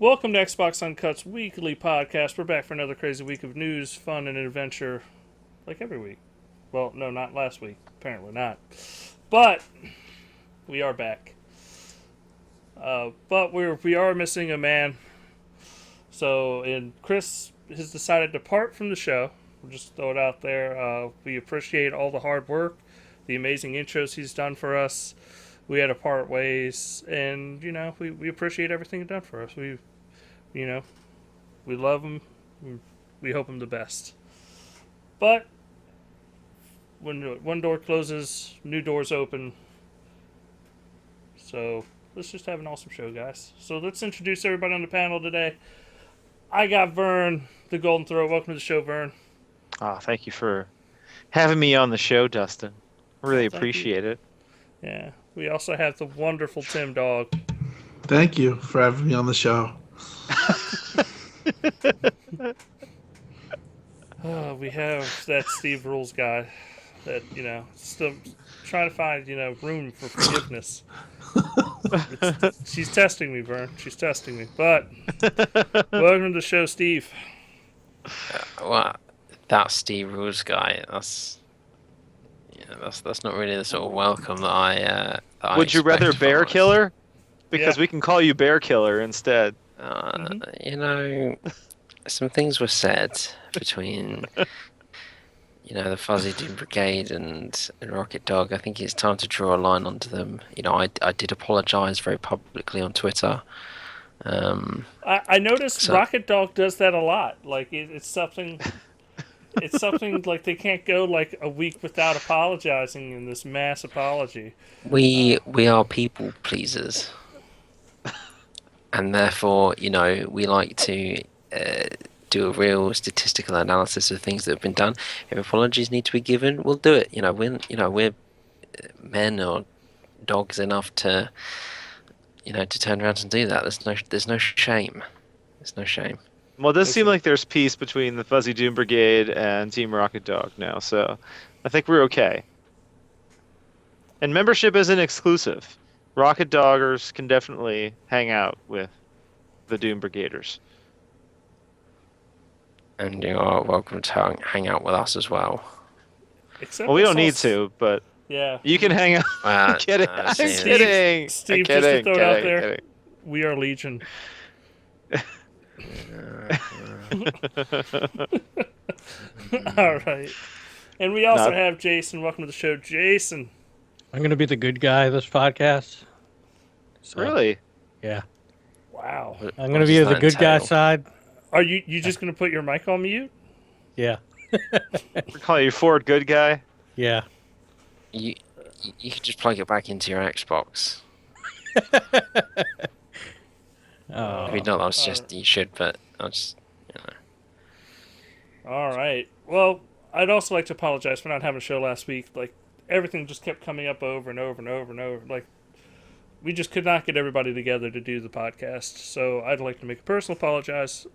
Welcome to Xbox Uncut's weekly podcast. We're back for another crazy week of news, fun, and adventure, like every week. Well, no, not last week. Apparently not. But we are back. But we are missing a man. And Chris has decided to depart from the show. We'll just throw it out there. We appreciate all the hard work, the amazing intros he's done for us. We had to part ways, and we appreciate everything he's done for us. We love him. We hope him the best. But when one door closes, new doors open. So let's just have an awesome show, guys. So let's introduce everybody on the panel today. I got Vern, the Golden Throat. Welcome to the show, Vern. Thank you for having me on the show, Dustin. I really appreciate it. Yeah. We also have the wonderful Tim Dog. Thank you for having me on the show. We have that Steve Rules guy that, still trying to find, room for forgiveness. She's testing me, Vern. She's testing me. But welcome to the show, Steve. Well, that Steve Rules guy, that's not really the sort of welcome that I Would you rather Bear Killer? Because we can call you Bear Killer instead. Some things were said between, the Fuzzy Doom Brigade and Rocket Dog. I think it's time to draw a line onto them. I did apologise very publicly on Twitter. I noticed Rocket Dog does that a lot. Like it's something. It's something like they can't go like a week without apologizing in this mass apology. We are people pleasers, and therefore, we like to do a real statistical analysis of things that have been done. If apologies need to be given, we'll do it. We're men or dogs enough to turn around and do that. There's no shame. There's no shame. Well, it does seem like there's peace between the Fuzzy Doom Brigade and Team Rocket Dog now, so I think we're okay. And membership isn't exclusive. Rocket Doggers can definitely hang out with the Doom Brigaders. And you are welcome to hang out with us as well. Well, we don't need to, but you can hang out. I'm kidding. I'm kidding. Steve, just to throw it out there, we are Legion. All right. And we also have Jason. Welcome to the show, Jason. I'm going to be the good guy of this podcast. So, really? Yeah. Wow. I'm going to be the good guy side. Are you just going to put your mic on mute? Yeah. We're calling you Ford good guy? Yeah. You could just plug it back into your Xbox. I mean, not that was just you should, but I'll just All right. Well, I'd also like to apologize for not having a show last week. Like everything just kept coming up over and over and over and over. Like we just could not get everybody together to do the podcast. So I'd like to make a personal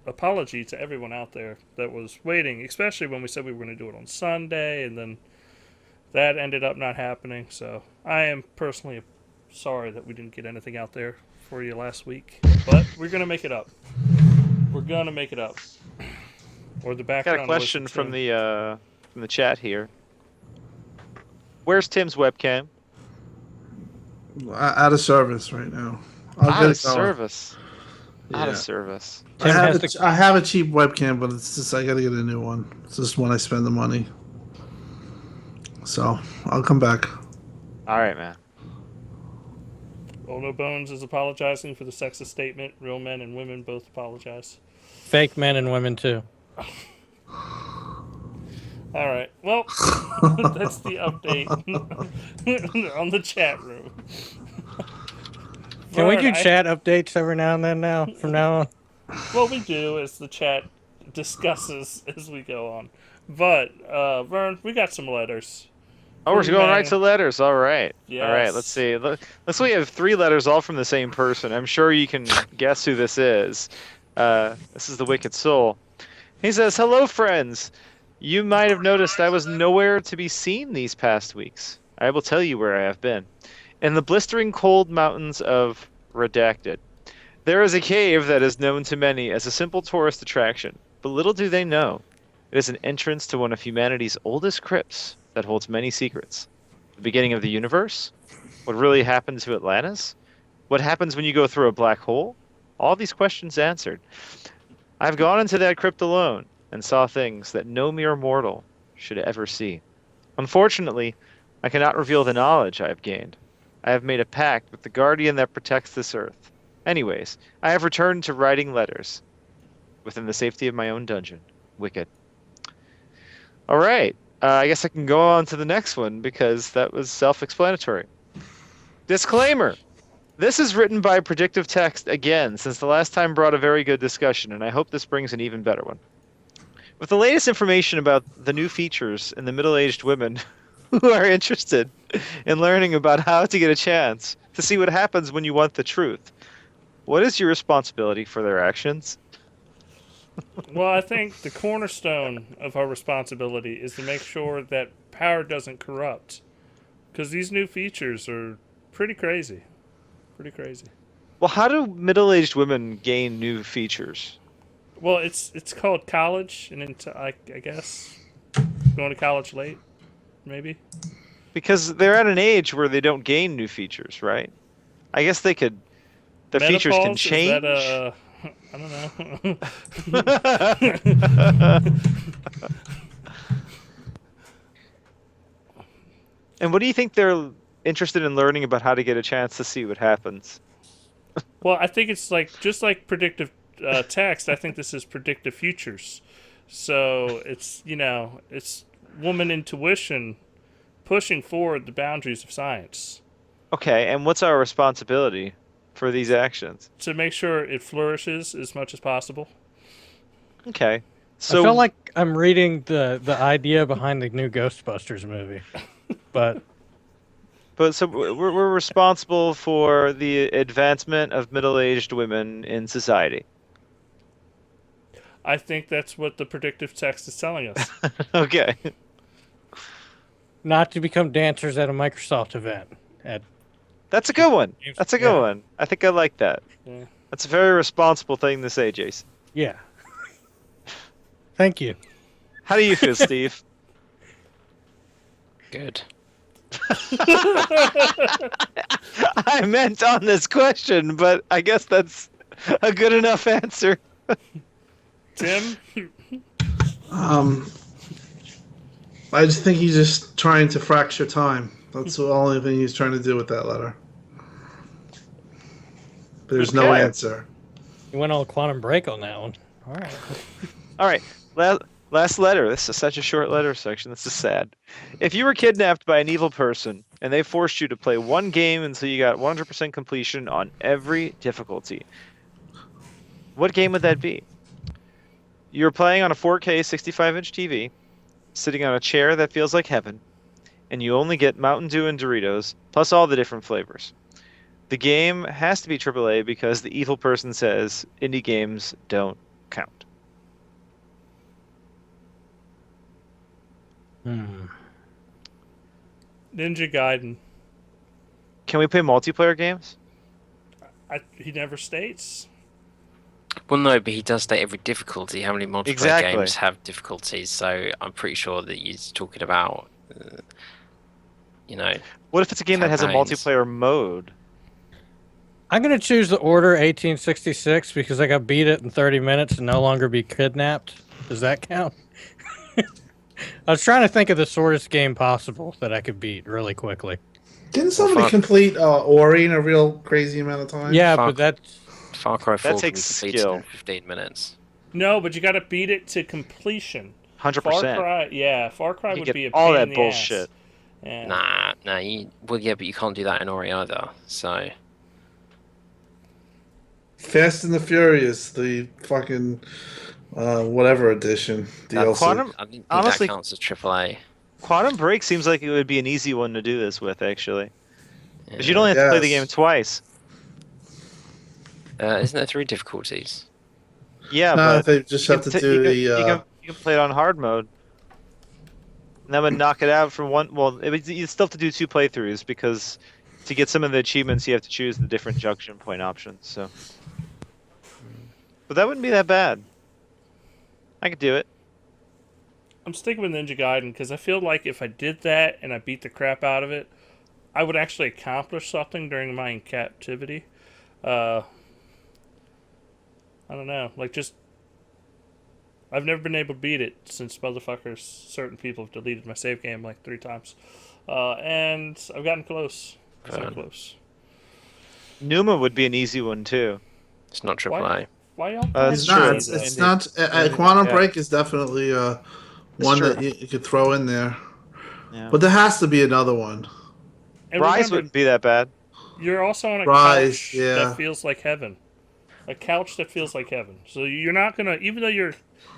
apology to everyone out there that was waiting, especially when we said we were going to do it on Sunday, and then that ended up not happening. So I am personally sorry that we didn't get anything out there for you last week, but we're gonna make it up. We're gonna make it up. Or the background. Got a question from the chat here. Where's Tim's webcam? Out of service right now. Out of service. Yeah. Out of service. I have a cheap webcam, but it's just I gotta get a new one. It's just when I spend the money. So I'll come back. All right, man. No Bones is apologizing for the sexist statement. Real men and women both apologize. Fake men and women too. All right. Well, that's the update on the chat room. Can we do chat updates every now and then now, from now on? What we do is the chat discusses as we go on. But, Vern, we got some letters. Oh, we're going right to letters. All right. Yes. All right. Let's see. Let's say we have 3 letters all from the same person. I'm sure you can guess who this is. This is the Wicked Soul. He says, "Hello, friends. You might have noticed I was nowhere to be seen these past weeks. I will tell you where I have been. In the blistering cold mountains of Redacted. There is a cave that is known to many as a simple tourist attraction, but little do they know. It is an entrance to one of humanity's oldest crypts that holds many secrets. The beginning of the universe? What really happened to Atlantis? What happens when you go through a black hole? All these questions answered. I've gone into that crypt alone and saw things that no mere mortal should ever see. Unfortunately, I cannot reveal the knowledge I have gained. I have made a pact with the guardian that protects this earth. Anyways, I have returned to writing letters within the safety of my own dungeon. Wicked. All right. I guess I can go on to the next one because that was self-explanatory. Disclaimer. This is written by Predictive Text again, since the last time brought a very good discussion, and I hope this brings an even better one. With the latest information about the new features in the middle-aged women who are interested in learning about how to get a chance to see what happens when you want the truth, what is your responsibility for their actions? Well, I think the cornerstone of our responsibility is to make sure that power doesn't corrupt. Because these new features are pretty crazy. Pretty crazy. Well, how do middle-aged women gain new features? Well, it's called college, and I guess going to college late, maybe. Because they're at an age where they don't gain new features, right? I guess they could. Their features can Menopause? change. Is that I don't know. And what do you think they're interested in learning about how to get a chance to see what happens? Well, I think it's just like predictive text. I think this is predictive futures. So it's it's woman intuition pushing forward the boundaries of science Okay, and what's our responsibility for these actions? to make sure it flourishes as much as possible. Okay, I so feel like I'm reading the idea behind the new Ghostbusters movie, but we're responsible for the advancement of middle-aged women in society. I think that's what the predictive text is telling us. Okay. not to become dancers at a Microsoft event. That's a good one. That's a good Yeah. one. I think I like that. Yeah. That's a very responsible thing to say, Jason. Yeah. Thank you. How do you feel, Steve? Good. I meant on this question, but I guess that's a good enough answer. Tim? I just think he's just trying to fracture time. That's the only thing he's trying to do with that letter. There's no Okay. answer. You went all quantum break on that one. All right. All right, last letter. This is such a short letter section. This is sad. If you were kidnapped by an evil person and they forced you to play one game until you got 100% completion on every difficulty, what game would that be? You're playing on a 4K 65-inch TV, sitting on a chair that feels like heaven, and you only get Mountain Dew and Doritos, plus all the different flavors. The game has to be AAA because the evil person says indie games don't count. Ninja Gaiden. Can we play multiplayer games? He never states. Well, no, but he does state every difficulty. How many multiplayer Exactly. games have difficulties? So I'm pretty sure that he's talking about, you know, What if it's a game that has a Campaigns. multiplayer mode? I'm going to choose the Order 1866 because I got beat it in 30 minutes and no longer be kidnapped. Does that count? I was trying to think of the shortest game possible that I could beat really quickly. Didn't somebody fuck. complete Ori in a real crazy amount of time? Yeah, Fuck. but that's... Far Cry 4 can be takes completed skill. in 15 minutes. No, but you got to beat it to completion. 100%. Far Cry, Far Cry You would get be a all pain that in the bullshit. Ass. Yeah. Nah, well, yeah, but you can't do that in Ori either. So Fast and the Furious, the fucking whatever edition DLC. Quantum- I think Honestly- that counts as AAA. Quantum Break seems like it would be an easy one to do this with, actually. Because Yeah. you'd only have to play the Yes. game twice. Isn't there 3 difficulties? Yeah, No, but they just have to do the. you can play it on hard mode. And that would knock it out from one. Well, you'd still have to do 2 playthroughs because to get some of the achievements, you have to choose the different junction point options. So but that wouldn't be that bad. I could do it. I'm sticking with Ninja Gaiden because I feel like if I did that and I beat the crap out of it, I would actually accomplish something during my captivity. I don't know. Like, just. I've never been able to beat it since certain people have deleted my save game like 3 times. And I've gotten close. So close. Numa would be an easy one, too. It's not AAA. Why y'all? It's true. not. It's not. Quantum yeah. Break is definitely one true. that you could throw in there. Yeah. But there has to be another one. And Rise remember, wouldn't be that bad. You're also on a Rise, couch yeah. that feels like heaven. A couch that feels like heaven. So you're not gonna, even though you're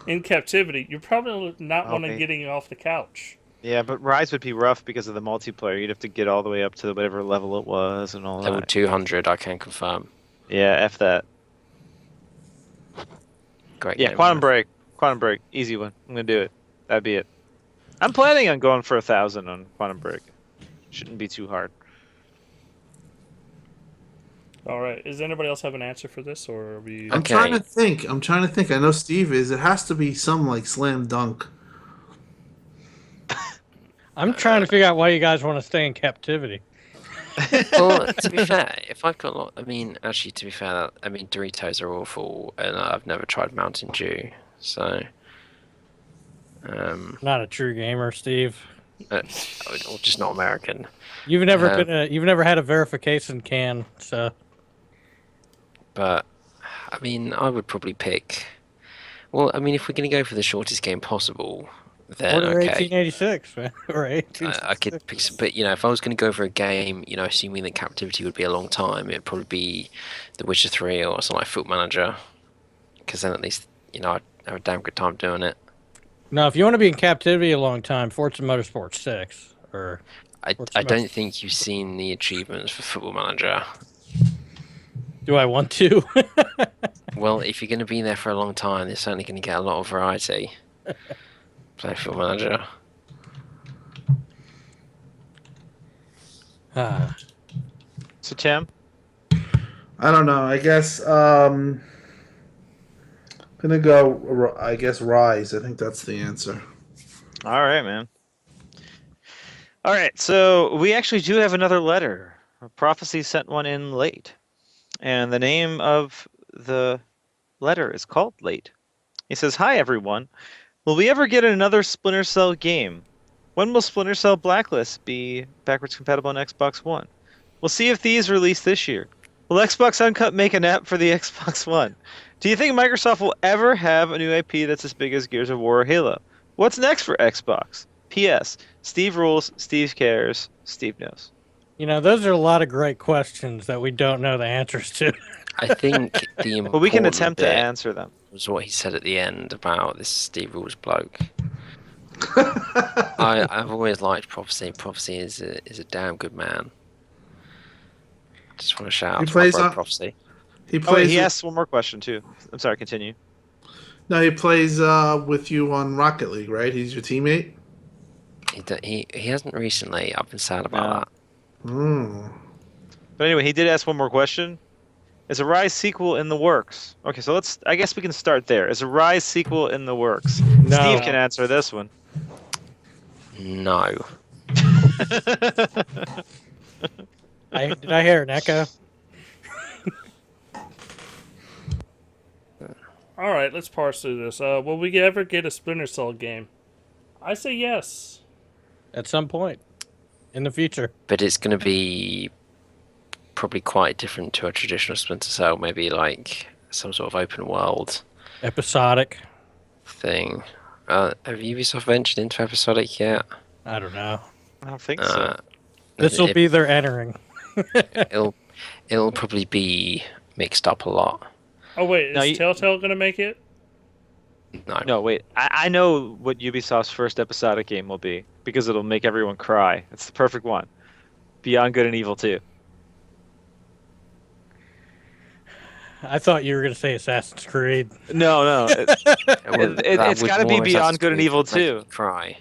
in captivity, you're probably not wanting Okay. getting off the couch. Yeah, but Rise would be rough because of the multiplayer. You'd have to get all the way up to whatever level it was and all Level that. 200, I can confirm. Yeah, F that. Great Yeah, game. Quantum Break. Quantum Break. Easy one. I'm going to do it. That'd be it. I'm planning on going for 1,000 on Quantum Break. Shouldn't be too hard. All right. Does anybody else have an answer for this, or are we? I'm Okay. trying to think. I know Steve is. It has to be some like slam dunk. I'm trying to figure out why you guys want to stay in captivity. Well, to be fair, if I've got a lot, actually, to be fair, Doritos are awful, and I've never tried Mountain Dew, so, Not a true gamer, Steve. or just not American. You've never you've never had a verification can, so But, I would probably pick. Well, if we're gonna go for the shortest game possible, then order okay. 1886, man, or 1866. I could pick some, but if I was going to go for a game, assuming that captivity would be a long time, it'd probably be The Witcher 3 or something like Foot Manager, because then at least I'd have a damn good time doing it. No, if you want to be in captivity a long time, Forza Motorsport 6 or I don't think you've seen the achievements for Football Manager. do I want to? Well, if you're going to be there for a long time, you're certainly going to get a lot of variety. Play Football Manager. So, Tim? I don't know. I guess gonna go. I guess Rise. I think that's the answer. All right, man. All right, so we actually do have another letter. Prophecy sent one in late. And the name of the letter is called Late. He says, "Hi, everyone. Will we ever get another Splinter Cell game? When will Splinter Cell Blacklist be backwards compatible on Xbox One? We'll see if these release this year. Will Xbox Uncut make an app for the Xbox One? Do you think Microsoft will ever have a new IP that's as big as Gears of War or Halo? What's next for Xbox? P.S. Steve rules, Steve cares, Steve knows." Those are a lot of great questions that we don't know the answers to. I think the Well, we can important attempt to bit answer them. was what he said at the end about this Steve Rules bloke. I've always liked Prophecy. Prophecy is a damn good man. Just want to shout out to my bro Prophecy. He Oh, wait, plays. he asked one more question, too. I'm sorry, continue. No, he plays with you on Rocket League, right? He's your teammate. He hasn't recently. I've been sad about that. Hmm. But anyway, he did ask one more question. Is a Rise sequel in the works? Okay, so I guess we can start there. Is a Rise sequel in the works? No. Steve can answer this one. No. Did I hear an echo? All right, let's parse through this. Will we ever get a Splinter Cell game? I say yes. At some point in the future. But it's going to be probably quite different to a traditional Splinter Cell. Maybe like some sort of open world Episodic. thing. Have Ubisoft ventured into episodic yet? I don't know. I don't think so. This will be their entering. It'll probably be mixed up a lot. Oh wait, No, is Telltale gonna make it? No. No, wait. I know what Ubisoft's first episodic game will be because it'll make everyone cry. It's the perfect one. Beyond Good and Evil 2. I thought you were going to say Assassin's Creed. No. It's It's gotta be Beyond Good and Evil 2. Cry.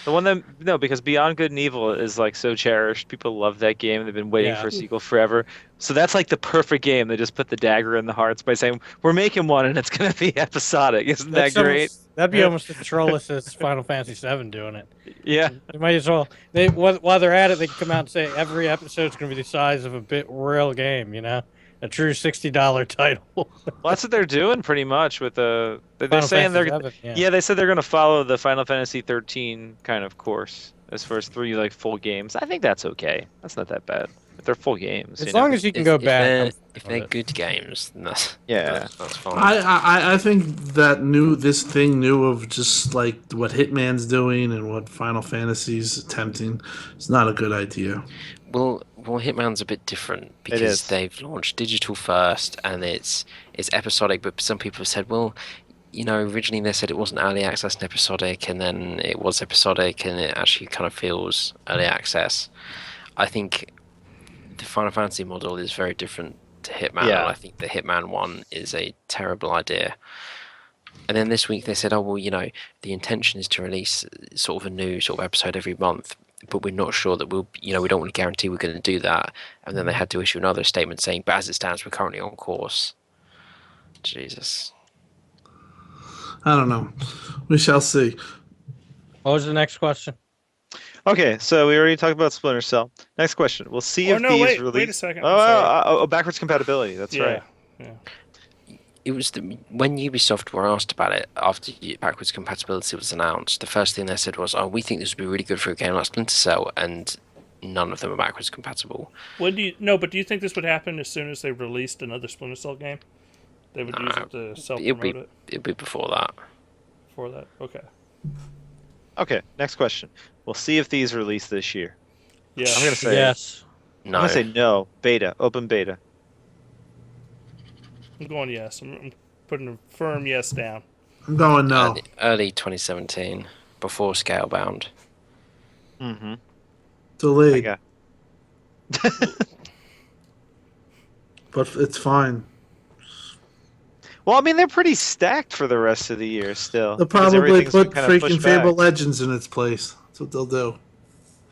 The one that no, because Beyond Good and Evil is like so cherished. People love that game. They've been waiting Yeah. for a sequel forever. So that's like the perfect game. They just put the dagger in the hearts by saying we're making one and it's gonna be episodic. Isn't that great? That'd be almost as trollless as Final Fantasy VII doing it. Yeah. They might as well. While they're at it, they can come out and say every episode's going to be the size of a bit real game. A true $60 title. Well, that's what they're doing pretty much with the. They're Final saying they're. Fantasy VII, Yeah, they said they're gonna follow the Final Fantasy 13 kind of course as far as 3 like full games. I think that's okay. That's not that bad. If they're full games. As long as you can go back. If they're good games, then Yeah. that's fine. I think that this thing new of just like what Hitman's doing and what Final Fantasy's attempting is not a good idea. Well, Hitman's a bit different is. because they've launched digital first, and it's episodic. But some people have said, well, originally they said it wasn't early access and episodic, and then it was episodic, and it actually kind of feels early access. I think the Final Fantasy model is very different to Hitman, Yeah. and I think the Hitman one is a terrible idea. And then this week they said, oh, well, the intention is to release sort of a new sort of episode every month, but we're not sure that we don't want to guarantee we're going to do that. And then they had to issue another statement saying, but as it stands, we're currently on course. Jesus. I don't know. We shall see. What was the next question? Okay, so we already talked about Splinter Cell. Next question. We'll see if these release. Wait a second. I'm sorry. Oh, backwards compatibility. That's right. Yeah. It was when Ubisoft were asked about it after backwards compatibility was announced. The first thing they said was, "Oh, we think this would be really good for a game like Splinter Cell," and none of them are backwards compatible. But do you think this would happen as soon as they released another Splinter Cell game? They would use it to self-promote it It'd be before that. for that? Okay. Okay, next question. We'll see if these release this year. Yeah. I'm gonna say Yes. I'm No. gonna say no. Beta, open beta. I'm going yes. I'm putting a firm yes down. I'm going no. Early 2017, before Scalebound. Mm-hmm. Delayed, Okay. but it's fine. Well, I mean, they're pretty stacked for the rest of the year still. They'll because probably everything's been put kind of freaking pushed back. Fable Legends in its place. That's what they'll do.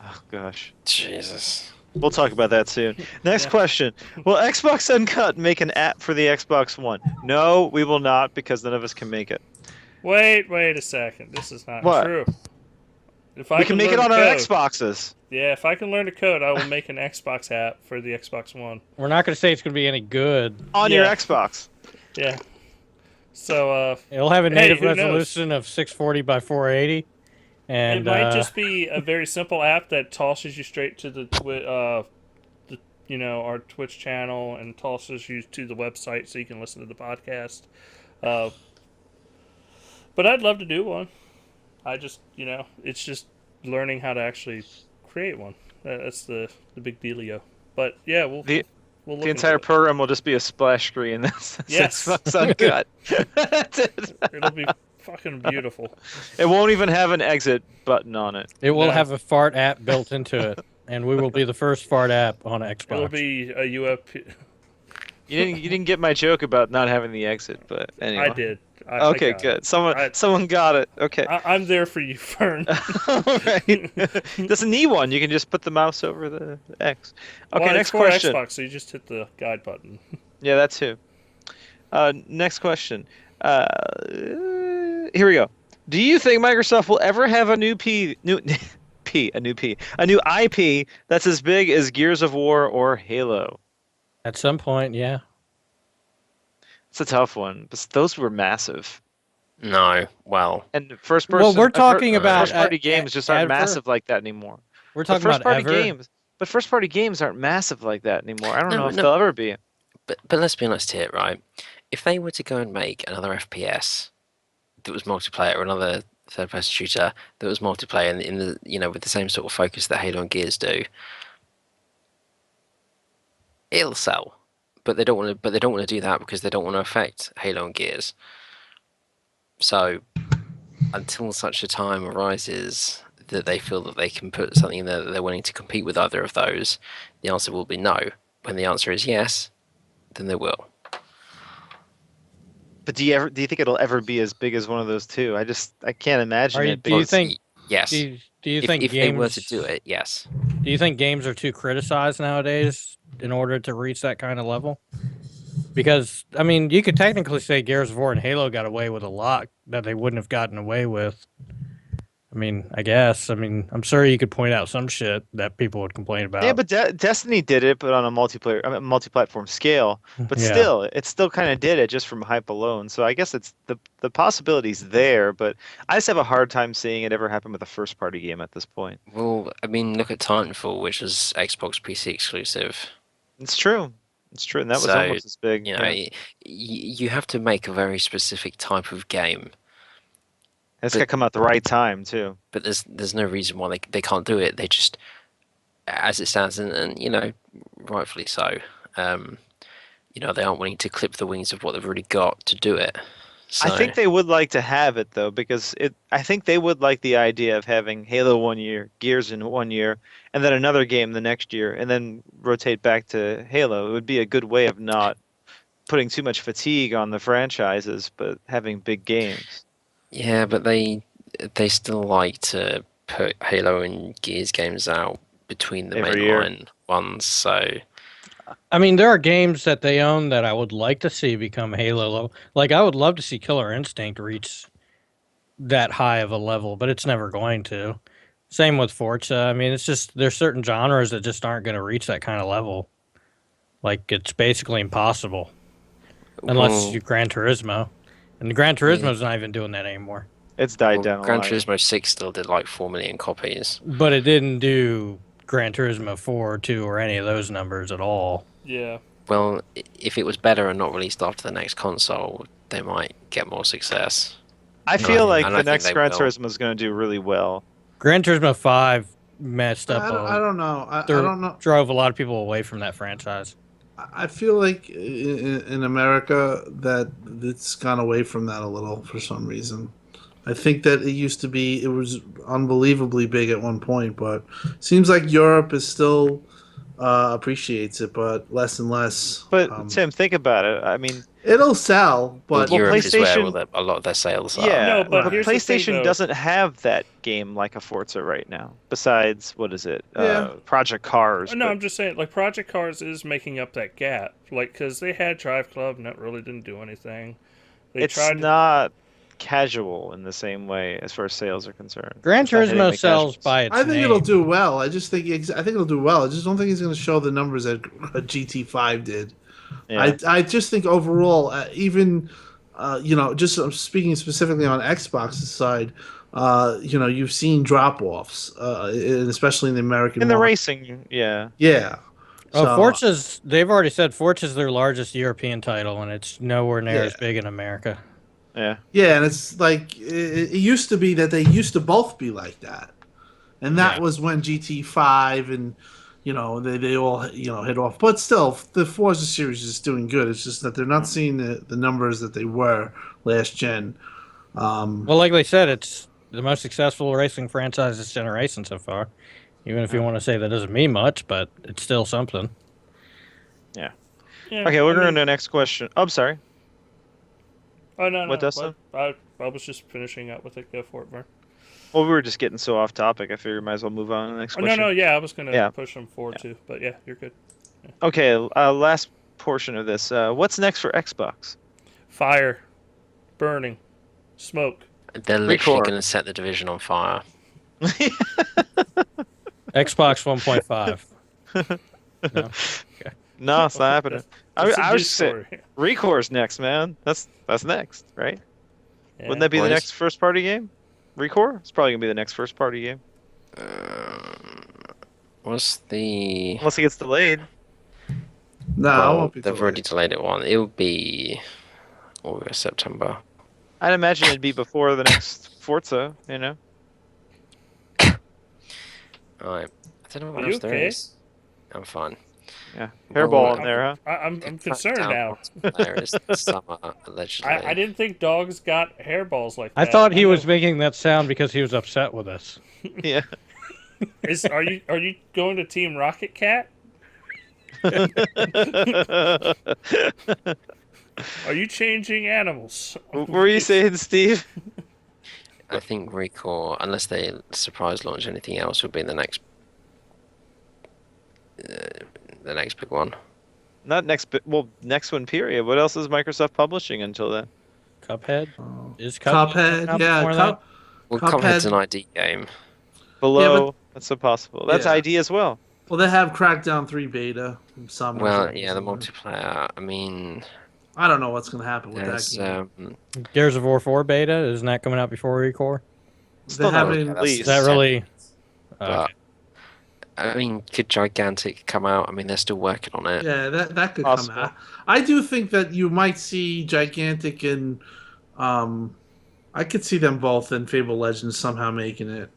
Oh gosh. Jesus. We'll talk about that soon. Next Yeah. question. Will Xbox Uncut make an app for the Xbox One? No, we will not because none of us can make it. Wait a second. This is not What? true. If We can make it learn on to our code- Xboxes. Yeah, if I can learn to code, I will make an Xbox app for the Xbox One. We're not going to say it's going to be any good. On your Yeah. Xbox. Yeah. So It'll have a Hey, native who knows? resolution of 640 by 480. And it might just be a very simple app that tosses you straight to our Twitch channel and tosses you to the website so you can listen to the podcast. But I'd love to do one. I just, it's just learning how to actually create one. That's the big dealio. But yeah, we'll look The into entire it. program will just be a splash screen. That's Yes. Xbox Uncut. That's it. It'll be fucking beautiful. It won't even have an exit button on it. it will No. have a fart app built into it. And we will be the first fart app on Xbox. It'll be a UFP. You didn't get my joke about not having the exit, but anyway. I did. I Okay, got it. good. I- Someone got it. Okay. I'm there for you, Fern. All right. Doesn't need one. You can just put the mouse over the X. Okay, Well, next it's for question. Xbox, so you just hit the guide button. Yeah, that too. Next question. Here we go. Do you think Microsoft will ever have a new IP that's as big as Gears of War or Halo? At some point, yeah. It's a tough one. But those were massive. No. Well, And first person. Well, we're talking about first party at- games just aren't ever. massive like that anymore. We're But talking first about party ever. games. But first party games aren't massive like that anymore. I don't know if No. they'll ever be. but let's be honest here, right? If they were to go and make another FPS that was multiplayer, or another third-person shooter that was multiplayer in the with the same sort of focus that Halo and Gears do, it'll sell. But they don't want to. But they don't want to do that because they don't want to affect Halo and Gears. So, until such a time arises that they feel that they can put something in there that they're willing to compete with either of those, the answer will be no. When the answer is yes, then they will. But do you think it'll ever be as big as one of those two? I can't imagine Are you- it. do you because- think- Yes. Do Do you If, think if games? they were to do it, yes. Do you think games are too criticized nowadays in order to reach that kind of level? Because I mean, you could technically say Gears of War and Halo got away with a lot that they wouldn't have gotten away with. I mean, I guess. I mean, I'm sure you could point out some shit that people would complain about. Yeah, but Destiny did it, but on a multi-platform scale. But Yeah. still, it still kind of did it just from hype alone. So I guess it's the possibilities there, but I just have a hard time seeing it ever happen with a first-party game at this point. Well, I mean, look at Titanfall, which was Xbox PC exclusive. It's true. It's true, and that was So, almost as big. You know, Yeah. you have to make a very specific type of game, It's got to come out the right time too. but there's no reason why they can't do it. They just, as it stands, and you know, rightfully so. You know, they aren't willing to clip the wings of what they've already got to do it. So, I think they would like to have it though, because I think they would like the idea of having Halo 1 year, Gears in 1 year, and then another game the next year, and then rotate back to Halo. It would be a good way of not putting too much fatigue on the franchises, but having big games. yeah, but they still like to put Halo and Gears games out between the Every year. mainline ones. So I mean, there are games that they own that I would like to see become Halo level. Like, I would love to see Killer Instinct reach that high of a level, but it's never going to. Same with Forza. I mean, it's just there's certain genres that just aren't going to reach that kind of level. Like, it's basically impossible unless well, you Gran Turismo, and Gran Turismo's not even doing that anymore. It's died well, down a Gran lot. Turismo 6 still did like 4 million copies. But it didn't do Gran Turismo 4, 2, or any of those numbers at all. Yeah. Well, if it was better and not released after the next console, they might get more success. I feel like and the I think next they Gran will. Turismo is going to do really well. Gran Turismo 5 messed up. I don't know. I There- don't know. Drove a lot of people away from that franchise. I feel like in America that it's gone away from that a little for some reason. I think that it was unbelievably big at one point, but seems like Europe is still appreciates it, but less and less. But Tim, think about it. I mean, It'll sell, but Well, Europe is where PlayStation- a lot of their sales are. yeah, No, but but here's the thing, PlayStation though. doesn't have that game like a Forza right now. Besides, what is it? Yeah. Project Cars. No, but- I'm just saying, like, Project Cars is making up that gap. Like, because they had Drive Club and that really didn't do anything. They it's tried. not casual in the same way as far as sales are concerned. Gran It's not hitting Turismo the sells casuals. by its I think name. it'll do well. I think it'll do well. I just don't think he's going to show the numbers that GT5 did. Yeah. I just think overall, even just speaking specifically on Xbox's side, you've seen drop offs, especially in the American in the market. racing, yeah. Yeah. Oh, So, they've already said Forza's their largest European title, and it's nowhere near as Yeah. big in America. Yeah. Yeah, and it's like it used to be that they used to both be like that, and that Yeah. was when GT5 and they all hit off. But still, the Forza series is doing good. It's just that they're not seeing the numbers that they were last gen. Well, like they said, it's the most successful racing franchise this generation so far. Even if you want to say that doesn't mean much, but it's still something. Yeah, Okay, we're I going mean- to the next question. Oh, I'm sorry. Oh, no, no. What, Dustin? I was just finishing up with it. Go for it, Vern. Well, we were just getting so off topic. I figured we might as well move on to the next Oh, no, question. no, yeah, I was going to Yeah. push them forward too. But yeah, you're good. Okay, last portion of this. What's next for Xbox? Fire, burning, smoke. They're literally Recore. going to set the division on fire. Xbox 1.5. No. No, it's not happening. That's a I news was just saying, story. Recore's next, man. That's next, right? Yeah. Wouldn't that be the Boys. next first party game? Recore? It's probably gonna be the next first party game, What's the? unless it gets delayed. No, I Well, won't be. they've delayed. already delayed it one. It'll be August, September. I'd imagine it'd be before the next Forza. You know? Alright. I don't know what Are you else there okay? is. I'm fine. Yeah. Hairball in I'm- there, huh? I'm concerned now. There is this summer, allegedly. I didn't think dogs got hairballs like that. I thought he know- was making that sound because he was upset with us. Yeah. Are you going to Team Rocket Cat? Are you changing animals? What were you saying, Steve? I think Recore, unless they surprise launch anything else, will be the next big one. Not next, next one. Period. What else is Microsoft publishing until then? Cuphead is Cuphead coming Cuphead, out yeah, before that? Well, Cuphead's an Cuphead. ID game. Below, that's impossible. That's Yeah. ID as well. Well, they have Crackdown 3 beta in summer. Well, yeah, the multiplayer. I mean, I don't know what's going to happen with that there's game. Gears of War 4 beta, isn't that coming out before Recore? Still They not haven't- released. Is that really? but Okay. I mean, could Gigantic come out? I mean, they're still working on it. Yeah, that could Possible. come out. I do think that you might see Gigantic and I could see them both in Fable Legends somehow making it.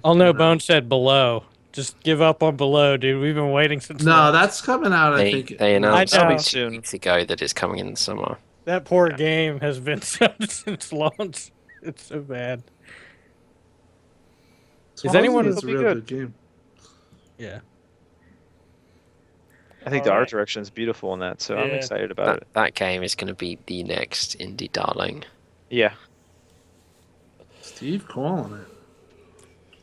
Oh no, Bone said Below. Just give up on Below, dude. We've been waiting since. No, launch. that's coming out. I They think they announced I know. 2 Soon. weeks ago that it's coming in the summer. That poor game has been subbed since launch. It's so bad. Is anyone- It's a It'll be real good. good game. Yeah. I think the Alright. art direction is beautiful in that, so I'm Yeah. excited about That it. that game is going to be the next indie darling. Yeah. Steve calling it.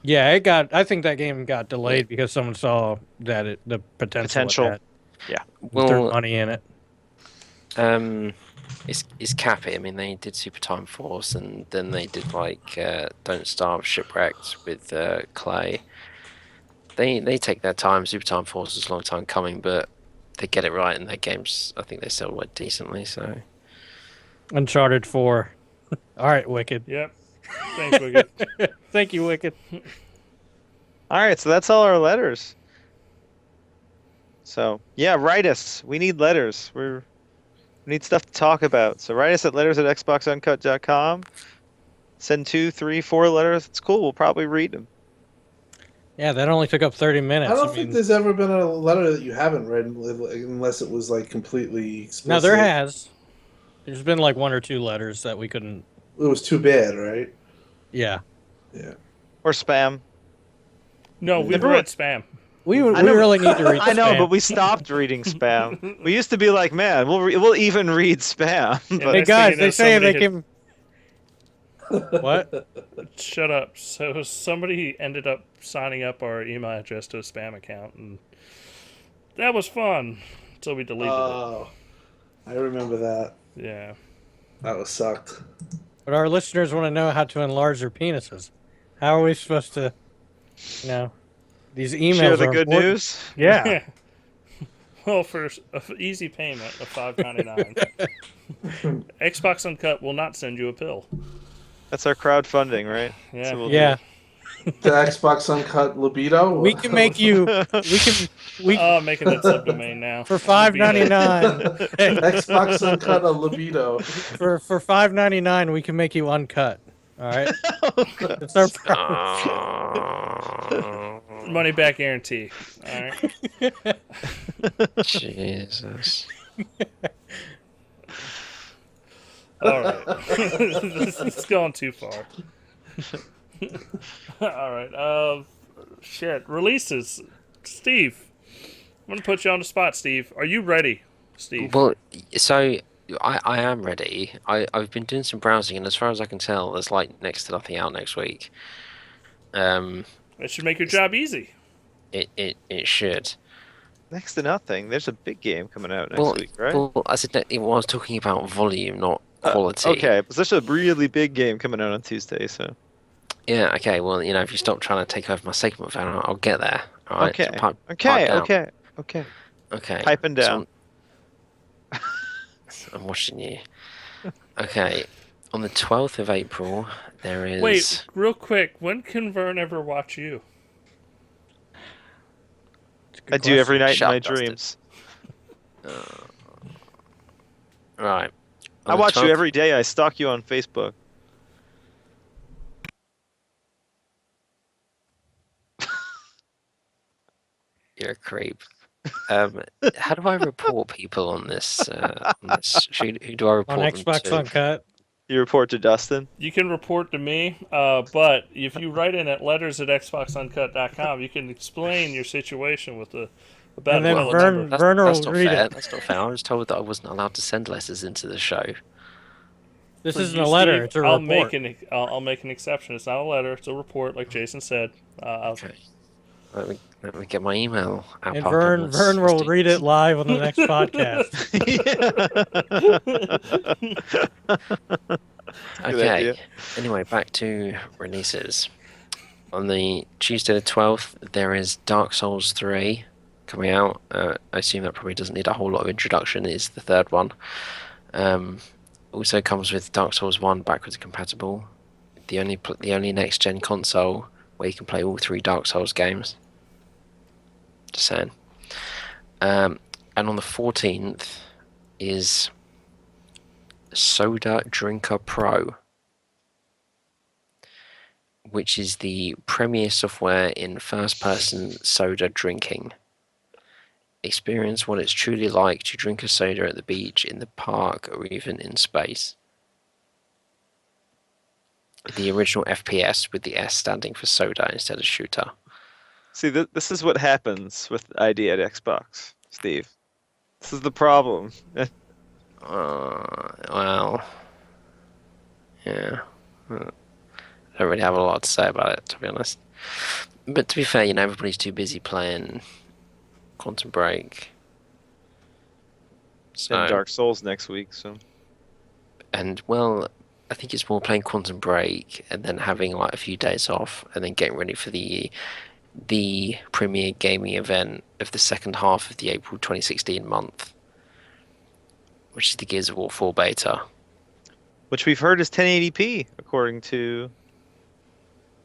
Yeah, it got. I think that game got delayed because someone saw that the potential. Potential. Threw Well, money in it. it's Cappy. I mean, they did Super Time Force, and then they did like Don't Starve, Shipwrecked with Clay. They take their time. Super Time Force is a long time coming, but they get it right, and their games, I think they sell quite decently. So Uncharted 4. All right, Wicked. Yep. Thanks, Wicked. Thank you, Wicked. All right, so that's all our letters. So yeah, write us. We need letters. We need stuff to talk about. So write us at letters@xboxuncut.com. Send 2, 3, 4 letters. It's cool. We'll probably read them. Yeah, that only took up 30 minutes. I don't think there's ever been a letter that you haven't read unless it was like completely explicit. No, there has. There's been like 1 or 2 letters that we couldn't. It was too bad, right? Yeah. Yeah. Or spam. No, we've Never read read- spam. We I know- really need to read I know, spam. but we stopped reading spam. We used to be like, man, we'll even read spam. Yeah, But Hey next thing guys, you know, they say they somebody can. What? Shut up. So somebody ended up signing up our email address to a spam account, and that was fun. So we deleted Oh, I remember that. it. Yeah. That was sucked. But our listeners want to know how to enlarge their penises. How are we supposed to, these emails share the are good important. news. Yeah. Well, for an easy payment of $5.99, Xbox Uncut will not send you a pill. That's our crowdfunding, right? Yeah. So we'll Yeah. The Xbox Uncut Libido? We can make you. We Oh, I'm making that subdomain now. for $5.99. Xbox Uncut a Libido. for $5.99, we can make you uncut. All right. That's our promise. Money back guarantee. All right. Jesus. All right. this is going too far. All right. Shit. Releases. Steve. I'm going to put you on the spot, Steve. Are you ready, Steve? Well, so I am ready. I've been doing some browsing, and as far as I can tell, there's like next to nothing out next week. That should make your job easy. It should. Next to nothing. There's a big game coming out next week, right? Well, I said that I was talking about volume, not quality. Okay, but there's a really big game coming out on Tuesday, so. Yeah. Okay. Well, if you stop trying to take over my segment, Van, I'll get there. All right. Okay. So pipe Okay, down. okay. Okay. Piping down. I'm watching you. Okay. On the 12th of April, there is. Wait, real quick. When can Vern ever watch you? I do every night Shut in my up, Dustin. dreams. Right. I On the watch you 12th every day. I stalk you on Facebook. You're a creep. How do I report people on this? Who do I report On them Xbox to? Uncut. You report to Dustin. You can report to me, but if you write in at letters@xboxuncut.com, you can explain your situation with the bad And then will Vern- number. That's, Werner that's will not read fair. it. That's not fair. I was told that I wasn't allowed to send letters into the show. This For isn't you, a letter; Steve, it's a I'll report. I'll make an exception. It's not a letter; it's a report, like Jason said. Okay. Let me get my email app And up. Vern will read it live on the next podcast. Good Okay. idea. Anyway, back to releases. On the Tuesday the 12th, there is Dark Souls 3 coming out. I assume that probably doesn't need a whole lot of introduction. It is the third one. Also comes with Dark Souls 1 backwards compatible. The only next gen console where you can play all 3 Dark Souls games. Just saying. And on the 14th is Soda Drinker Pro, which is the premier software in first-person soda drinking. Experience what it's truly like to drink a soda at the beach, in the park, or even in space. The original FPS with the S standing for soda instead of shooter. See, this is what happens with ID at Xbox, Steve. This is the problem. Well, yeah. I don't really have a lot to say about it, to be honest. But to be fair, everybody's too busy playing Quantum Break. So, And Dark Souls next week, so. And, well, I think it's more playing Quantum Break and then having like a few days off and then getting ready for the premier gaming event of the second half of the April 2016 month, which is the Gears of War 4 beta. Which we've heard is 1080p, according to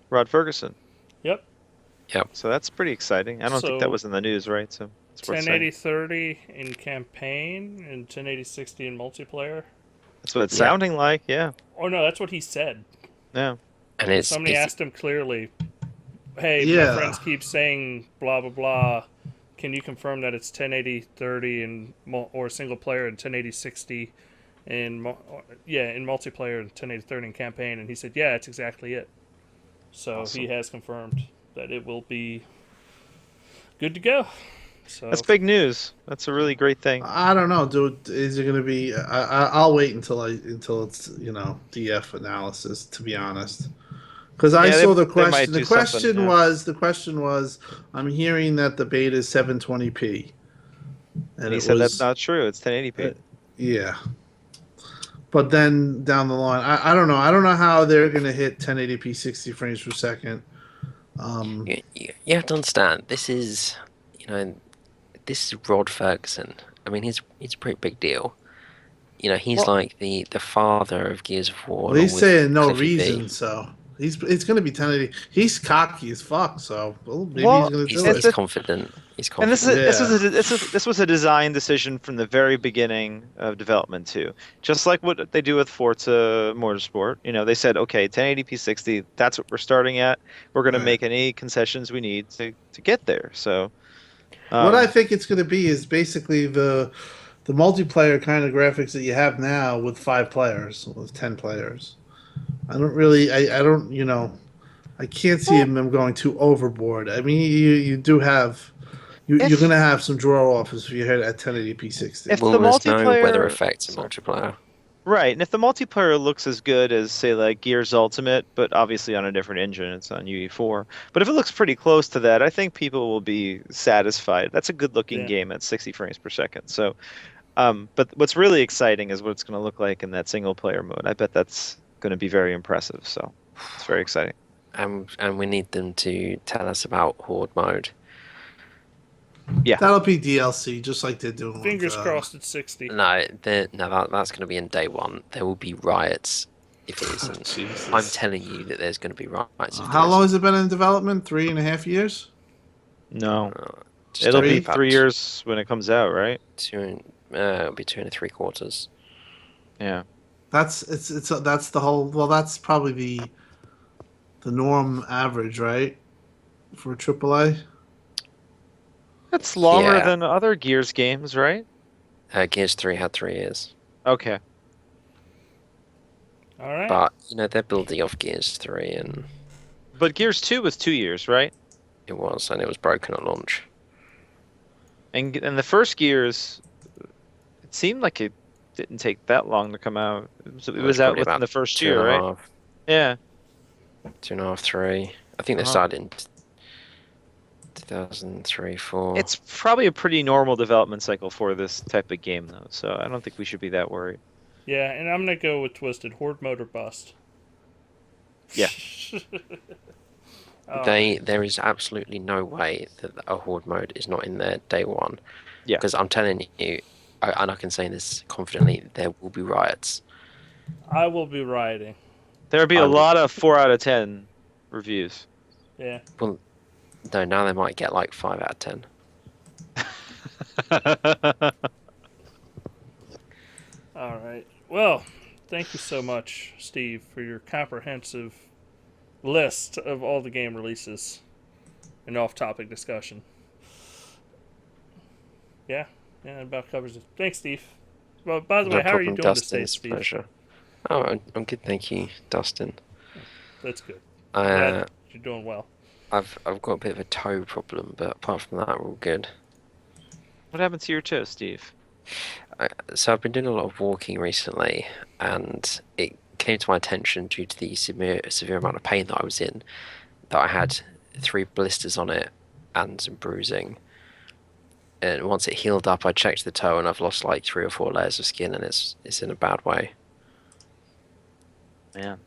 Rod Ferguson. Yep. So that's pretty exciting. I don't think that was in the news, right? So it's worth saying. 1080-30 in campaign and 1080-60 in multiplayer. That's what it's sounding like, yeah. Oh no, that's what he said. Yeah. And somebody asked him clearly, "Hey, my friends keep saying blah blah blah. Can you confirm that it's 1080-30 in or single player and 1080-60 in multiplayer and 1080-30 in campaign?" And he said, "Yeah, it's exactly it." So Awesome. He has confirmed that it will be good to go. So That's big news. That's a really great thing. I don't know, dude. Is it going to be? I'll wait until it's DF analysis. To be honest, because I saw the question. The question was, I'm hearing that the beta is 720p, and he said that's not true. It's 1080p. Yeah. But then down the line, I don't know. I don't know how they're going to hit 1080p 60 frames per second. You have to understand, this is Rod Ferguson. I mean, he's a pretty big deal. He's like the father of Gears of War. Well, he's saying no Cliffy reason, B. so it's going to be 1080. He's cocky as fuck, so maybe he's going to do it. He's confident. He's And confident. this was a design decision from the very beginning of development too. Just like what they do with Forza Motorsport. They said, okay, 1080p 60, that's what we're starting at. We're going to make any concessions we need to get there. So what I think it's going to be is basically the multiplayer kind of graphics that you have now with 5 players, with 10 players. I can't see them going too overboard. I mean, you do have. You're going to have some draw off if you hit at 1080p 60. If well, the there's multiplayer, no weather effects in multiplayer. Right, and if the multiplayer looks as good as, say, like Gears Ultimate, but obviously on a different engine, it's on UE4. But if it looks pretty close to that, I think people will be satisfied. That's a good-looking game at 60 frames per second. So, but what's really exciting is what it's going to look like in that single-player mode. I bet that's going to be very impressive. So, it's very exciting. And we need them to tell us about Horde mode. Yeah, that'll be DLC, just like they're doing. Fingers crossed it's 60. No, that's going to be in day one. There will be riots if it isn't. I'm telling you that there's going to be riots. How long has it been in development? 3.5 years? No, it'll be 3 years when it comes out, right? It'll be 2 3/4. Yeah, that's the whole. Well, that's probably the norm average, right, for AAA. That's longer than other Gears games, right? Gears 3 had 3 years. Okay. All right. But they're building off Gears 3, and but Gears 2 was 2 years, right? It was, and it was broken at launch. And the first Gears, it seemed like it didn't take that long to come out. It Well, was it's out probably within about the first two year, and a right? half, Yeah. 2.5, 3. I think they Uh-huh. started in 2003, 4. It's probably a pretty normal development cycle for this type of game, though. So I don't think we should be that worried. Yeah, and I'm gonna go with Twisted Horde Mode or bust. Yeah. All right. There is absolutely no way that a horde mode is not in there day one. Yeah. Because I'm telling you, and I can say this confidently, there will be riots. I will be rioting. There'll be a lot of 4 out of 10 reviews. Yeah. Well, no, now they might get like 5 out of 10. All right. Well, thank you so much, Steve, for your comprehensive list of all the game releases and off-topic discussion. Yeah, that about covers it. Thanks, Steve. Well, by the No way, how are you problem, doing Dustin. today, It's a Steve? pleasure. Oh, I'm good, thank you, Dustin. That's good. Glad Uh, you're doing well. I've got a bit of a toe problem, but apart from that, we're all good. What happened to your toe, Steve? So I've been doing a lot of walking recently, and it came to my attention due to the severe amount of pain that I was in, that I had 3 blisters on it and some bruising. And once it healed up, I checked the toe, and I've lost like 3 or 4 layers of skin, and it's in a bad way. Man.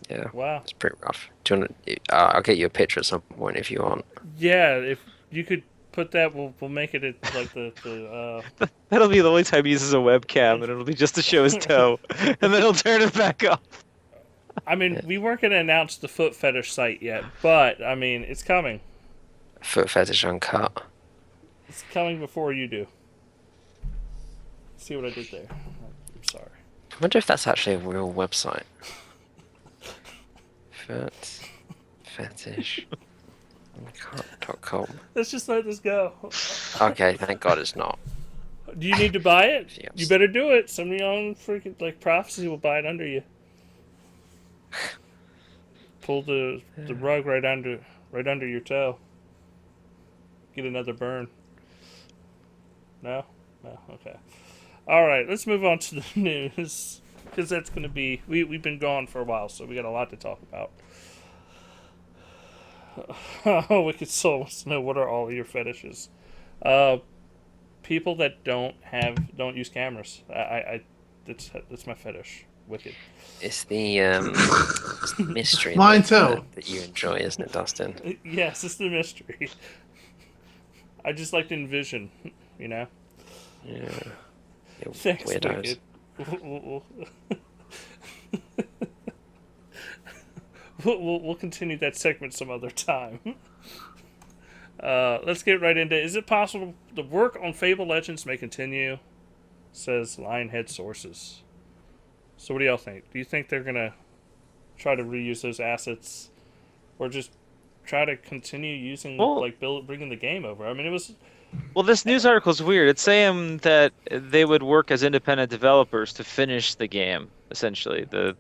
Yeah, Wow. it's pretty rough. Do you want I'll get you a picture at some point if you want. Yeah, if you could put that, we'll make it like the That'll be the only time he uses a webcam, and it'll be just to show his toe, and then he'll turn it back off. I mean, we weren't going to announce the foot fetish site yet, but I mean, it's coming. Foot fetish uncut. It's coming before you do. See what I did there? I'm sorry. I wonder if that's actually a real website. Foot fetish uncut.com. Let's just let this go. Okay, thank God it's not. Do you need to buy it? Yes. You better do it. Some of your own freaking like prophecy will buy it under you. Pull the rug right under your toe. Get another burn. No? No, okay. Alright, let's move on to the news. Because that's going to be... We've been gone for a while, so we got a lot to talk about. Oh, Wicked Soul wants to know, what are all of your fetishes? People that don't use cameras. That's my fetish. Wicked. It's the mystery Mine that, too. that you enjoy, isn't it, Dustin? Yes, it's the mystery. I just like to envision, you know? Yeah. You Thanks, weirdos. Wicked. We'll continue that segment some other time. Let's get right into. Is it possible the work on Fable Legends may continue? Says Lionhead sources. So what do y'all think? Do you think they're gonna try to reuse those assets, or just try to continue using bringing the game over? I mean, it was. Well, this news article is weird. It's saying that they would work as independent developers to finish the game, essentially, the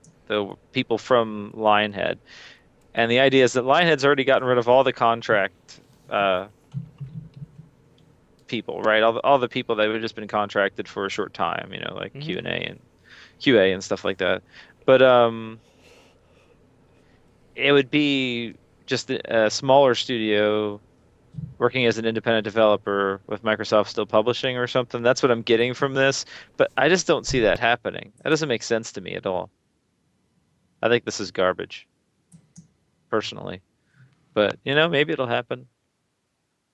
people from Lionhead. And the idea is that Lionhead's already gotten rid of all the contract people, right? All the people that have just been contracted for a short time, you know, like Q&A and QA and stuff like that. But it would be just a smaller studio working as an independent developer with Microsoft still publishing or something. That's what I'm getting from this, but I just don't see that happening. That doesn't make sense to me at all. I think this is garbage, personally. But, you know, maybe it'll happen.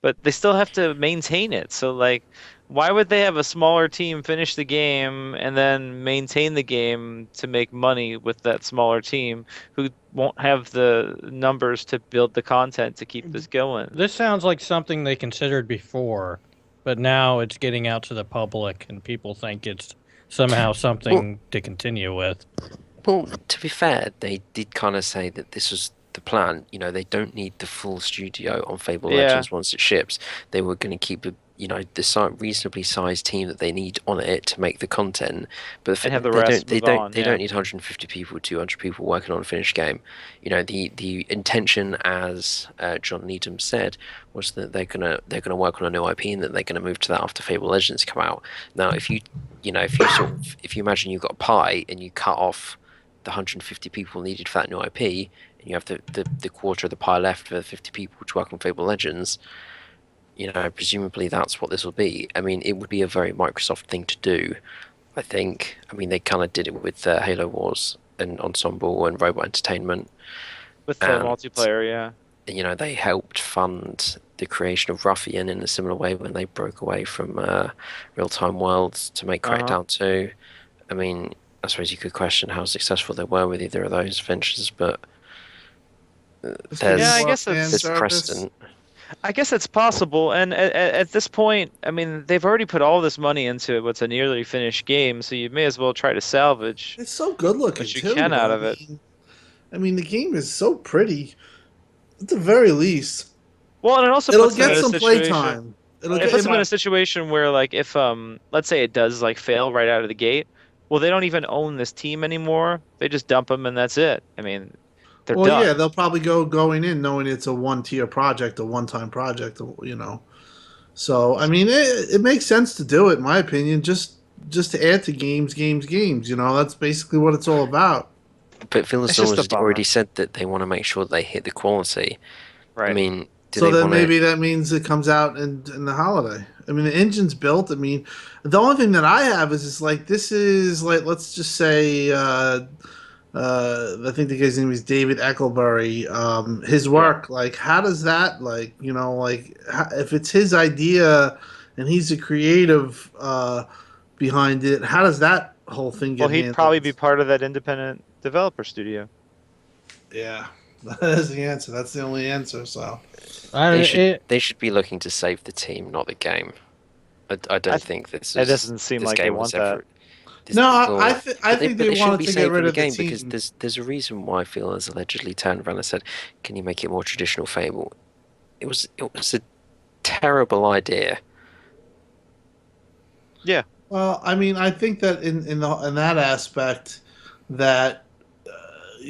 But they still have to maintain it. So, like, why would they have a smaller team finish the game and then maintain the game to make money with that smaller team who won't have the numbers to build the content to keep this going? This sounds like something they considered before, but now it's getting out to the public, and people think it's somehow something to continue with. Well, to be fair, they did kind of say that this was the plan. You know, they don't need the full studio on Fable Legends once it ships. They were going to keep reasonably sized team that they need on it to make the content, but And have the rest move on. they Yeah. don't need 150 people, 200 people working on a finished game. The intention, as John Needham said, was that they're gonna work on a new IP and that they're gonna move to that after Fable Legends come out. Now, if you imagine you've got a pie and you cut off the 150 people needed for that new IP, and you have the quarter of the pie left for the 50 people to work on Fable Legends. Presumably that's what this will be. I mean, it would be a very Microsoft thing to do, I think. I mean, they kind of did it with Halo Wars and Ensemble and Robot Entertainment. With the multiplayer, yeah. And, they helped fund the creation of Ruffian in a similar way when they broke away from Real-Time Worlds to make Crackdown 2. I mean, I suppose you could question how successful they were with either of those ventures, but I guess there's precedent. I guess it's possible, and at this point, I mean, they've already put all this money into what's a nearly finished game, so you may as well try to salvage It's so good looking what you too. can out though. of it. I mean, the game is so pretty. At the very least, Well, and it also it'll puts them get in a some situation. playtime. It'll It get puts them in a situation where, like, if let's say it does like fail right out of the gate, well, they don't even own this team anymore. They just dump them, and that's it. I mean, they're well, done. yeah, they'll probably going in knowing it's a one-tier project, a one-time project, So, I mean, it makes sense to do it, in my opinion, just to add to games. That's basically what it's all about. But Phil It's just a has already bummer. said that they want to make sure they hit the quality. Right. I mean, do So they then want maybe that means it comes out in the holiday. I mean, the engine's built. I mean, the only thing that I have is like, this is like, let's just say, I think the guy's name is David Ecclebury. His work, like, how does that, like, if it's his idea and he's the creative behind it, how does that whole thing get Well, he'd handled? probably be part of that independent developer studio. Yeah, that is the answer. That's the only answer. So they should be looking to save the team, not the game. I don't think It doesn't seem this like they game want was ever. that. no, Well, I think but they shouldn't wanted be to get saving rid the of the game team. because there's a reason why Phil has allegedly turned around and said, "Can you make it more traditional Fable?" It was a terrible idea. Yeah. Well, I mean, I think that in that aspect, that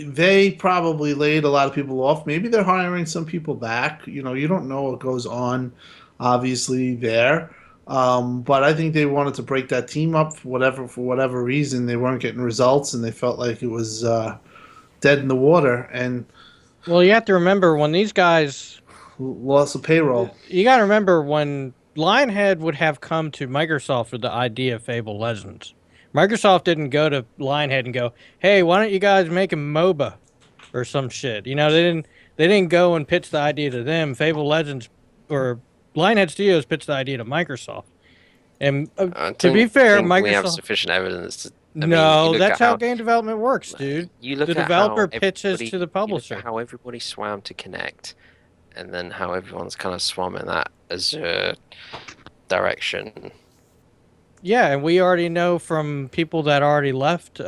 they probably laid a lot of people off. Maybe they're hiring some people back. You don't know what goes on, obviously there. But I think they wanted to break that team up for whatever reason. They weren't getting results, and they felt like it was dead in the water, and Well, you have to remember when these guys. loss of payroll. You got to remember when Lionhead would have come to Microsoft with the idea of Fable Legends. Microsoft didn't go to Lionhead and go, "Hey, why don't you guys make a MOBA or some shit?" They didn't go and pitch the idea to them. Fable Legends or Lionhead Studios pitched the idea to Microsoft. And to be fair, think we have Microsoft. sufficient evidence to. I mean, No, you look that's at how game development works, dude. You look The at developer how pitches everybody- to the You look publisher. at how everybody swam to Connect, and then how everyone's kind of swum in that Azure direction. Yeah, and we already know from people that already left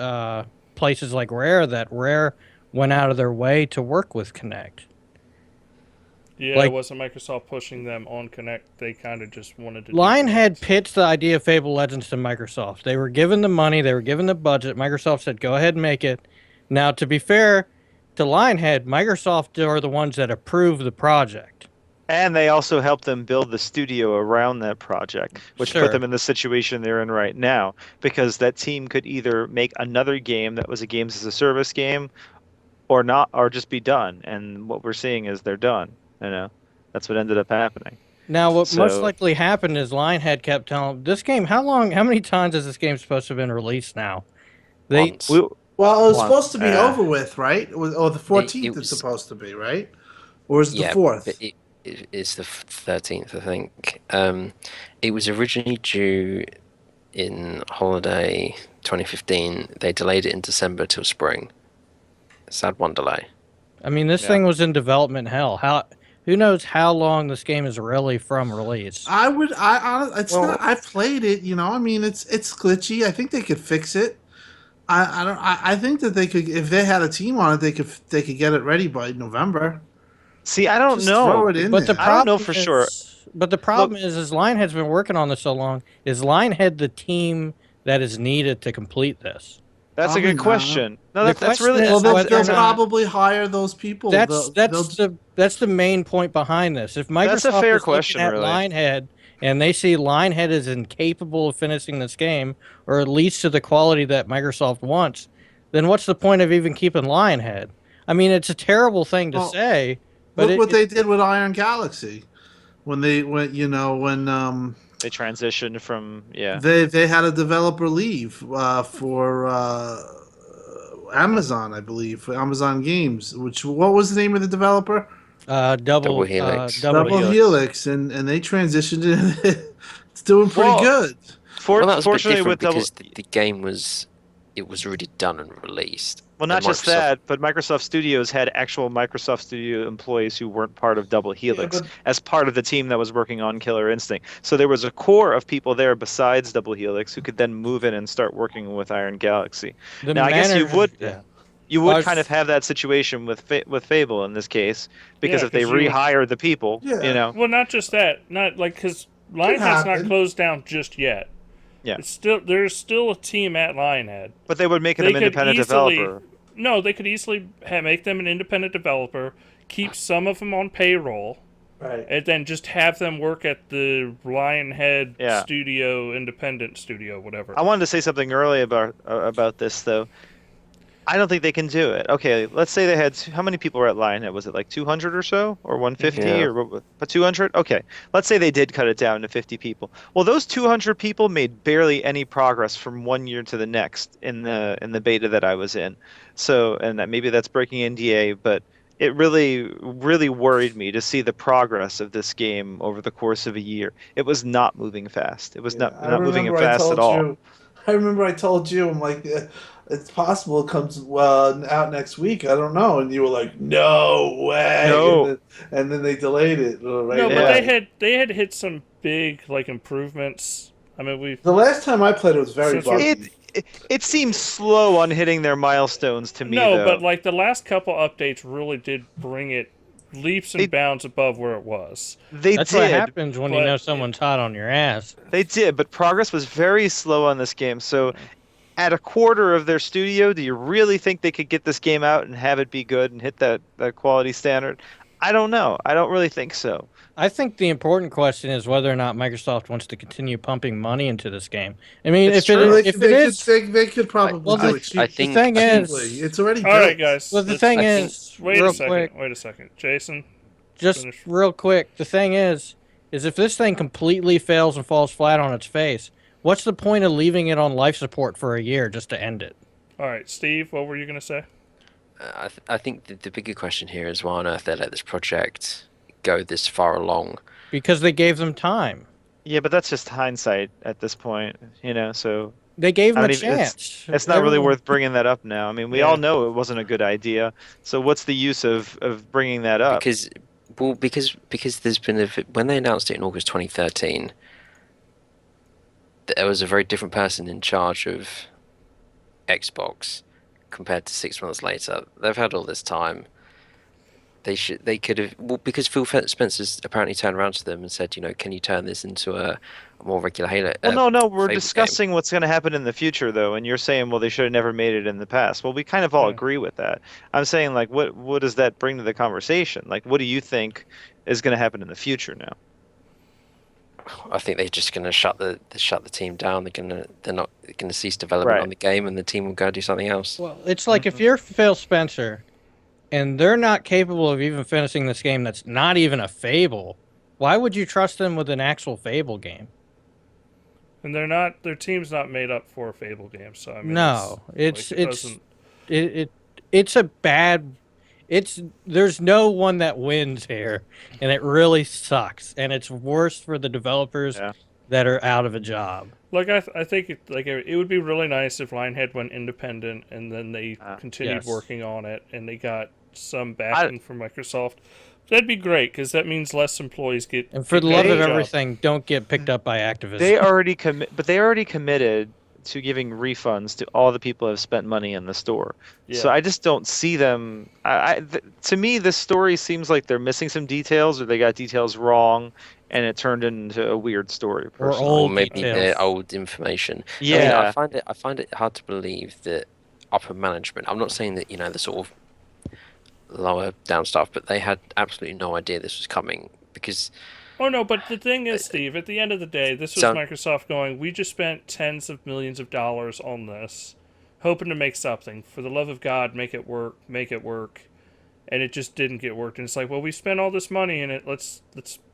places like Rare that Rare went out of their way to work with Connect. Yeah, Like- it wasn't Microsoft pushing them on Connect. They kind of just wanted to. Lionhead pitched the idea of Fable Legends to Microsoft. They were given the money, they were given the budget. Microsoft said, "Go ahead and make it." Now, to be fair to Lionhead, Microsoft are the ones that approved the project. And they also helped them build the studio around that project, which Sure. put them in the situation they're in right now. Because that team could either make another game that was a games as a service game, or not, or just be done. And what we're seeing is they're done. That's what ended up happening. Now, what most So- likely happened is Lionhead kept telling this game, how many times is this game supposed to have been released now? Once. We, Well, it was One. supposed to be over with, right? Or the 14th It it's was- supposed to be, right? Or is it Yeah, the 4th? but it's the 13th, I think. It was originally due in holiday 2015. They delayed it in December till spring. Sad one delay. I mean, this Yeah. thing was in development hell. Who knows how long this game is really from release? I've played it. I mean, it's glitchy. I think they could fix it. I think that they could, if they had a team on it, they could get it ready by November. See, I don't Just know. throw it in But the there. I don't know problem for sure. But the problem is Lionhead's been working on this so long. Is Lionhead the team that is needed to complete this? That's a Probably good not. question. No, The that's question really is Well, they'll, whether or they'll not probably hire those people. that's They'll that's the main point behind this. If That's a Microsoft fair is question, looking at really. Lionhead and they see Lionhead is incapable of finishing this game, or at least to the quality that Microsoft wants, then what's the point of even keeping Lionhead? I mean, it's a terrible thing to Well, say, but look what they did with Iron Galaxy when they went. When They transitioned from they had a developer leave for Amazon, I believe, for Amazon Games. Which what was the name of the developer? Double Helix. Double Helix, and they transitioned it. It's doing pretty Well, good. Well, that was a bit Fortunately, different with Double, because the game was already done and released. well, not And just Microsoft- that, but Microsoft Studios had actual Microsoft Studio employees who weren't part of Double Helix but- as part of the team that was working on Killer Instinct. So there was a core of people there besides Double Helix who could then move in and start working with Iron Galaxy. the Now, I guess you manner- would yeah. you would I was- kind of have that situation with with Fable in this case because Yeah, if they 'cause you would- rehire the people, Yeah. you know, Well, not just that. Not like because Lionhead's not happen. closed down just yet. Yeah. It's still there's still a team at Lionhead. but they would make it They an could independent easily- developer. No, they could easily make them an independent developer, keep some of them on payroll, Right. and then just have them work at the Lionhead Yeah. studio, independent studio, whatever. I wanted to say something early about this though. I don't think they can do it. Okay, let's say they had how many people were at Lionhead? Was it like 200 or so, or 150, Yeah. or but 200? Okay, let's say they did cut it down to 50 people. Well, those 200 people made barely any progress from one year to the next in the beta that I was in. So, and maybe that's breaking NDA, but it really worried me to see the progress of this game over the course of a year. It was not moving fast. It was not moving fast at all. I remember I told you, I'm like, it's possible it comes out next week. I don't know. And you were like, no way. No. And then they delayed it. Right No, but Yeah. they had hit some big like improvements. I mean, we The last time I played it was very Since we're- buggy. It seems slow on hitting their milestones to me. no, though. but like the last couple updates really did bring it leaps and They- bounds above where it was. they That's did. what happens when you but- know someone's hot on your ass. They did, but progress was very slow on this game. So, at a quarter of their studio, do you really think they could get this game out and have it be good and hit that quality standard? I don't know. I don't really think so. I think the important question is whether or not Microsoft wants to continue pumping money into this game. I mean, It's if true. it is, They could probably Well, do the- it cheap. I think- the thing I is, cheaply. It's already All built. right, guys. well, the let's- thing I is, Wait real a second. quick, Wait a second, Jason. just finish. real quick, the thing is if this thing completely fails and falls flat on its face, what's the point of leaving it on life support for a year just to end it? All right, Steve. What were you gonna say? I think the bigger question here is why on earth they let this project go this far along. Because they gave them time. Yeah, but that's just hindsight at this point, you know. So They gave them I a mean, it's- chance. it's not really Everyone- worth bringing that up now. I mean, we Yeah. all know it wasn't a good idea. So what's the use of bringing that up? Because there's been when they announced it in August 2013, there was a very different person in charge of Xbox compared to 6 months later. They've had all this time. They could have, well, because Phil Spencer's apparently turned around to them and said, you know, can you turn this into a more regular Halo? Well, no, we're Fable discussing what's going to happen in the future, though, and you're saying, well, they should have never made it in the past. Well, we kind of all Yeah. agree with that. I'm saying, like, what does that bring to the conversation? Like, what do you think is going to happen in the future now? I think they're just going to shut the team down. They're not going to cease development Right. on the game, and the team will go do something else. Well, it's like if you're Phil Spencer and they're not capable of even finishing this game that's not even a Fable, why would you trust them with an actual Fable game? And they're not. Their team's not made up for a Fable game. So I mean, No, it's doesn't- it's a bad. There's no one that wins here, and it really sucks, and it's worse for the developers Yeah. that are out of a job. Like I think it would be really nice if Lionhead went independent and then they continued Yes. working on it and they got some backing from Microsoft. That'd be great because that means less employees get. And for the get love a of job. everything, don't get picked up by activists. They already committed to giving refunds to all the people who have spent money in the store. So Yeah. I just don't see them. To me, this story seems like they're missing some details, or they got details wrong, and it turned into a weird story. Or Personally, Or old maybe they're details. old information. I mean, yeah, I find it hard to believe that upper management. I'm not saying that the sort of lower down staff, but they had absolutely no idea this was coming because Oh no, but the thing is, Steve, at the end of the day, this was so Microsoft going, we just spent tens of millions of dollars on this, hoping to make something. For the love of God, make it work, make it work. And it just didn't get worked. And it's like, well, we spent all this money in it. Let's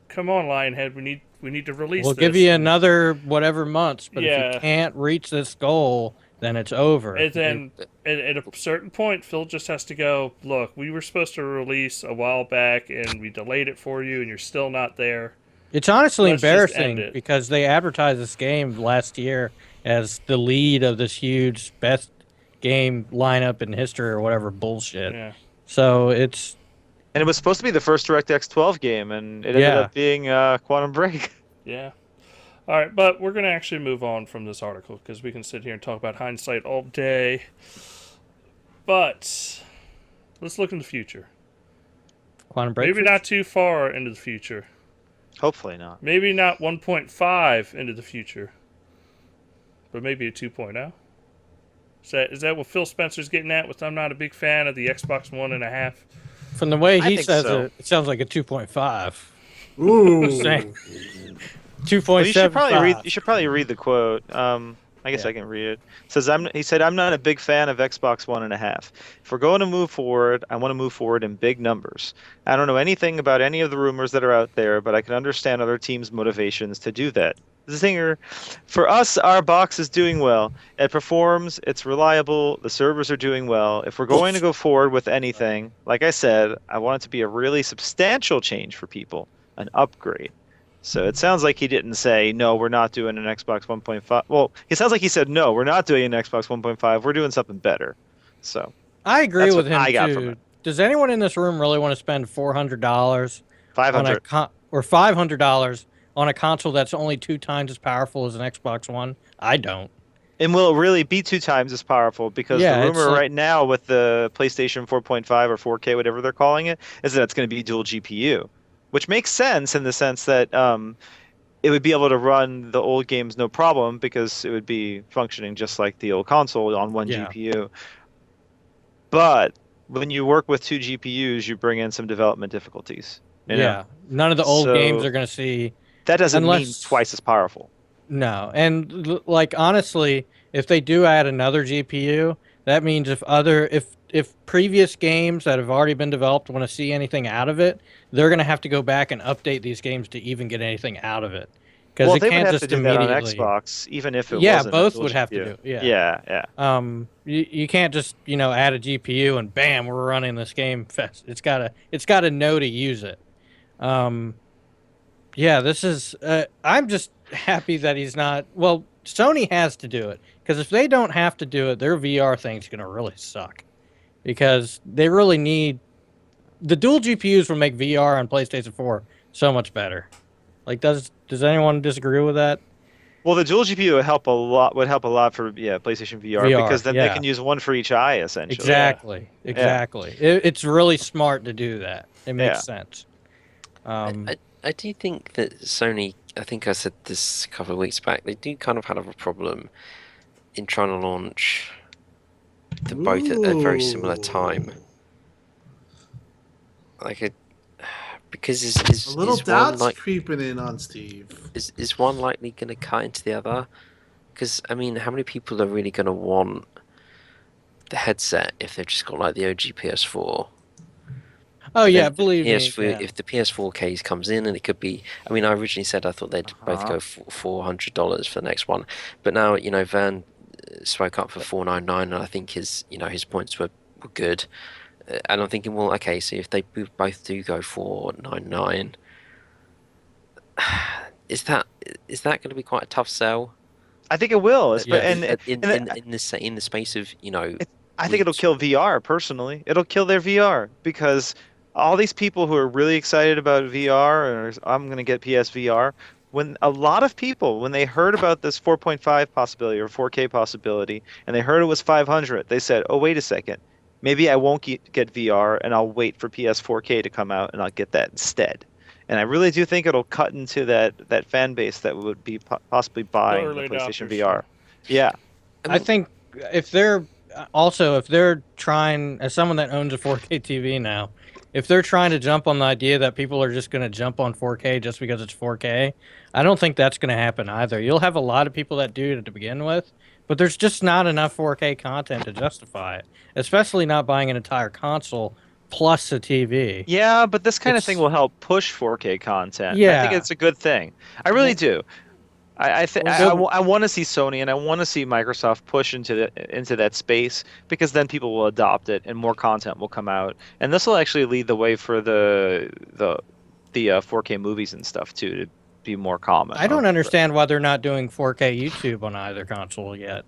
come on, Lionhead. We need to release We'll this. give you And- another whatever months, but if Yeah. you can't reach this goal, then it's over. And then at a certain point, Phil just has to go, look, we were supposed to release a while back, and we delayed it for you, and you're still not there. It's honestly Let's just end embarrassing it. because they advertised this game last year as the lead of this huge best game lineup in history or whatever bullshit. Yeah. So it's and it was supposed to be the first DirectX 12 game, and it ended Yeah. up being Quantum Break. Yeah. All right, but we're going to actually move on from this article because we can sit here and talk about hindsight all day. But let's look in the future. Quantum Break. Maybe not too far into the future. Hopefully not. Maybe not 1.5 into the future. But maybe a 2.0. Is that what Phil Spencer's getting at with I'm not a big fan of the Xbox One and a half? From the way I he think says so. it sounds like a 2.5. Ooh. Saying- Well, you should 2.75. probably read. You should probably read the quote. I guess Yeah. I can read it. It says, he said, I'm not a big fan of Xbox One and a half. If we're going to move forward, I want to move forward in big numbers. I don't know anything about any of the rumors that are out there, but I can understand other teams' motivations to do that. Zinger. For us, our box is doing well. It performs, it's reliable, the servers are doing well. If we're going to go forward with anything, like I said, I want it to be a really substantial change for people, an upgrade. So it sounds like he didn't say, no, we're not doing an Xbox 1.5. Well, it sounds like he said, no, we're not doing an Xbox 1.5. We're doing something better. So I agree That's with what him I got from too. it. Does anyone in this room really want to spend $400 on a 500. or $500 on a console that's only 2 times as powerful as an Xbox One? I don't. And will it really be 2 times as powerful? Because Yeah, the it's rumor like- right now with the PlayStation 4.5 or 4K, whatever they're calling it, is that it's going to be dual GPU, which makes sense in the sense that it would be able to run the old games no problem because it would be functioning just like the old console on one Yeah. GPU. But when you work with 2 GPUs, you bring in some development difficulties. You know? Yeah. None of the old So- games are going to see That doesn't mean Unless- twice as powerful. No, and like honestly, if they do add another GPU, that means if previous games that have already been developed want to see anything out of it, they're going to have to go back and update these games to even get anything out of it. Because Well, it they would can't have just to do that on immediately. Xbox, even if it Yeah, wasn't a both dual would have to GPU. do it, yeah. Yeah. You can't just add a GPU and bam, we're running this game fast. It's gotta know to use it. Yeah, this is. I'm just happy that he's not. Well, Sony has to do it because if they don't have to do it, their VR thing's gonna really suck. Because they really need the dual GPUs will make VR on PlayStation 4 so much better. Like, does anyone disagree with that? Well, the dual GPU would help a lot. Would help a lot for PlayStation VR, VR, because then they yeah. can use one for each eye essentially. Exactly. It's really smart to do that. It makes Yeah. sense. I do think that Sony, I think I said this a couple of weeks back, they do kind of have a problem in trying to launch them both at a very similar time. Because A little is one doubt's like creeping in on Steve. is one likely going to cut into the other? Because I mean, how many people are really going to want the headset if they've just got like the OG PS4? Oh yeah, Then believe me. PS4, Yeah. if the PS4 case comes in, and it could be. I mean, I originally said I thought they'd both go for $400 for the next one, but now Van spoke up for $499, and I think his points were good. And I'm thinking, well, okay, so if they both do go $499, is that going to be quite a tough sell? I think it will. Yeah. And In the space of I think it'll weeks. kill VR personally. It'll kill their VR because all these people who are really excited about VR or I'm going to get PSVR when a lot of people, when they heard about this 4.5 possibility or 4K possibility, and they heard it was 500, they said, "Oh, wait a second. Maybe I won't get VR, and I'll wait for PS4K to come out, and I'll get that instead." And I really do think it'll cut into that fan base that would be possibly buying the early PlayStation adopters, VR. Yeah. I think if they're trying, as someone that owns a 4K TV now, if they're trying to jump on the idea that people are just going to jump on 4K just because it's 4K, I don't think that's going to happen either. You'll have a lot of people that do it to begin with, but there's just not enough 4K content to justify it, especially not buying an entire console plus a TV. Yeah, but this kind of thing It's- will help push 4K content. I think Yeah. it's a good thing. I really do. Well, I want to see Sony and I want to see Microsoft push into that space because then people will adopt it and more content will come out, and this will actually lead the way for the 4K movies and stuff too to be more common. I don't understand why they're not doing 4K YouTube on either console yet.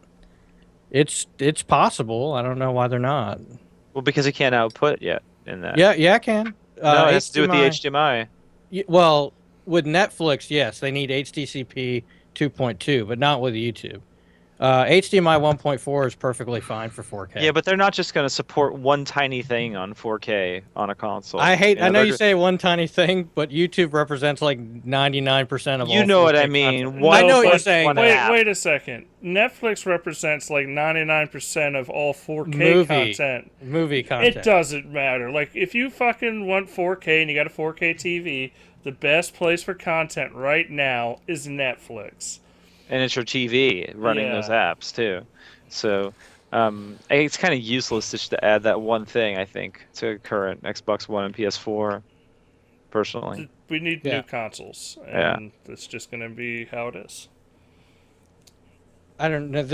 It's possible. I don't know why they're not. Well, because it can't output yet in that. Yeah, I can. No, it has to do with the HDMI. HDMI. Well, with Netflix, yes, they need HDCP 2.2, but not with YouTube. HDMI 1.4 is perfectly fine for 4K. Yeah, but they're not just going to support one tiny thing on 4K on a console. I know they're you say one tiny thing, but YouTube represents like 99% of all. You know what 4K I mean. content. One- I know what one- you're saying. one- Wait a second. Netflix represents like 99% of all 4K content. Movie content. It doesn't matter. Like, if you fucking want 4K and you got a 4K TV, the best place for content right now is Netflix. And it's your TV running those apps too. So it's kind of useless just to add that one thing, I think, to current Xbox One and PS4, personally. We need Yeah. new consoles, and it's just going to be how it is. I don't know.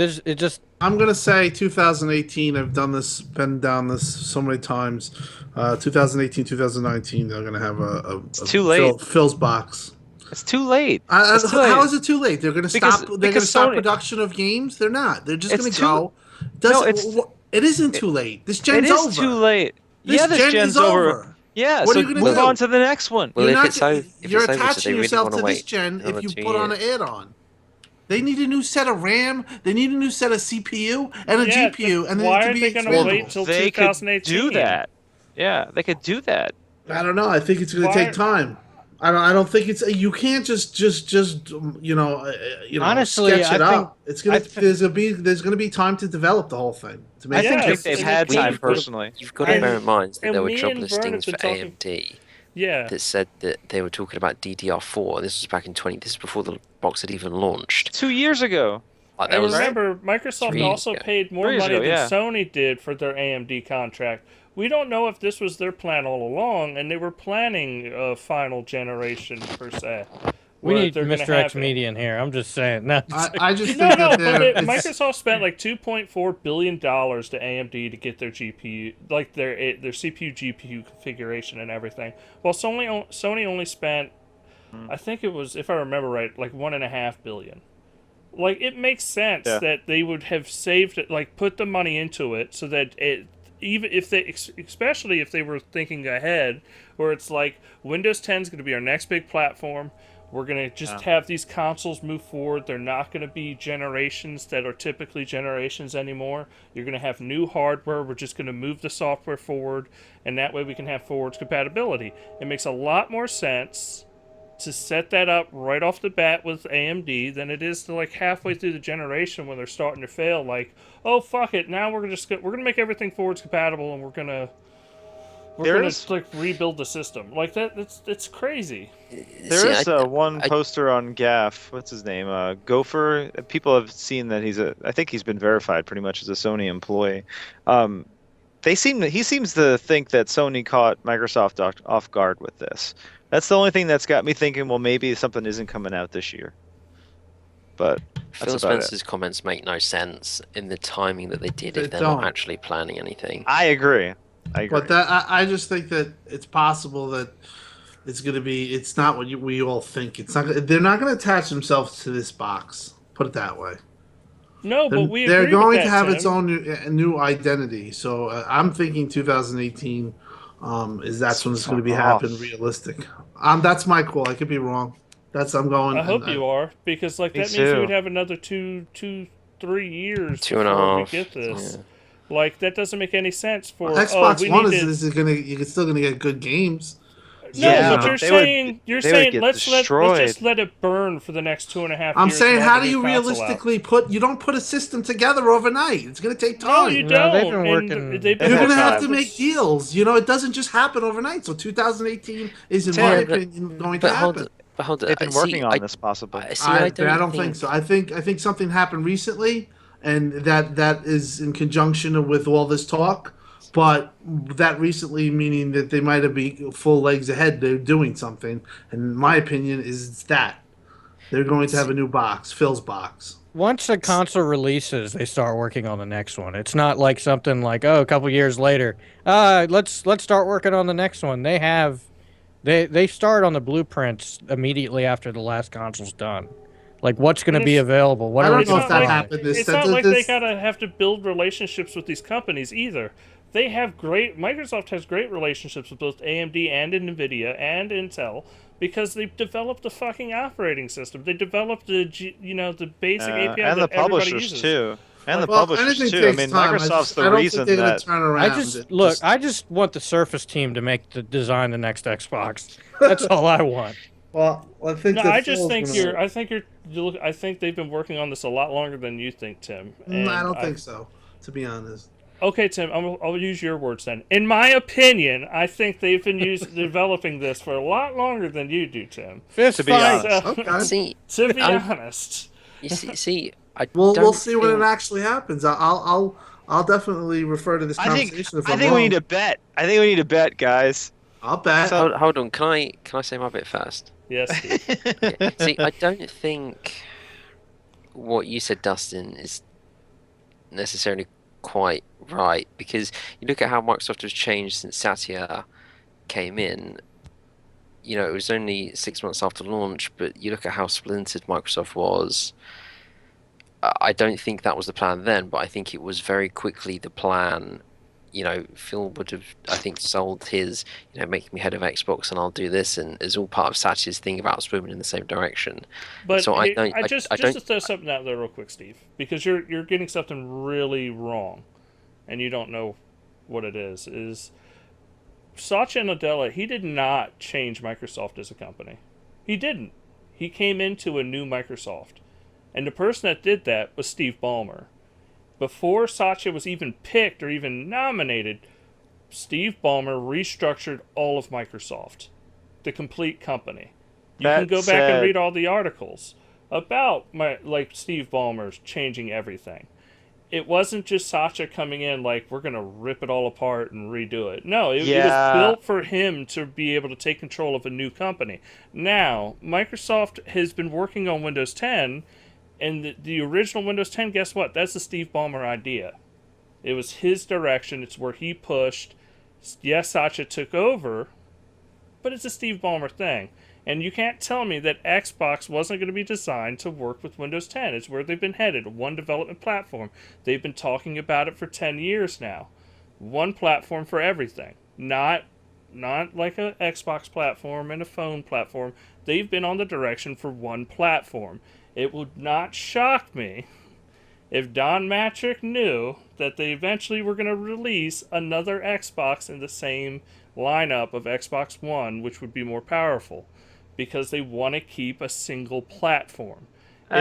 I'm gonna say 2018. I've been down this so many times. 2018, 2019. They're gonna have a too late. Phil's box. It's too late. How It's too late. is it too late? They're gonna Because- stop. They're gonna because stop Sony- production of games. They're not. They're just It's gonna too- go. It isn't too late. This It gen's is over. too late. This yeah, this gen gen's is over. over. Yeah, What so are you gonna move do? on to the next one. Well, You're if not. it's over, if You're it's over, so attaching they really yourself wanna to this wait gen if another you 2 put on an years. add-on. They need a new set of RAM. They need a new set of CPU and a Yeah, GPU, and then why it are can be they gonna expandable. wait till They could 2018? do that. Yeah, they could do that. I don't know. I think it's going to Why- take time. I don't think it's. You can't just Honestly, sketch it I think- up. It's gonna. There's gonna be time to develop the whole thing. To make I think I think Yes, they've and had we- time personally. You've got to And- bear in mind that and there were me job and Vern listings have for been talking- AMD Yeah. that said that they were talking about DDR4. This was back in 20. This is before the box had even launched. 2 years ago. Like, I that was remember Microsoft 3 years also ago. paid more 3 years money ago, than yeah. Sony did for their AMD contract. We don't know if this was their plan all along, and they were planning a final generation per se. We where need they're gonna Mr. X have it. Media in here. I'm just saying. No, I just No, think no, that but it's- Microsoft spent like $2.4 billion to AMD to get their GPU, like their CPU GPU configuration and everything. While Sony only spent, I think it was, if I remember right, like $1.5 billion. Like, it makes sense Yeah. that they would have saved it, like put the money into it, so that it, even if they, especially if they were thinking ahead, where it's like Windows 10 is going to be our next big platform. We're going to just have these consoles move forward. They're not going to be generations that are typically generations anymore. You're going to have new hardware. We're just going to move the software forward, and that way we can have forwards compatibility. It makes a lot more sense to set that up right off the bat with AMD than it is to like halfway through the generation when they're starting to fail. Like, oh fuck it, now we're gonna make everything forwards compatible, and we're gonna like rebuild the system like that. It's crazy. There is one poster on Gaff. What's his name? Gopher. People have seen that I think he's been verified pretty much as a Sony employee. He seems to think that Sony caught Microsoft off guard with this. That's the only thing that's got me thinking, well, maybe something isn't coming out this year. But Phil that's about Spencer's comments make no sense in the timing that they did They if they're don't. not actually planning anything. I agree. But I just think that it's possible that it's going to be. It's not what we all think. It's not. They're not going to attach themselves to this box. Put it that way. No, but we They're agree going with to that, have Tim. its own new identity. So I'm thinking 2018 is that's when it's going to be happening realistic. That's my call. I could be wrong. I'm going. I hope you are, because like Me that means we too. would have another 3 years 2.5. before we get this. Yeah. Like that doesn't make any sense. For Xbox we One need to. is gonna you're still gonna get good games. No, You Yeah, but know. you're but saying they would get let's destroyed. just let it burn for the next 2.5 I'm years. saying, and how have do the new you console out. realistically put? You don't put a system together overnight. It's gonna take No, time. you No, they've don't. been And working- they've They've been You're had gonna working have on to time. make deals. You know, it doesn't just happen overnight. So 2018 is, in Tim, my Yeah, but- opinion, going to But hold, happen. but hold. They've been See, working on this, possibly. I But I don't don't think so. I think something happened recently, and that is in conjunction with all this talk. But that recently meaning that they might have been full legs ahead. They're doing something, and my opinion is it's that they're going to have a new box, Phil's box. Once a console releases, they start working on the next one. It's not like something like, oh, a couple years later, let's start working on the next one. They start on the blueprints immediately after the last console's done. Like what's going to And be it's- available? What I are don't we It's know going if to not that like happened. it's not like they gotta have to build relationships with these companies either. They have Microsoft has great relationships with both AMD and Nvidia and Intel because they've developed the fucking operating system. They developed the the basic API And that the everybody publishers uses. too. And the Well, publishers anything too. I takes mean, time. Microsoft's I the don't think reason they're going that. to turn around. I just want the Surface team to make the design the next Xbox. That's all I want. Well, I think No, that I just Phil's think gonna- I think they've been working on this a lot longer than you think, Tim. And I don't think so. To be honest. Okay, Tim, I'll use your words then. In my opinion, I think they've been developing this for a lot longer than you do, Tim. Fist To be fight. honest. Okay. See, To be I- honest. you see, I We'll don't see when it think- actually happens. I'll definitely refer to this I think conversation if I I'm think wrong. we need to bet. I think we need to bet, guys. I'll bet. So- Hold on, can I say my bit first? Yes, Steve. Yeah. See, I don't think what you said, Dustin, is necessarily quite right because you look at how Microsoft has changed since Satya came in. You know, it was only 6 months after launch, but you look at how splintered Microsoft was. I don't think that was the plan then, but I think it was very quickly the plan. You know, Phil would have, I think, sold his, make me head of Xbox and I'll do this, and as all part of Satya's thing about swimming in the same direction. But So I here- don't- I just don't- to throw something out there real quick, Steve, because you're getting something really wrong, and you don't know what it is. Is Satya Nadella? He did not change Microsoft as a company. He didn't. He came into a new Microsoft, and the person that did that was Steve Ballmer. Before Satya was even picked or even nominated, Steve Ballmer restructured all of Microsoft, the complete company. You can That go back said- and read all the articles about Steve Ballmer's changing everything. It wasn't just Satya coming in like we're gonna rip it all apart and redo it. No, it was Yeah. built for him to be able to take control of a new company. Now, Microsoft has been working on Windows 10. And the original Windows 10, guess what? That's the Steve Ballmer idea. It was his direction. It's where he pushed. Yes, Satya took over, but it's a Steve Ballmer thing. And you can't tell me that Xbox wasn't going to be designed to work with Windows 10. It's where they've been headed. One development platform. They've been talking about it for 10 years now. One platform for everything. Not like an Xbox platform and a phone platform. They've been on the direction for one platform. It would not shock me if Don Matrick knew that they eventually were going to release another Xbox in the same lineup of Xbox One, which would be more powerful, because they want to keep a single platform. If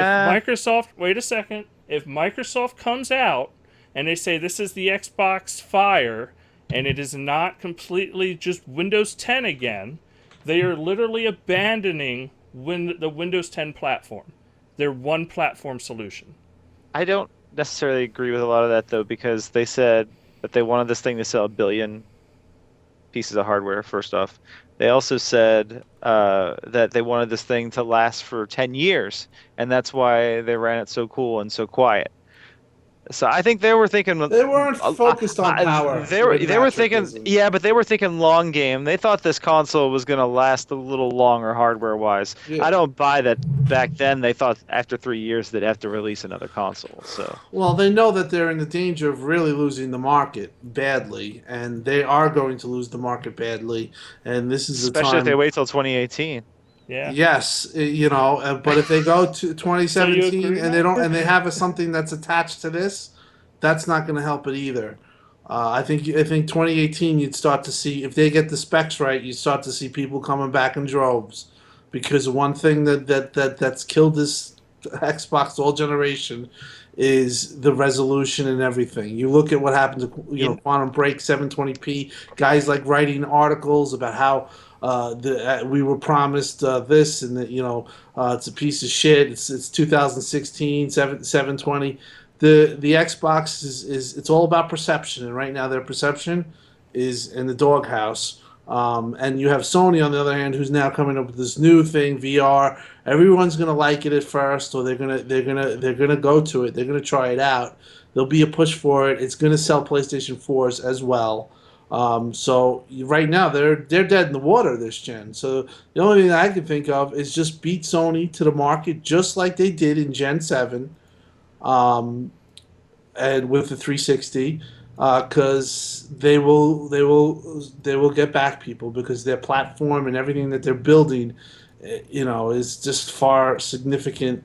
Microsoft comes out and they say this is the Xbox Fire and it is not completely just Windows 10 again, they are literally abandoning the Windows 10 platform. They're one platform solution. I don't necessarily agree with a lot of that though, because they said that they wanted this thing to sell 1 billion pieces of hardware. First off, they also said that they wanted this thing to last for 10 years, and that's why they ran it so cool and so quiet. So I think they were thinking They weren't focused on power. They were Patrick thinking, isn't. yeah, but they were thinking long game. They thought this console was going to last a little longer hardware wise. Yeah. I don't buy that. Back then they thought after 3 years they'd have to release another console. So Well, they know that they're in the danger of really losing the market badly, and they are going to lose the market badly. And this is the especially if time. they wait till 2018. Yeah. Yes, but if they go to 2017 agree, and they Matt? don't and they have something that's attached to this, that's not going to help it either. I think 2018 you'd start to see if they get the specs right, you'd start to see people coming back in droves, because one thing that's killed this Xbox all generation is the resolution and everything. You look at what happened to Quantum Break 720p. Guys like writing articles about how we were promised this and that it's a piece of shit. It's 2016 720. The Xbox is it's all about perception, and right now their perception is in the doghouse. And you have Sony on the other hand, who's now coming up with this new thing, VR. Everyone's gonna like it at first, or they're gonna go to it. They're gonna try it out. There'll be a push for it. It's gonna sell PlayStation 4s as well. So right now they're dead in the water this gen. So the only thing I can think of is just beat Sony to the market, just like they did in Gen 7, and with the 360. Because they will get back people, because their platform and everything that they're building, is just far significantly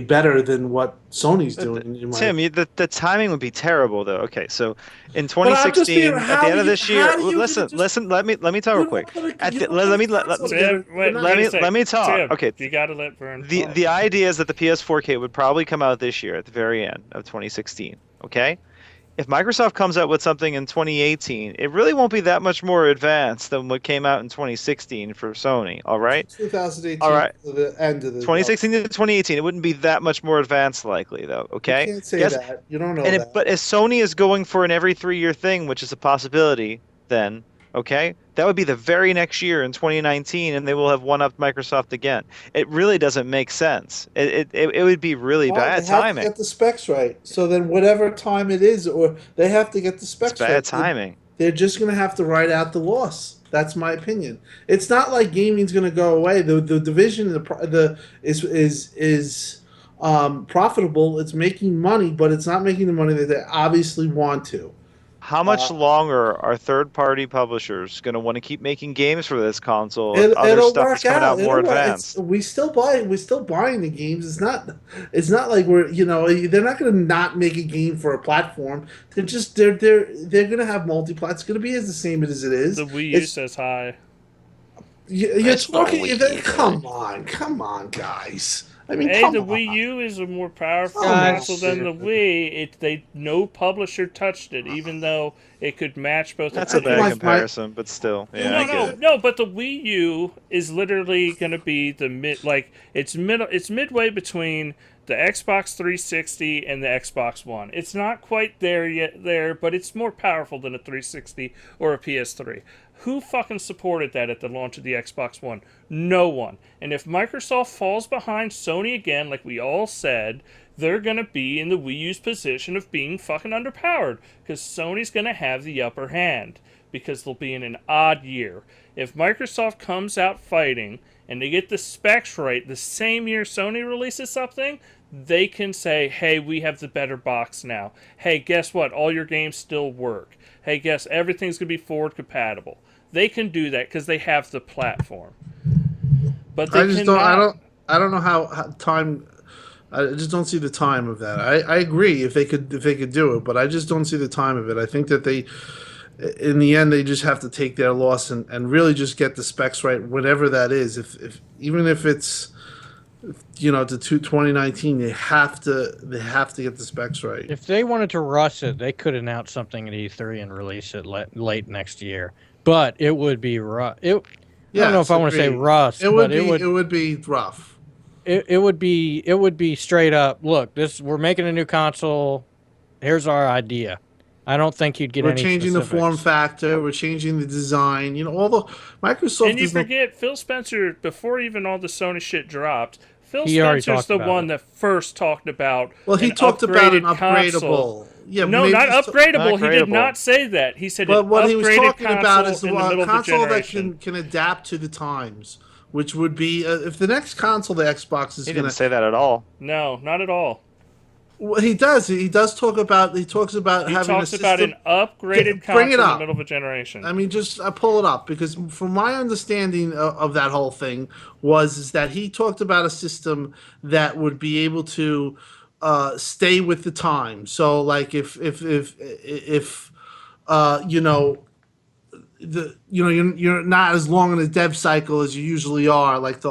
better than what Sony's doing. Tim, the timing would be terrible though. Okay, so in But I'm just 2016, being- at how the end do of you- this year, how do you listen, just- listen. Let me talk real quick. Let me talk. Tim, Okay, you gotta let Vern talk. the idea is that the PS4K would probably come out this year at the very end of 2016. Okay, if Microsoft comes out with something in 2018, it really won't be that much more advanced than what came out in 2016 for Sony. All right. 2018. All right. To the end of the 2016 to 2018, it wouldn't be that much more advanced, likely though. Okay. You can't say Guess- that. You don't know And that. but if Sony is going for an every 3-year thing, which is a possibility, then okay, that would be the very next year in 2019, and they will have one-upped Microsoft again. It really doesn't make sense. It would be really Well, bad they have timing. to get the specs right. So then, whatever time it is, or they have to get the specs It's bad right. timing. They're just going to have to write out the loss. That's my opinion. It's not like gaming's going to go away. The division is profitable. It's making money, but it's not making the money that they obviously want to. How much longer are third-party publishers going to want to keep making games for this console if It'll other stuff work is coming out more It'll work. advanced? We're still buying the games. It's not like they're not going to not make a game for a platform. They're going to have multi-plat. It's going to be as the same as it is. The Wii U says hi. You're It's not talking. Wii U, Come on, guys. I mean, Hey, come the on. Wii U is a more powerful Guys. console than the Wii. No publisher touched it, even though it could match both. That's the a bad my- comparison, but still, yeah, I get it. No. But the Wii U is literally going to be it's midway between the Xbox 360 and the Xbox One. It's not quite there, but it's more powerful than a 360 or a PS3. Who fucking supported that at the launch of the Xbox One? No one. And if Microsoft falls behind Sony again, like we all said, they're going to be in the Wii U's position of being fucking underpowered, because Sony's going to have the upper hand, because they'll be in an odd year. If Microsoft comes out fighting and they get the specs right the same year Sony releases something, they can say, hey, we have the better box now. Hey, guess what? All your games still work. Hey, guess everything's going to be forward compatible. They can do that because they have the platform. But they I just cannot... I don't know how time. I just don't see the time of that. I agree if they could do it, but I just don't see the time of it. I think that in the end, they just have to take their loss and really just get the specs right, whatever that is. Even if it's to 2019, they have to get the specs right. If they wanted to rush it, they could announce something at E3 and release it late next year. But it would be rough. I don't know if I want to say rust. It would be rough. It would be straight up. Look, we're making a new console. Here's our idea. I don't think you'd get We're any changing the specifics. form factor. We're changing the design. All the Microsoft. And you forget, Phil Spencer, before even all the Sony shit dropped, Phil He already Spencer's talked the about one it. that first talked about he an talked about an upgraded console. upgradable. Yeah, No, maybe not just- upgradable. He did Upgradable. not say that. He said But an what he was upgraded talking about is console in the a middle of the console that generation. can adapt to the times, which would be if the next console the Xbox is He going didn't to. say that at all. No, not at all. Well, he does. He does talk about. He talks about He having a talks about system. an upgraded Bring it console in the up. middle of a generation. I mean, just pull it up because from my understanding of that whole thing was is that he talked about a system that would be able to stay with the time. So, like, if you know you're not as long in the dev cycle as you usually are, like the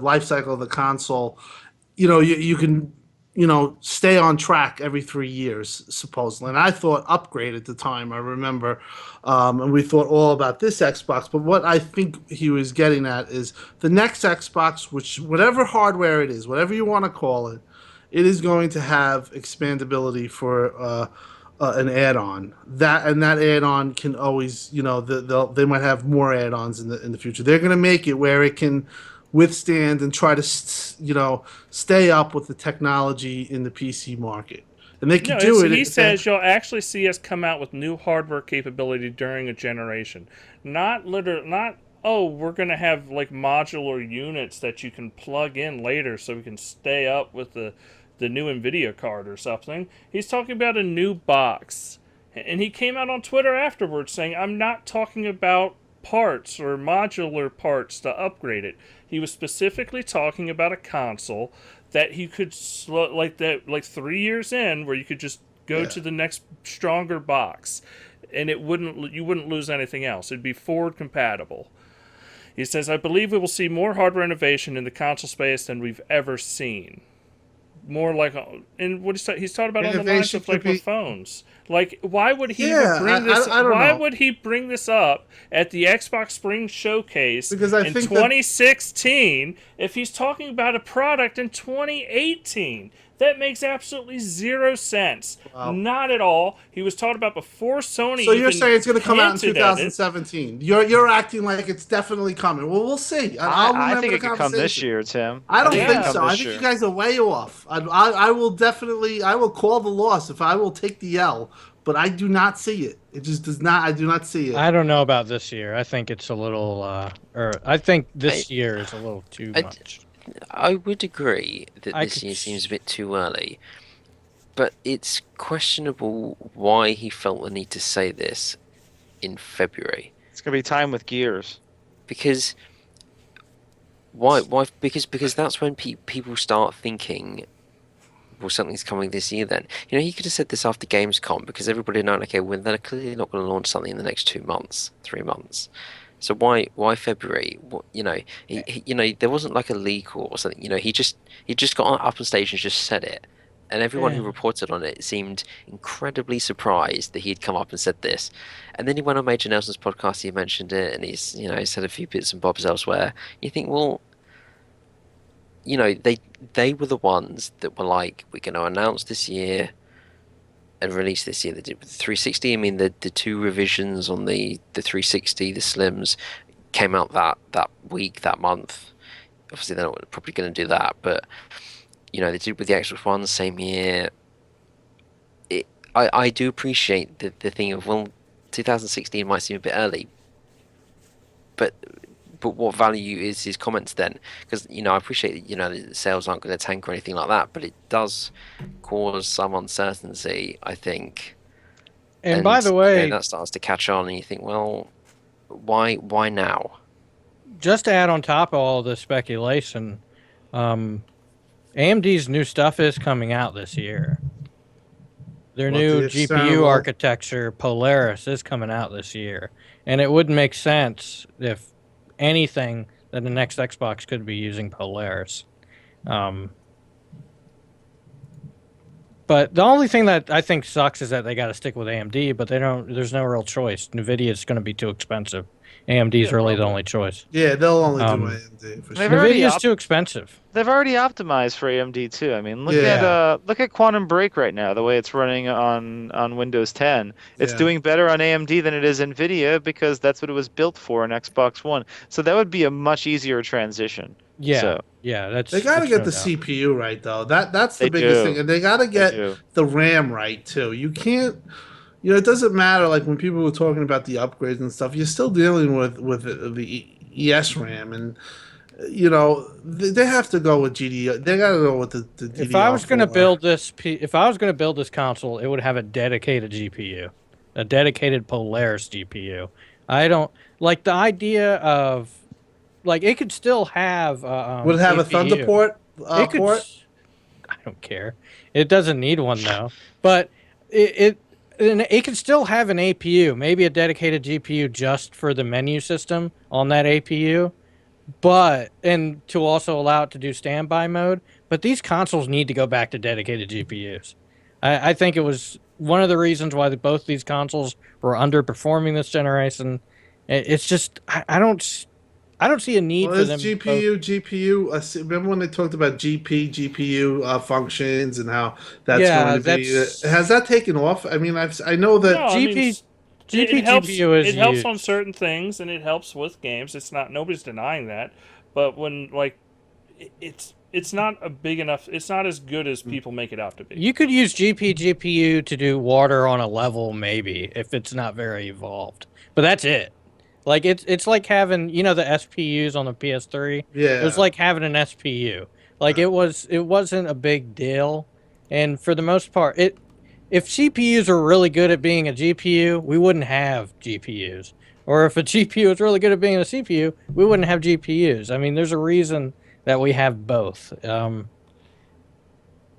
life cycle of the console, you can stay on track every 3 years supposedly. And I thought upgrade at the time, I remember, and we thought all about this Xbox. But what I think he was getting at is the next Xbox, which whatever hardware it is, whatever you want to call it, it is going to have expandability for an add-on. That add-on can always, they might have more add-ons in the future. They're going to make it where it can withstand and try to stay up with the technology in the PC market, and they could No, do it. he says you'll actually see us come out with new hardware capability during a generation. Not oh, we're gonna have like modular units that you can plug in later so we can stay up with the new Nvidia card or something. He's talking about a new box. And he came out on Twitter afterwards saying, I'm not talking about parts or modular parts to upgrade it. He was specifically talking about a console that he could like 3 years in where you could just go Yeah. to the next stronger box and you wouldn't lose anything else. It'd be forward compatible. He says, I believe we will see more hardware innovation in the console space than we've ever seen. More like, and what he's talking about on the lines Innovation of like could be- with phones. Like, why would he Yeah, even bring this? I don't Why know. would he bring this up at the Xbox Spring Showcase Because I in think that- 2016 if he's talking about a product in 2018? That makes absolutely zero sense. Wow. Not at all. He was talking about before Sony. So you're even saying it's going to come out in hinted at it. 2017? You're acting like it's definitely coming. Well, we'll see. I'll remember I think the it could come this conversation. year, Tim. I don't Yeah. think Come so. I this think year. you guys are way off. I will definitely. I will call the loss if I will take the L. But I do not see it. It just does not. I do not see it. I don't know about this year. I think it's a little, or I think this I- year is a little too I- much. I would agree that I this could year s- seems a bit too early, but it's questionable why he felt the need to say this in February. It's gonna be time with Gears. Because why? Because that's when people start thinking, well, something's coming this year. Then he could have said this after Gamescom because everybody known, okay, well, they're clearly not going to launch something in the next 2 months, 3 months. So why February? What, there wasn't like a leak or something. He just got up on stage and just said it, and everyone who Yeah. reported on it seemed incredibly surprised that he'd come up and said this. And then he went on Major Nelson's podcast. He mentioned it, and he's said a few bits and bobs elsewhere. You think, well, they were the ones that were like, we're going to announce this year and release this year. They did with the 360. I mean, the two revisions on the 360, the Slims, came out that week, that month. Obviously, they're not probably going to do that, but they did with the Xbox One same year. I do appreciate the thing of, well, 2016 might seem a bit early, but what value is his comments then? Because I appreciate that sales aren't going to tank or anything like that, but it does cause some uncertainty, I think. And by the way, that starts to catch on, and you think, well, why now? just to add on top of all this speculation, AMD's new stuff is coming out this year. Their What, new the GPU external- architecture, Polaris, is coming out this year. And it wouldn't make sense if anything that the next Xbox could be using Polaris. But the only thing that I think sucks is that they got to stick with AMD, but they don't. There's no real choice. Nvidia is going to be too expensive. AMD's really the only choice. Yeah, they'll only do Um, AMD for They've sure. already Nvidia's op- too expensive. They've already optimized for AMD too. I mean, Yeah. look at Quantum Break right now. The way it's running on Windows 10, it's Yeah. doing better on AMD than it is Nvidia because that's what it was built for in Xbox One. So that would be a much easier transition. Yeah, So, yeah. That's They got to that's get no the doubt. CPU right though. That's the They biggest do. thing, and they got to get do. the RAM right too. You can't. It doesn't matter. Like when people were talking about the upgrades and stuff, you're still dealing with the ES RAM, and they have to go with GDR. They got to go with the If I was going to DDR4. build if I was going to build this console, it would have a dedicated GPU, a dedicated Polaris GPU. I don't like the idea of like it could still have Would it have a APU. Thunderport It could. port? I don't care. It doesn't need one though. But it could still have an APU, maybe a dedicated GPU just for the menu system on that APU, but and to also allow it to do standby mode. But these consoles need to go back to dedicated GPUs. I think it was one of the reasons why both these consoles were underperforming this generation. It's just I don't see a need Well, for it's them both. GPU. Remember when they talked about GPU functions and how that's going Yeah, to be? that's Has that taken off? I mean, I know No, that. I mean GP it GP helps. GPU is It helps on used. certain things, and it helps with games. It's not nobody's denying that, but when like it's not a big enough. It's not as good as people make it out to be. You could use GPU to do water on a level, maybe if it's not very evolved. But that's it. Like it's like having the SPUs on the PS3. It was Yeah. like having an SPU. Like it wasn't a big deal, and for the most part, if CPUs are really good at being a GPU, we wouldn't have GPUs. Or if a GPU is really good at being a CPU, we wouldn't have GPUs. I mean, there's a reason that we have both.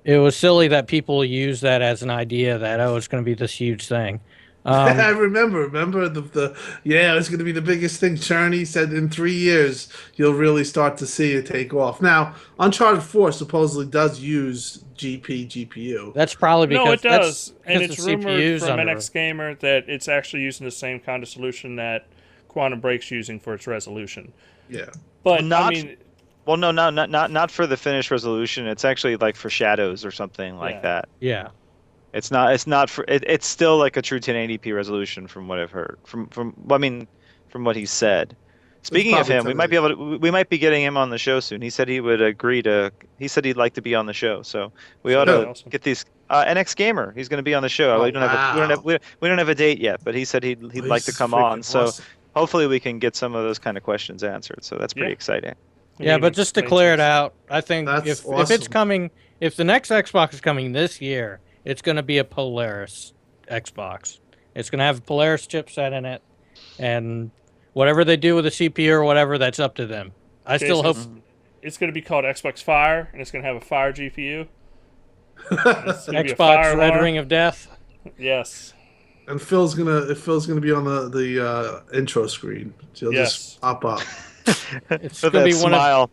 It was silly that people use that as an idea that it's going to be this huge thing. I remember the yeah, it's going to be the biggest thing. Cherney said in 3 years you'll really start to see it take off. Now, Uncharted 4 supposedly does use GPU. That's probably No, because it does, and the it's rumored CPU's from under. NX Gamer that it's actually using the same kind of solution that Quantum Break's using for its resolution. Yeah. But Not I mean, well, no, not for the finished resolution. It's actually like for shadows or something like Yeah. that. Yeah. It's not for it's still like a true 1080p resolution from what I've heard from what he said. Speaking of probably him, we might be getting him on the show soon. He said he would agree to he said he'd like to be on the show. So we ought that'd be to awesome. get these NX Gamer. He's going to be on the show. Oh, We don't have a, wow. we don't have a date yet, but he said he'd like to He's come on. freaking So awesome. hopefully we can get some of those kind of questions answered. So that's pretty Yeah. exciting. Yeah, but just to clear it out, I think That's if awesome. it's coming, if the next Xbox is coming this year, it's going to be a Polaris Xbox. It's going to have a Polaris chipset in it, and whatever they do with the CPU or whatever, that's up to them. I still hope. it's going to be called Xbox Fire, and it's going to have a Fire GPU. It's gonna be a Xbox fire Red alarm. Ring of Death. Yes. And Phil's gonna be on the intro screen. He'll Yes. just pop up. It's With going to that be one of smile.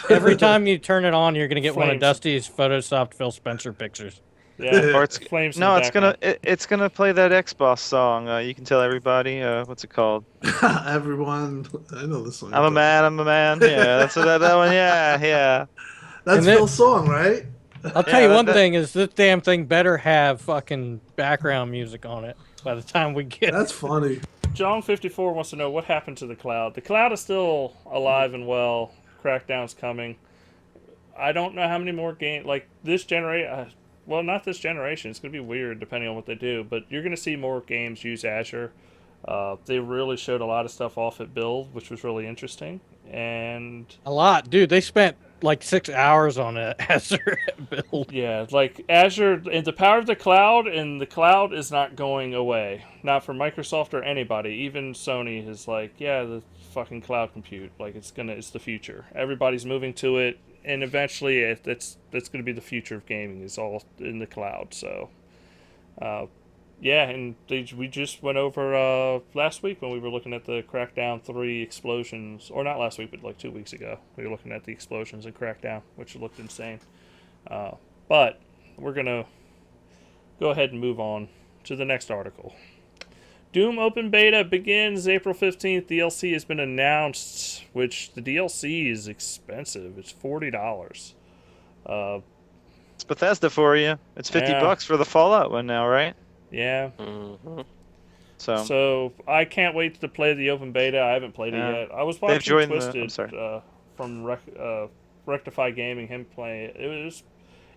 every time you turn it on, you're going to get one of Flames. Dusty's photoshopped Phil Spencer pictures. Yeah. Or it's Flames in no, the it's gonna background. it's gonna play that Xbox song. You can tell everybody. What's it called? Everyone, I know this song. I'm a man. I'm a man. Yeah, that's that one. Yeah, yeah. That's And then- Phil's song, right? I'll tell Yeah, you one that- thing is this damn thing better have fucking background music on it by the time we get That's funny. John54 wants to know what happened to the cloud. The cloud is still alive and well. Crackdown's coming. I don't know how many more games like this generation. Well, not this generation. It's going to be weird depending on what they do. But you're going to see more games use Azure. They really showed a lot of stuff off at Build, which was really interesting. And a lot. Dude, they spent like 6 hours on it Azure build. yeah, like Azure and the power of the cloud, and the cloud is not going away. Not for Microsoft or anybody. Even Sony is like, yeah, the fucking cloud compute, like it's the future. Everybody's moving to it, and eventually that's gonna be the future of gaming. Is all in the cloud. So, yeah, and we just went over last week when we were looking at the Crackdown 3 explosions, or not last week, but like 2 weeks ago. We were looking at the explosions in Crackdown, which looked insane. But we're going to go ahead and move on to the next article. Doom Open Beta begins April 15th. DLC has been announced, which the DLC is expensive. It's $40. It's Bethesda for you. It's Yeah. $50 for the Fallout one now, right? Yeah. Mhm. So, I can't wait to play the open beta. I haven't played Yeah. it yet. I was They've watching joined Twisted I'm sorry. from Rectify Gaming, him play it.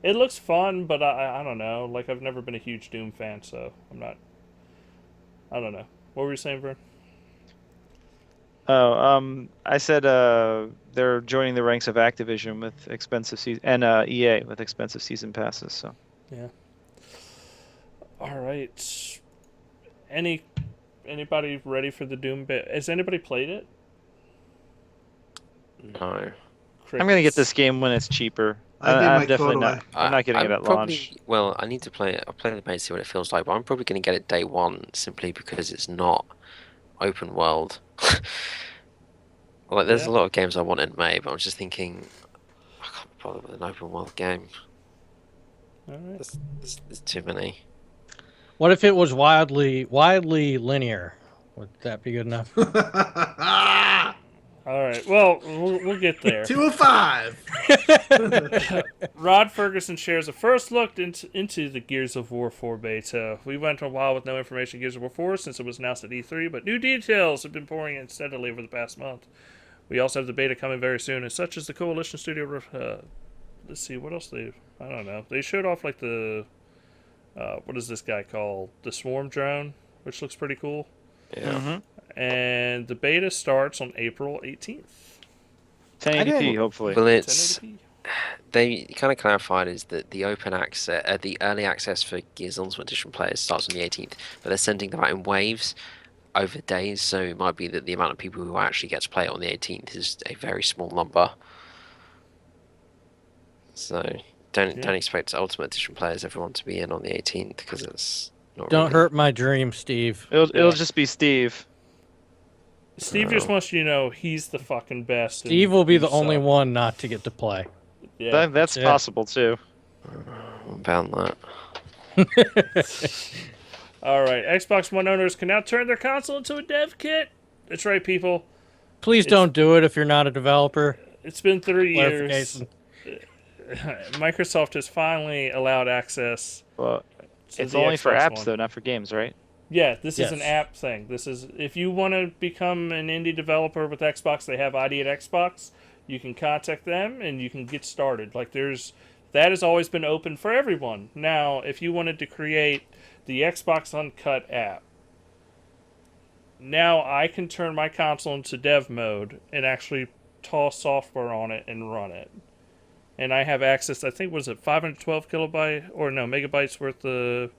It looks fun, but I don't know. Like, I've never been a huge Doom fan, so I don't know. What were you saying, Vern? Oh, I said they're joining the ranks of Activision with expensive season and EA with expensive season passes. So Yeah. All right. Any anybody ready for the Doom bit? Has anybody played it? No. I'm gonna get this Crickets. game when it's cheaper. I gave I'm my code definitely away. not. I'm not getting it I'm at launch. probably well. I need to play it. I'll play the beta, see what it feels like. But I'm probably going to get it day one simply because it's not open world. Like, there's Yeah. a lot of games I want in May, but I'm just thinking I can't be bothered with an open world game. All right. There's too many. What if it was wildly linear? Would that be good enough? All right. Well, we'll get there. 205. Rod Ferguson shares a first look into the Gears of War 4 beta. We went a while with no information on Gears of War 4 since it was announced at E3, but new details have been pouring in steadily over the past month. We also have the beta coming very soon, and such as the Coalition Studio. Let's see, what else I don't know. They showed off like the. What is this guy called? The Swarm drone, which looks pretty cool. Yeah. Mm-hmm. And the beta starts on April 18th. 1080p, hopefully. Well, it's 1080p. they kind of clarified is that the open access, the early access for Gears Ultimate Edition players starts on the 18th, but they're sending them out in waves over days. So it might be that the amount of people who actually get to play it on the 18th is a very small number. So don't expect Ultimate Edition players everyone to be in on the 18th because it's not. Don't really... hurt my dream, Steve. It'll just be Steve. Steve just wants you to know he's the fucking best. Steve and will be you the only suck. one not to get to play. Yeah. That's Yeah. possible too. About that. All right. Xbox One owners can now turn their console into a dev kit. That's right, people. Please don't do it if you're not a developer. It's been 3 years. Clarification. Microsoft has finally allowed access. Well, to it's the only for Xbox apps One. though, not for games, right? Yeah, this is Yes. an app thing. This is if you want to become an indie developer with Xbox, they have ID at Xbox. You can contact them and you can get started. Like that has always been open for everyone. Now, if you wanted to create the Xbox Uncut app, now I can turn my console into dev mode and actually toss software on it and run it. And I have access, I think, was it 512 kilobyte or no, megabytes worth of.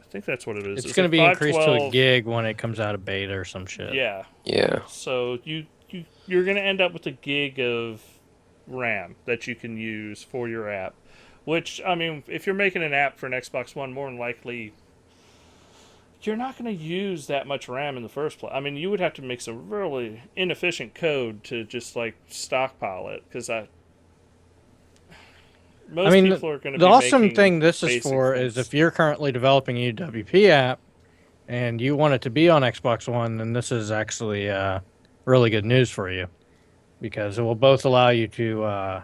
I think that's what it is. It's going to be increased to a 512 gig when it comes out of beta or some shit. Yeah. Yeah. So you're going to end up with a gig of RAM that you can use for your app. Which, I mean, if you're making an app for an Xbox One, more than likely you're not going to use that much RAM in the first place. I mean, you would have to make some really inefficient code to just like stockpile it because most people are going to be the awesome making thing this is basic for things. is if you're currently developing a UWP app and you want it to be on Xbox One, then this is actually really good news for you because it will both allow you to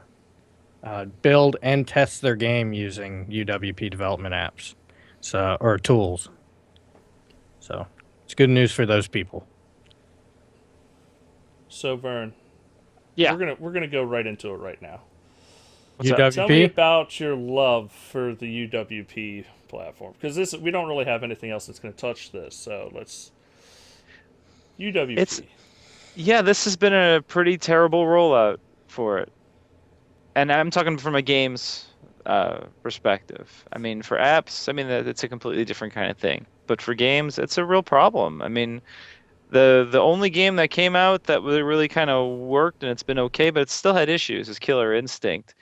build and test their game using UWP development apps, or tools. So it's good news for those people. So Vern, Yeah. we're gonna go right into it right now. What's UWP. up? Tell me about your love for the UWP platform, because we don't really have anything else that's going to touch this. So let's UWP. Yeah, this has been a pretty terrible rollout for it, and I'm talking from a games perspective. I mean, for apps, I mean it's a completely different kind of thing. But for games, it's a real problem. I mean, the only game that came out that really kind of worked and it's been okay, but it still had issues is Killer Instinct.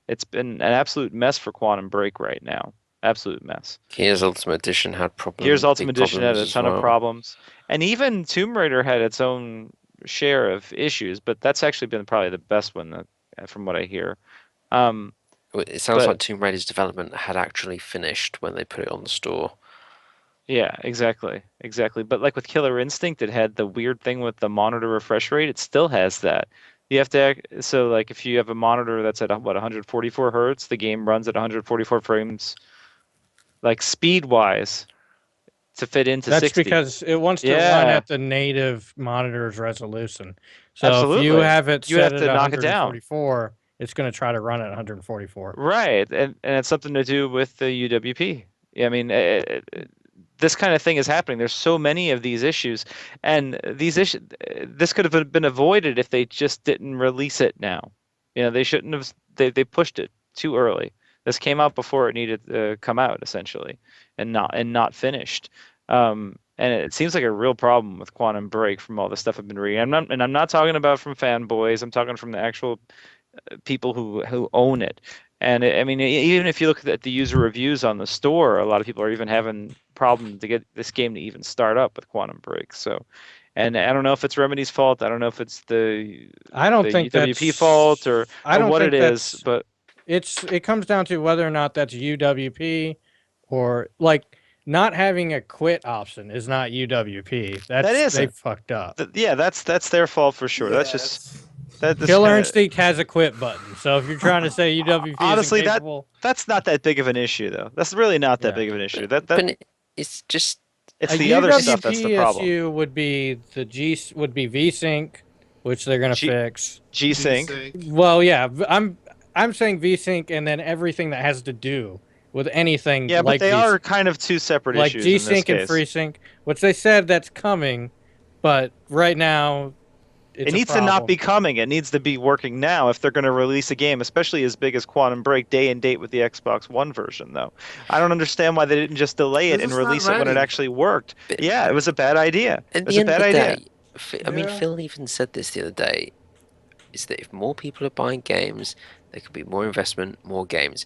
It's been an absolute mess for Quantum Break right now. Absolute mess. Gears Ultimate Edition had problems. Gears Ultimate big Edition had a problems as ton of well. problems, and even Tomb Raider had its own share of issues. But that's actually been probably the best one, from what I hear. It sounds but- like Tomb Raider's development had actually finished when they put it on the store. Yeah, exactly. But like with Killer Instinct, it had the weird thing with the monitor refresh rate. It still has that. You have to so like if you have a monitor that's at 144 hertz, the game runs at 144 frames, like speed wise, to fit into That's 60. because it wants to Yeah. run at the native monitor's resolution. So if you Absolutely. have it You set have at to knock it down. 144, it's going to try to run at 144. Right, and it's something to do with the UWP. I mean, this kind of thing is happening. There's so many of these issues, and this could have been avoided if they just didn't release it now. They shouldn't have. They pushed it too early. This came out before it needed to come out, essentially, and not finished. And it seems like a real problem with Quantum Break from all the stuff I've been reading. I'm not talking about from fanboys. I'm talking from the actual people who own it. And I mean, even if you look at the user reviews on the store, a lot of people are even having problems to get this game to even start up with Quantum Break. So, and I don't know if it's Remedy's fault. I don't know if it's the UWP fault or what it is, but it comes down to whether or not that's UWP or like not having a quit option is not UWP. They fucked up. That's their fault for sure. Yeah, That's just that. Killer Instinct has a quit button. So if you're trying to say UWP honestly, is incapable, that's not that big of an issue though. That's really not that big of an issue. But it's just it's the other stuff that's the problem. issue would be VSync, which they're gonna fix. G-Sync. Well, yeah, I'm saying VSync and then everything that has to do with anything. Yeah, like but they are kind of two separate like issues. G-Sync and FreeSync, which they said that's coming, but right now it needs to not be coming. It needs to be working now if they're going to release a game, especially as big as Quantum Break, day and date with the Xbox One version, though. I don't understand why they didn't just delay it and release it when it actually worked. Yeah, it was a bad idea. It was a bad idea. I mean, Phil even said this the other day, is that if more people are buying games, there could be more investment, more games.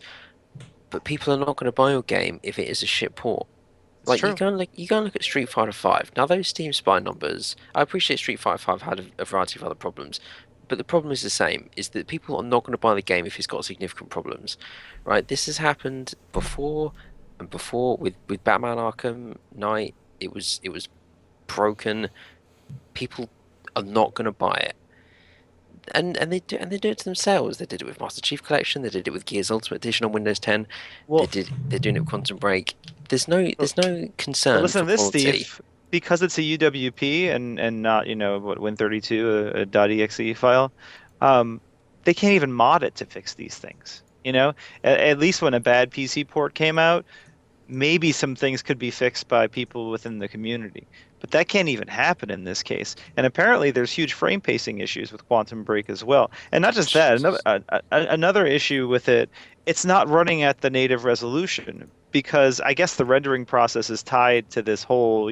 But people are not going to buy your game if it is a shit port. Like you go and look at Street Fighter V. Now those Steam Spy numbers, I appreciate Street Fighter V had a variety of other problems, but the problem is the same: is that people are not going to buy the game if it's got significant problems, right? This has happened before, and before with Batman Arkham Knight, it was broken. People are not going to buy it. And they do it to themselves. They did it with Master Chief Collection. They did it with Gears Ultimate Edition on Windows 10. They're doing it with Quantum Break. There's no concern. Listen for to this, quality. Steve. Because it's a UWP and not Win32 a .exe file, they can't even mod it to fix these things. At least when a bad PC port came out, maybe some things could be fixed by people within the community. But that can't even happen in this case. And apparently there's huge frame pacing issues with Quantum Break as well. And not just that, another issue with it, it's not running at the native resolution because I guess the rendering process is tied to this whole,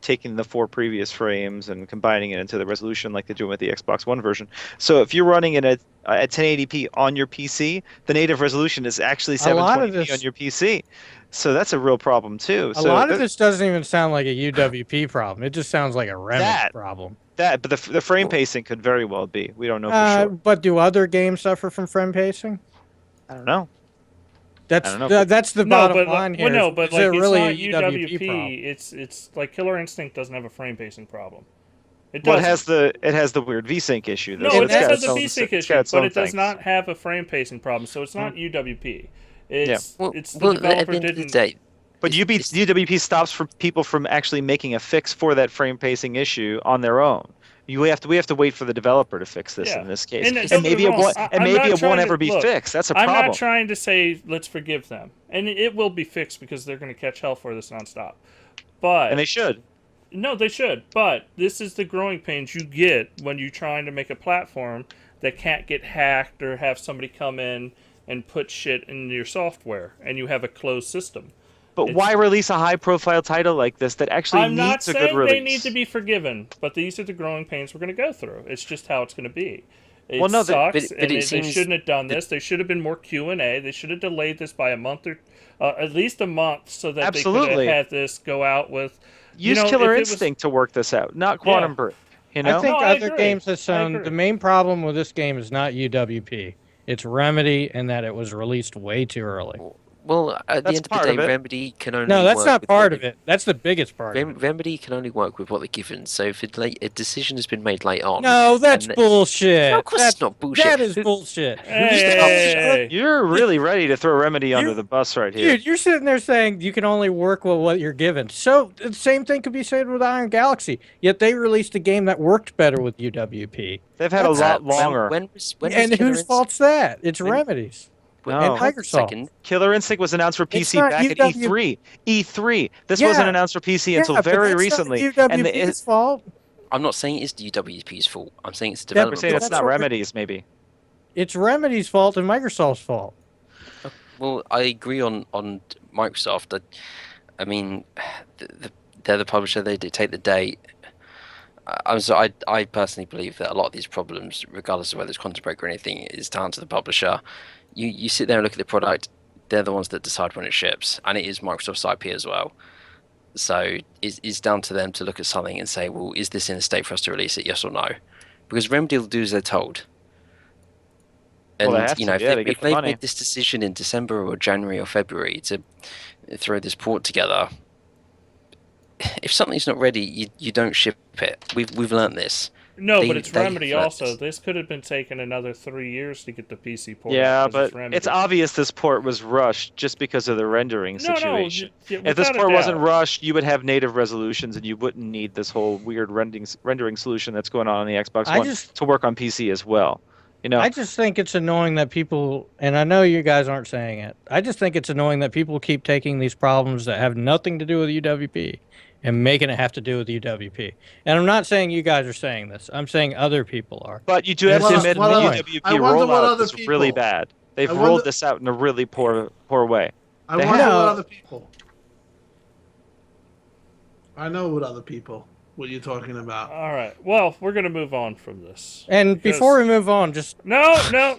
taking the 4 previous frames and combining it into the resolution like they're doing with the Xbox One version. So if you're running it at 1080p on your PC, the native resolution is actually 720p on your PC. So that's a real problem too. A lot of this doesn't even sound like a UWP problem. It just sounds like a Remedy problem. But the frame pacing could very well be. We don't know for sure. But do other games suffer from frame pacing? I don't know. That's the bottom line here. Well, no, but like, really it's not UWP problem? It's like Killer Instinct doesn't have a frame pacing problem. It has the weird VSync issue. No, it has the VSync issue, but it does not have a frame pacing problem. So it's not UWP. It's the developer didn't. But UWP stops for people from actually making a fix for that frame pacing issue on their own. We have to wait for the developer to fix this in this case, and maybe it won't ever be fixed. That's a problem. I'm not trying to say let's forgive them, and it will be fixed because they're going to catch hell for this nonstop. And they should. No, they should. But this is the growing pains you get when you're trying to make a platform that can't get hacked or have somebody come in and put shit in your software, and you have a closed system. But why release a high-profile title like this that actually needs a good release? I'm not saying they need to be forgiven, but these are the growing pains we're going to go through. It's just how it's going to be. It sucks, and they shouldn't have done this. They should have been more Q&A. They should have delayed this by a month or at least a month so that they could have had this go out with... Use Killer Instinct to work this out, not Quantum Break. I think other games have shown the main problem with this game is not UWP. It's Remedy and that it was released way too early. Well, at the end of the day, Remedy can only No, that's not part of it. That's the biggest part. Remedy can only work with what they're given. So if a decision has been made late on... No, that's bullshit. No, of course it's not bullshit. That is bullshit. Hey. You're really ready to throw Remedy under the bus right here. Dude, you're sitting there saying you can only work with what you're given. So the same thing could be said with Iron Galaxy. Yet they released a game that worked better with UWP. They've had a lot longer. And whose fault's that? It's Remedy's. No. hold on a Microsoft. second. Killer Instinct was announced for It's PC not back at UW E3. E3. This Yeah. wasn't announced for PC until but very that's recently. not And UWP's fault. I'm not saying it's the UWP's fault. I'm saying it's the Yeah, we're development saying but it's that's not what- Remedy's, maybe. It's Remedy's fault and Microsoft's fault. Well, I agree on Microsoft. I mean, they're the publisher. They dictate the date. I personally believe that a lot of these problems, regardless of whether it's Quantum Break or anything, is down to the publisher. You sit there and look at the product. They're the ones that decide when it ships, and it is Microsoft's IP as well. So it's down to them to look at something and say, well, is this in a state for us to release it? Yes or no? Because Remedy will do as they're told. And Well, they have to, if, yeah, they get if the they've money. made this decision in December or January or February to throw this port together, if something's not ready, you don't ship it. We've learned this. No, They- but it's they Remedy have also. this. This could have been taking another 3 years to get the PC port. Yeah, out 'cause but Remedy. it's obvious this port was rushed just because of the rendering situation. No, If this without a port wasn't doubt. rushed, you would have native resolutions and you wouldn't need this whole weird rendering solution that's going on the Xbox I One just- to work on PC as well. You know, I just think it's annoying that people, and I know you guys aren't saying it. I just think it's annoying that people keep taking these problems that have nothing to do with UWP and making it have to do with UWP. And I'm not saying you guys are saying this. I'm saying other people are. but you do have to Well, admit the well, UWP I wonder what rollout other is really people- bad. They've I rolled wonder- this out in a really poor way. I They wonder have- what other people. I know what other people. What you're talking about. All right. Well, we're gonna move on from this. And Because- before we move on, just No, no.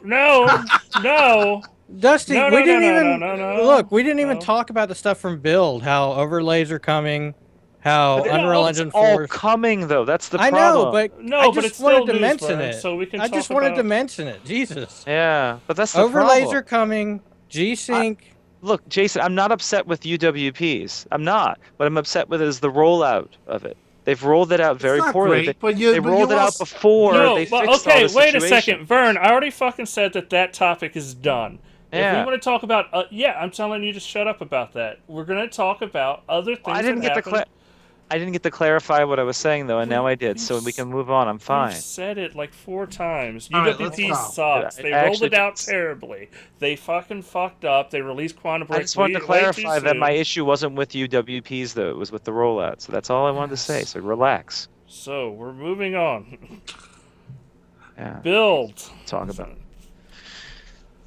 Dusty, No, we no, didn't no, even no. look. We didn't even No. talk about the stuff from Build, how overlays are coming, how But Unreal it's Engine all 4. coming though. That's the I problem. know, but No, I but just it's still wanted to news, mention Vern, it. so we can I just talk wanted to about- mention it. Jesus. Yeah, but that's the Overlays problem. are coming. G-Sync. Look, Jason, I'm not upset with UWPs. I'm not. What I'm upset with is the rollout of it. They've rolled it out very it's not poorly. great, but you, They but rolled you it out also- before No, they but fixed okay, all the wait a situation. second, Vern. I already fucking said that topic is done. If Yeah. we want to talk about, I'm telling you to shut up about that. We're gonna talk about other things. I didn't that get to happened. I didn't get to clarify what I was saying though, and now I did. So we can move on. I'm fine. You've said it like 4 times. All right, UWP let's sucks. I They rolled actually it out just- terribly. They fucking fucked up. They released Quantum Break. I just wanted to way too clarify that my soon. issue wasn't with UWPs though; it was with the rollout. So that's all I wanted to say. So relax. So we're moving on. Yeah. Build. Talk about it.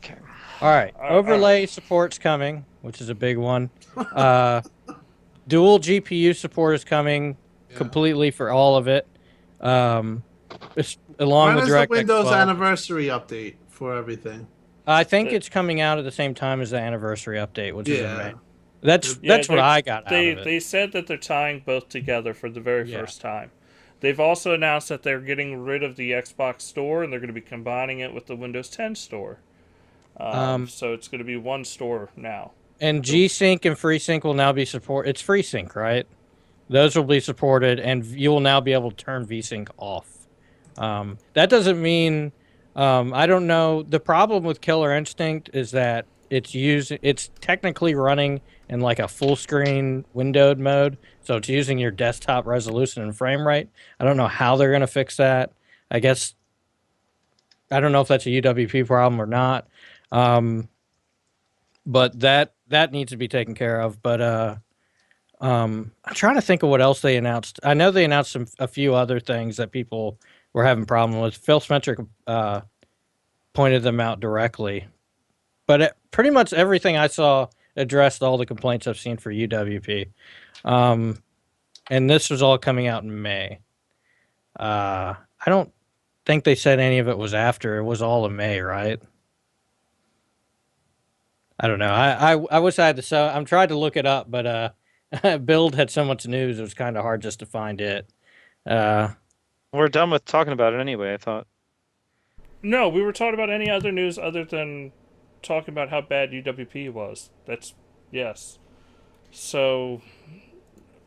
Okay. All right. right, Overlay support's coming, which is a big one. Dual GPU support is coming completely for all of it. Along When with is the DirectX Windows 12. anniversary update for everything? I think it's coming out at the same time as the anniversary update, which is in Yeah. May. That's Yeah, what they're- I got out of it. They said that they're tying both together for the very Yeah. first time. They've also announced that they're getting rid of the Xbox Store and they're going to be combining it with the Windows 10 Store. So it's going to be one store now. And G-Sync and FreeSync will now be support. It's FreeSync, right? Those will be supported, and you will now be able to turn VSync off. That doesn't mean I don't know. The problem with Killer Instinct is that it's technically running in like a full screen windowed mode, so it's using your desktop resolution and frame rate. I don't know how they're gonna fix that. I guess I don't know if that's a UWP problem or not. But that needs to be taken care of. But I'm trying to think of what else they announced. I know they announced a few other things that people were having problem with. Phil Spencer pointed them out directly. But pretty much everything I saw addressed all the complaints I've seen for UWP. And this was all coming out in May. I don't think they said any of it was after. It was all in May, right? I don't know. I wish I had the so I'm trying to look it up, but Build had so much news it was kind of hard just to find it. We're done with talking about it anyway. I thought. No, we were talking about any other news other than talking about how bad UWP was. That's yes. So.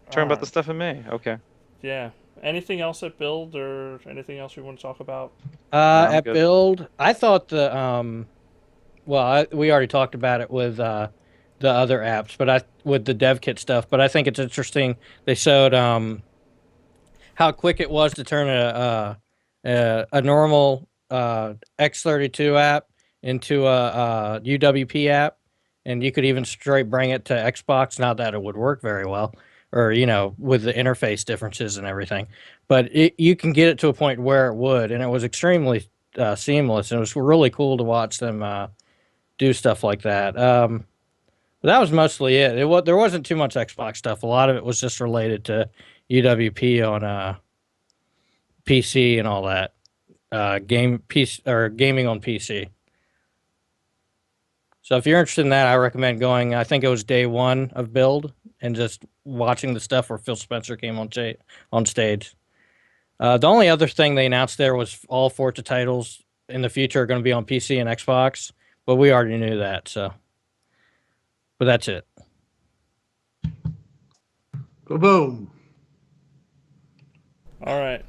Talking about the stuff in May. Okay. Yeah. Anything else at Build or anything else we want to talk about? I'm At good. Build, I thought we already talked about it with the other apps, but with the dev kit stuff. But I think it's interesting. They showed how quick it was to turn a normal X32 app into a UWP app, and you could even straight bring it to Xbox. Not that it would work very well, or with the interface differences and everything, but you can get it to a point where it would, and it was extremely seamless, and it was really cool to watch them do stuff like that. But that was mostly it. There wasn't too much Xbox stuff. A lot of it was just related to UWP on PC and all that. Gaming on PC. So if you're interested in that, I recommend going. I think it was day one of build and just watching the stuff where Phil Spencer came on stage. The only other thing they announced there was all Forza titles in the future are going to be on PC and Xbox, but we already knew that. So, but that's it. Boom. All right.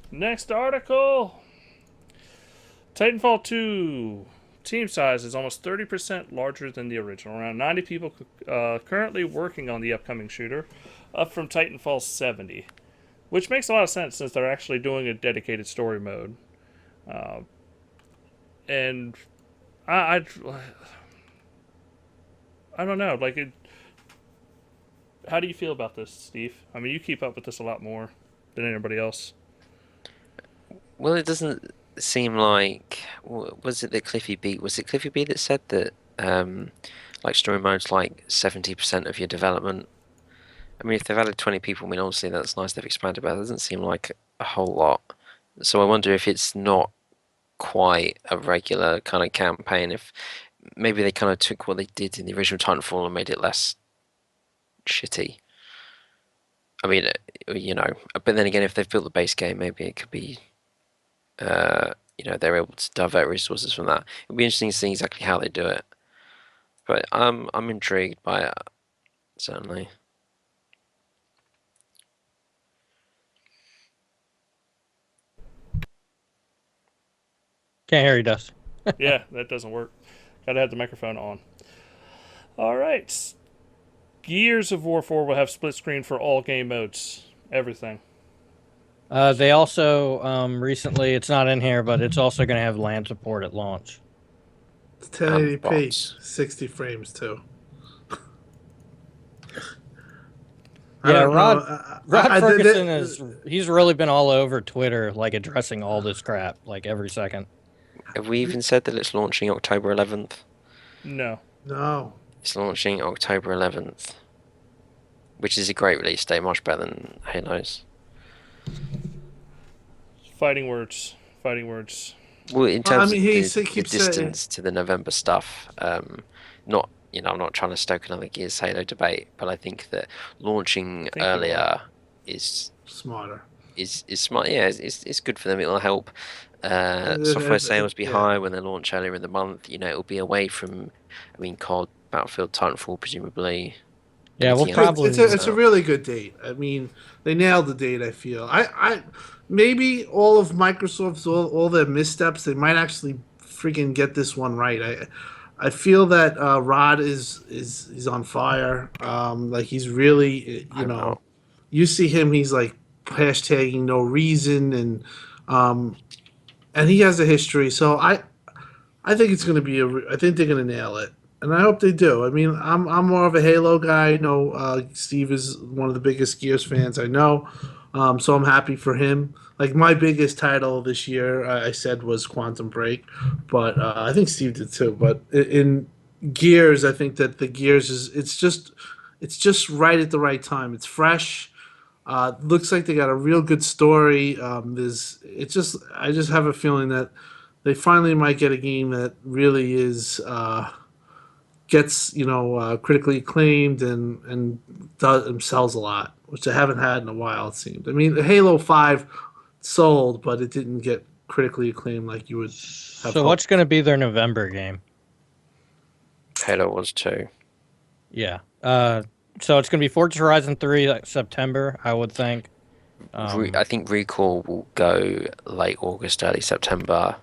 Next article. Titanfall 2. Team size is almost 30% larger than the original. Around 90 people currently working on the upcoming shooter, up from Titanfall 70. Which makes a lot of sense since they're actually doing a dedicated story mode. And I don't know. How do you feel about this, Steve? I mean, you keep up with this a lot more than anybody else. Well, it doesn't seem like. Was it Cliffy B? Was it Cliffy B that said that like story mode's like 70% of your development? I mean, if they've added 20 people, I mean, obviously that's nice they've expanded, but it doesn't seem like a whole lot. So I wonder if it's not quite a regular kind of campaign. If maybe they kind of took what they did in the original Titanfall and made it less shitty. I mean, but then again, if they've built the base game, maybe it could be, they're able to divert resources from that. It'll be interesting to see exactly how they do it. But I'm intrigued by it, certainly. Can't hear you, Dust. Yeah, that doesn't work. Gotta have the microphone on. All right. Gears of War 4 will have split screen for all game modes. Everything. They also recently, it's not in here, but it's also going to have LAN support at launch. It's 1080p, bots. 60 frames too. Yeah, Rod Ferguson he's really been all over Twitter, like addressing all this crap, like every second. Have we even said that it's launching October 11th? No. No. It's launching October 11th, which is a great release date, much better than Halo's. Fighting words. Well, in terms of the keeps distance to the November stuff, I'm not trying to stoke another Gears Halo debate, but I think that launching earlier is smarter. Is smart. Yeah, it's good for them. It'll help software sales be high when they launch earlier in the month. It'll be away from, COD, Battlefield, Titanfall, presumably. Yeah, well, probably. It's a really good date. I mean, they nailed the date. I feel. I maybe all of Microsoft's all their missteps, they might actually freaking get this one right. I feel that Rod is on fire. Like he's really, you see him. He's like hashtagging no reason, and he has a history. So I think it's going to be I think they're going to nail it. And I hope they do. I mean, I'm more of a Halo guy. I know Steve is one of the biggest Gears fans I know, so I'm happy for him. Like my biggest title this year, I said was Quantum Break, but I think Steve did too. But in Gears, I think that the Gears it's just right at the right time. It's fresh. Looks like they got a real good story. I just have a feeling that they finally might get a game that really is. Gets critically acclaimed and sells a lot, which I haven't had in a while. It seemed. I mean, Halo 5 sold, but it didn't get critically acclaimed like you would have. So what's going to be their November game? Halo was too. Yeah. So it's going to be Forza Horizon 3 September, I would think. I think Recall will go late August, early September,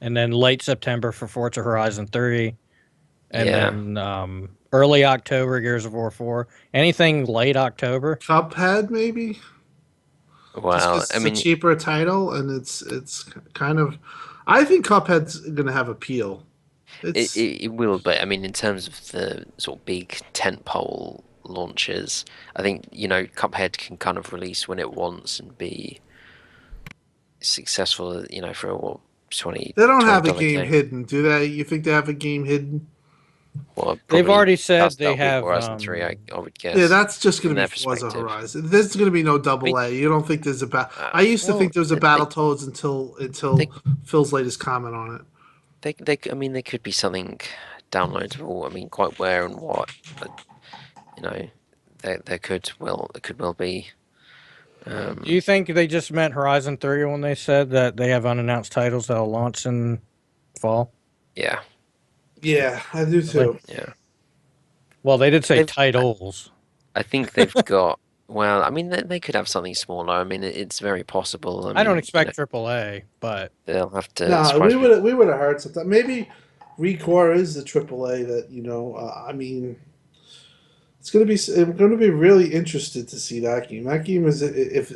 and then late September for Forza Horizon 3. And then early October, Gears of War 4. Anything late October? Cuphead, maybe? Well, it's a cheaper title, and it's kind of... I think Cuphead's gonna have appeal. It, It's it, it will, but I mean, in terms of the sort of big tentpole launches, I think, Cuphead can kind of release when it wants and be successful, for a what, 20 they don't have a $20 game game. hidden, do they? You think they have a game hidden? Well, They've probably already said they that'll be have. Horizon 3, I would Yeah, guess, that's just going from to be their Forza perspective. Horizon. There's going to be no I mean, double A. You don't think there's a I used to Well, think there was a they, Battletoads until they, Phil's latest comment on it. I mean, they could be something downloadable. I mean, quite where and what, but you know, there could well be. do you think they just meant Horizon 3 when they said that they have unannounced titles that'll launch in fall? Yeah, Yeah, I do Really? too. yeah. Well, they did say They've, titles. I think they've got. Well, I mean, they could have something smaller. I mean, it's very possible. I I don't mean, expect AAA, but they'll have to No, surprise me. we would have heard something. Maybe Recore is the AAA that I mean, I'm going to be really interested to see that game. That game is if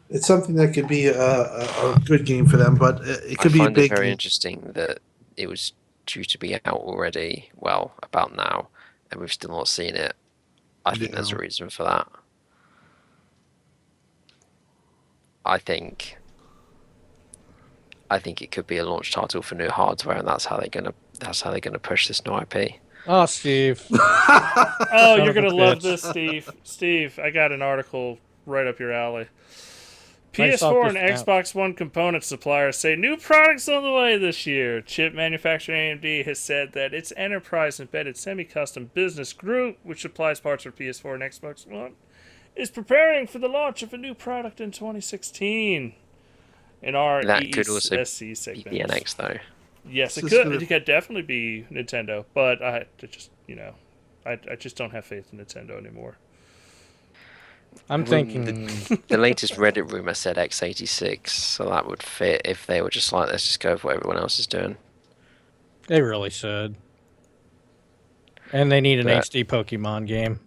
it's something that could be a good game for them, but it I could be a find it big very game. interesting that it was due to be out already. Well, about now, and we've still not seen it. I think there's a Yeah. reason for that. I think I think it could be a launch title for new hardware, and that's how they're gonna push this new IP. oh, Steve, Oh, Son you're of a gonna love bitch. this, Steve. Steve, I got an article right up your alley. Microsoft PS4 just and announced. Xbox One component suppliers say new products on the way this year. Chip manufacturer AMD has said that its enterprise embedded semi-custom business group, which supplies parts for PS4 and Xbox One, is preparing for the launch of a new product in 2016 in our That could also ESC be the segment. NX though. Yes, This it is could. gonna- It could definitely be Nintendo, but I just, I just don't have faith in Nintendo anymore. I'm Well, thinking. The latest Reddit rumor said x86, so that would fit if they were just like, let's just go with what everyone else is doing. They really should. And they need an But HD Pokemon game.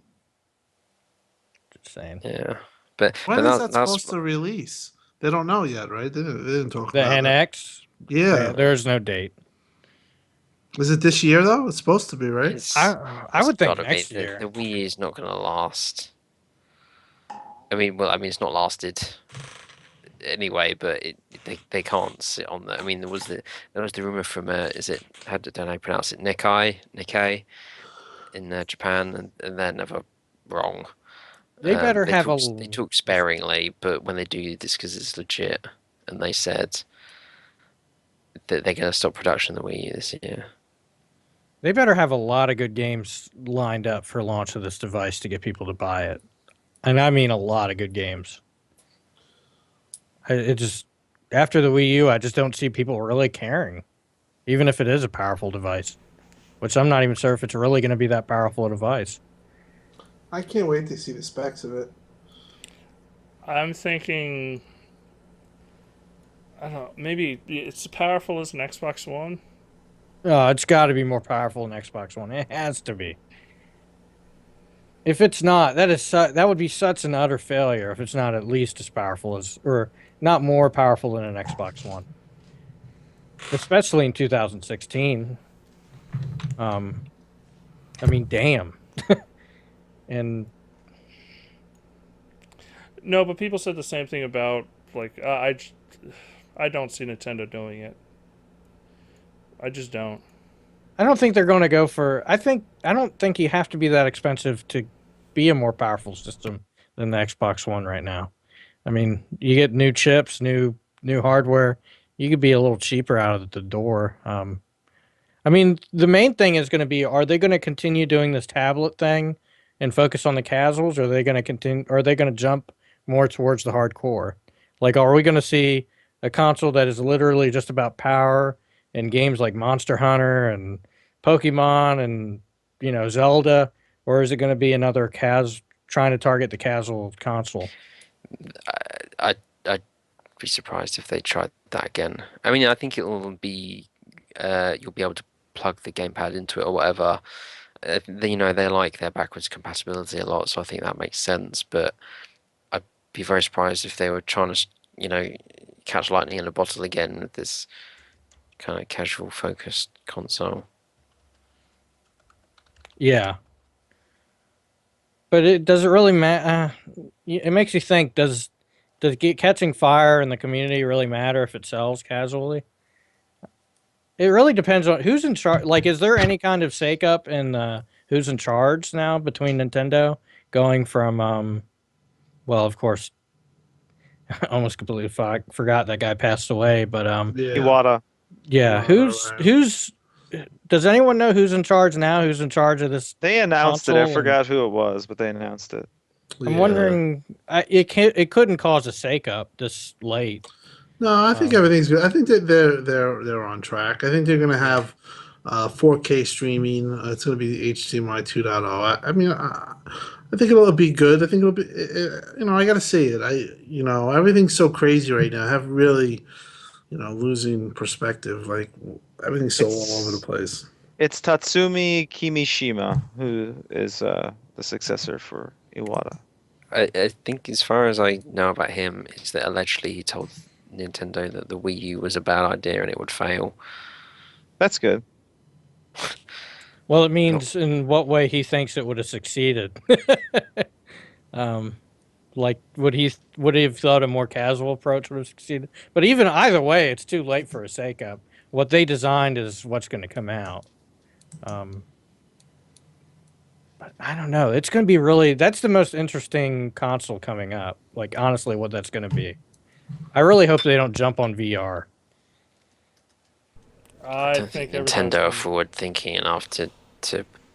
Just saying. yeah, but When is that that's supposed to release? They don't know yet, right? They didn't talk The about it. NX? Yeah. There's no date. Is it this year though? It's supposed to be, right? I it's would think gotta be. next year. The Wii is not going to last. I mean, it's not lasted anyway, but they can't sit on that. I mean, there was the rumor from how don't I pronounce it, Nikkei in Japan, and they're never wrong. They better have they talk sparingly, but when they do this because it's legit, and they said that they're going to stop production of the Wii U this year. They better have a lot of good games lined up for launch of this device to get people to buy it. And I mean a lot of good games. It just after the Wii U, I just don't see people really caring, even if it is a powerful device. Which I'm not even sure if it's really going to be that powerful a device. I can't wait to see the specs of it. I'm thinking, I don't know, maybe it's as powerful as an Xbox One. It's got to be more powerful than Xbox One. It has to be. If it's not, that would be such an utter failure. If it's not at least as powerful as, or not more powerful than an Xbox One, especially in 2016. I mean, damn. And No, but people said the same thing about I don't see Nintendo doing it. I just don't. I don't think they're going to go for. I don't think you have to be that expensive to be a more powerful system than the Xbox One right now. I mean, you get new chips, new hardware. You could be a little cheaper out of the door. I mean, the main thing is going to be: are they going to continue doing this tablet thing and focus on the casuals? Or are they going to continue? Or are they going to jump more towards the hardcore? Like, are we going to see a console that is literally just about power and games like Monster Hunter and Pokemon and Zelda, or is it going to be another trying to target the casual console? I'd be surprised if they tried that again. I mean, I think it will be you'll be able to plug the gamepad into it or whatever. They like their backwards compatibility a lot, so I think that makes sense. But I'd be very surprised if they were trying to, catch lightning in a bottle again with this kind of casual focused console. Yeah. But it does it really matter? It makes you think. Does catching fire in the community really matter if it sells casually? It really depends on who's in charge. Like, is there any kind of shake-up in who's in charge now between Nintendo going from well, of course, I almost completely forgot that guy passed away, but Yeah. Iwata. yeah, Right. who's does anyone know who's in charge now? Who's in charge of this They announced it. I console? forgot who it was, but they announced it. I'm Yeah. wondering. It couldn't cause a shake-up this late. No, I think everything's good. I think that they're on track. I think they're going to have 4K streaming. It's going to be HDMI 2.0. I mean, I think it'll be good. I think it'll be. I got to see it. Everything's so crazy right now. I have really, losing perspective. Like everything's so all over the place. It's Tatsumi Kimishima who is the successor for Iwata. I think, as far as I know about him, is that allegedly he told Nintendo that the Wii U was a bad idea and it would fail. That's good. Well, it means in what way he thinks it would have succeeded. Like would he have thought a more casual approach would have succeeded? But even either way, it's too late for a shake-up. What they designed is what's going to come out. But I don't know. It's going to be really. That's the most interesting console coming up. Like honestly, what that's going to be. I really hope they don't jump on VR. I don't think think everything's Nintendo are gonna- forward thinking enough to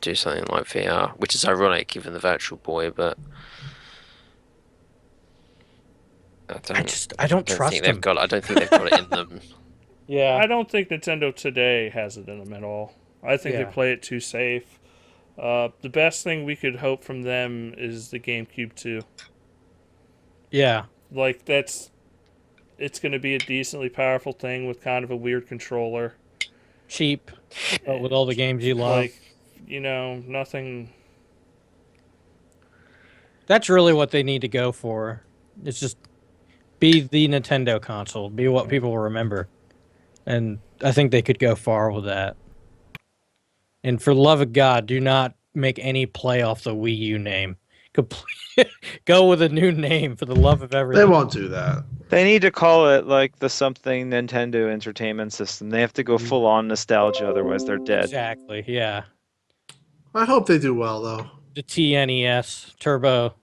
do something like VR, which is ironic given the Virtual Boy, but I don't trust think them. they've got. I don't think they've got it in them. Yeah. I don't think Nintendo today has it in them at all. I think Yeah. they play it too safe. The best thing we could hope from them is the GameCube 2. Yeah. Like it's going to be a decently powerful thing with kind of a weird controller. Cheap, but with all the games you love. Like, nothing. That's really what they need to go for. It's just be the Nintendo console, be what people will remember. And I think they could go far with that. And for the love of God, do not make any play off the Wii U name. Go with a new name for the love of everything. They won't do that. They need to call it like the something Nintendo Entertainment System. They have to go full on nostalgia, otherwise they're dead. Exactly, yeah. I hope they do well though. The TNES, Turbo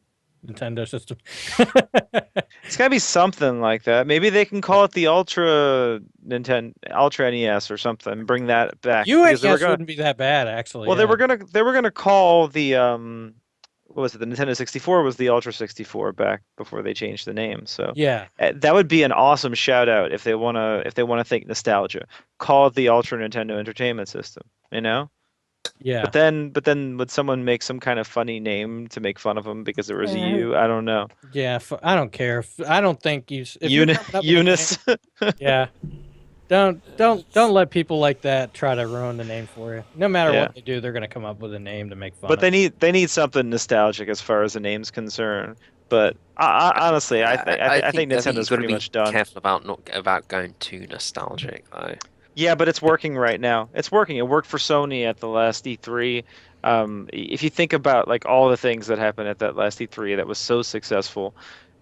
Nintendo system. It's gotta be something like that. Maybe they can call it the Ultra NES or something. Bring that back. Because UNES wouldn't be that bad, actually. Well, yeah. they were gonna call the what was it? The Nintendo 64 was the Ultra 64 back before they changed the name. So Yeah, that would be an awesome shout out if they wanna think nostalgia. Call it the Ultra Nintendo Entertainment System. yeah. But then would someone make some kind of funny name to make fun of them because there was a U? I don't know. Yeah, I don't care. I don't think you. If you're coming up with a Eunice. name- yeah. Don't let people like that try to ruin the name for you. No matter Yeah. what they do, they're gonna come up with a name to make fun. But of. they need something nostalgic as far as the name's concerned. But honestly, I think Nintendo's you've got to pretty be much done. careful about going too nostalgic, though. Yeah, but it's working right now. It's working. It worked for Sony at the last E3. If you think about like all the things that happened at that last E3 that was so successful,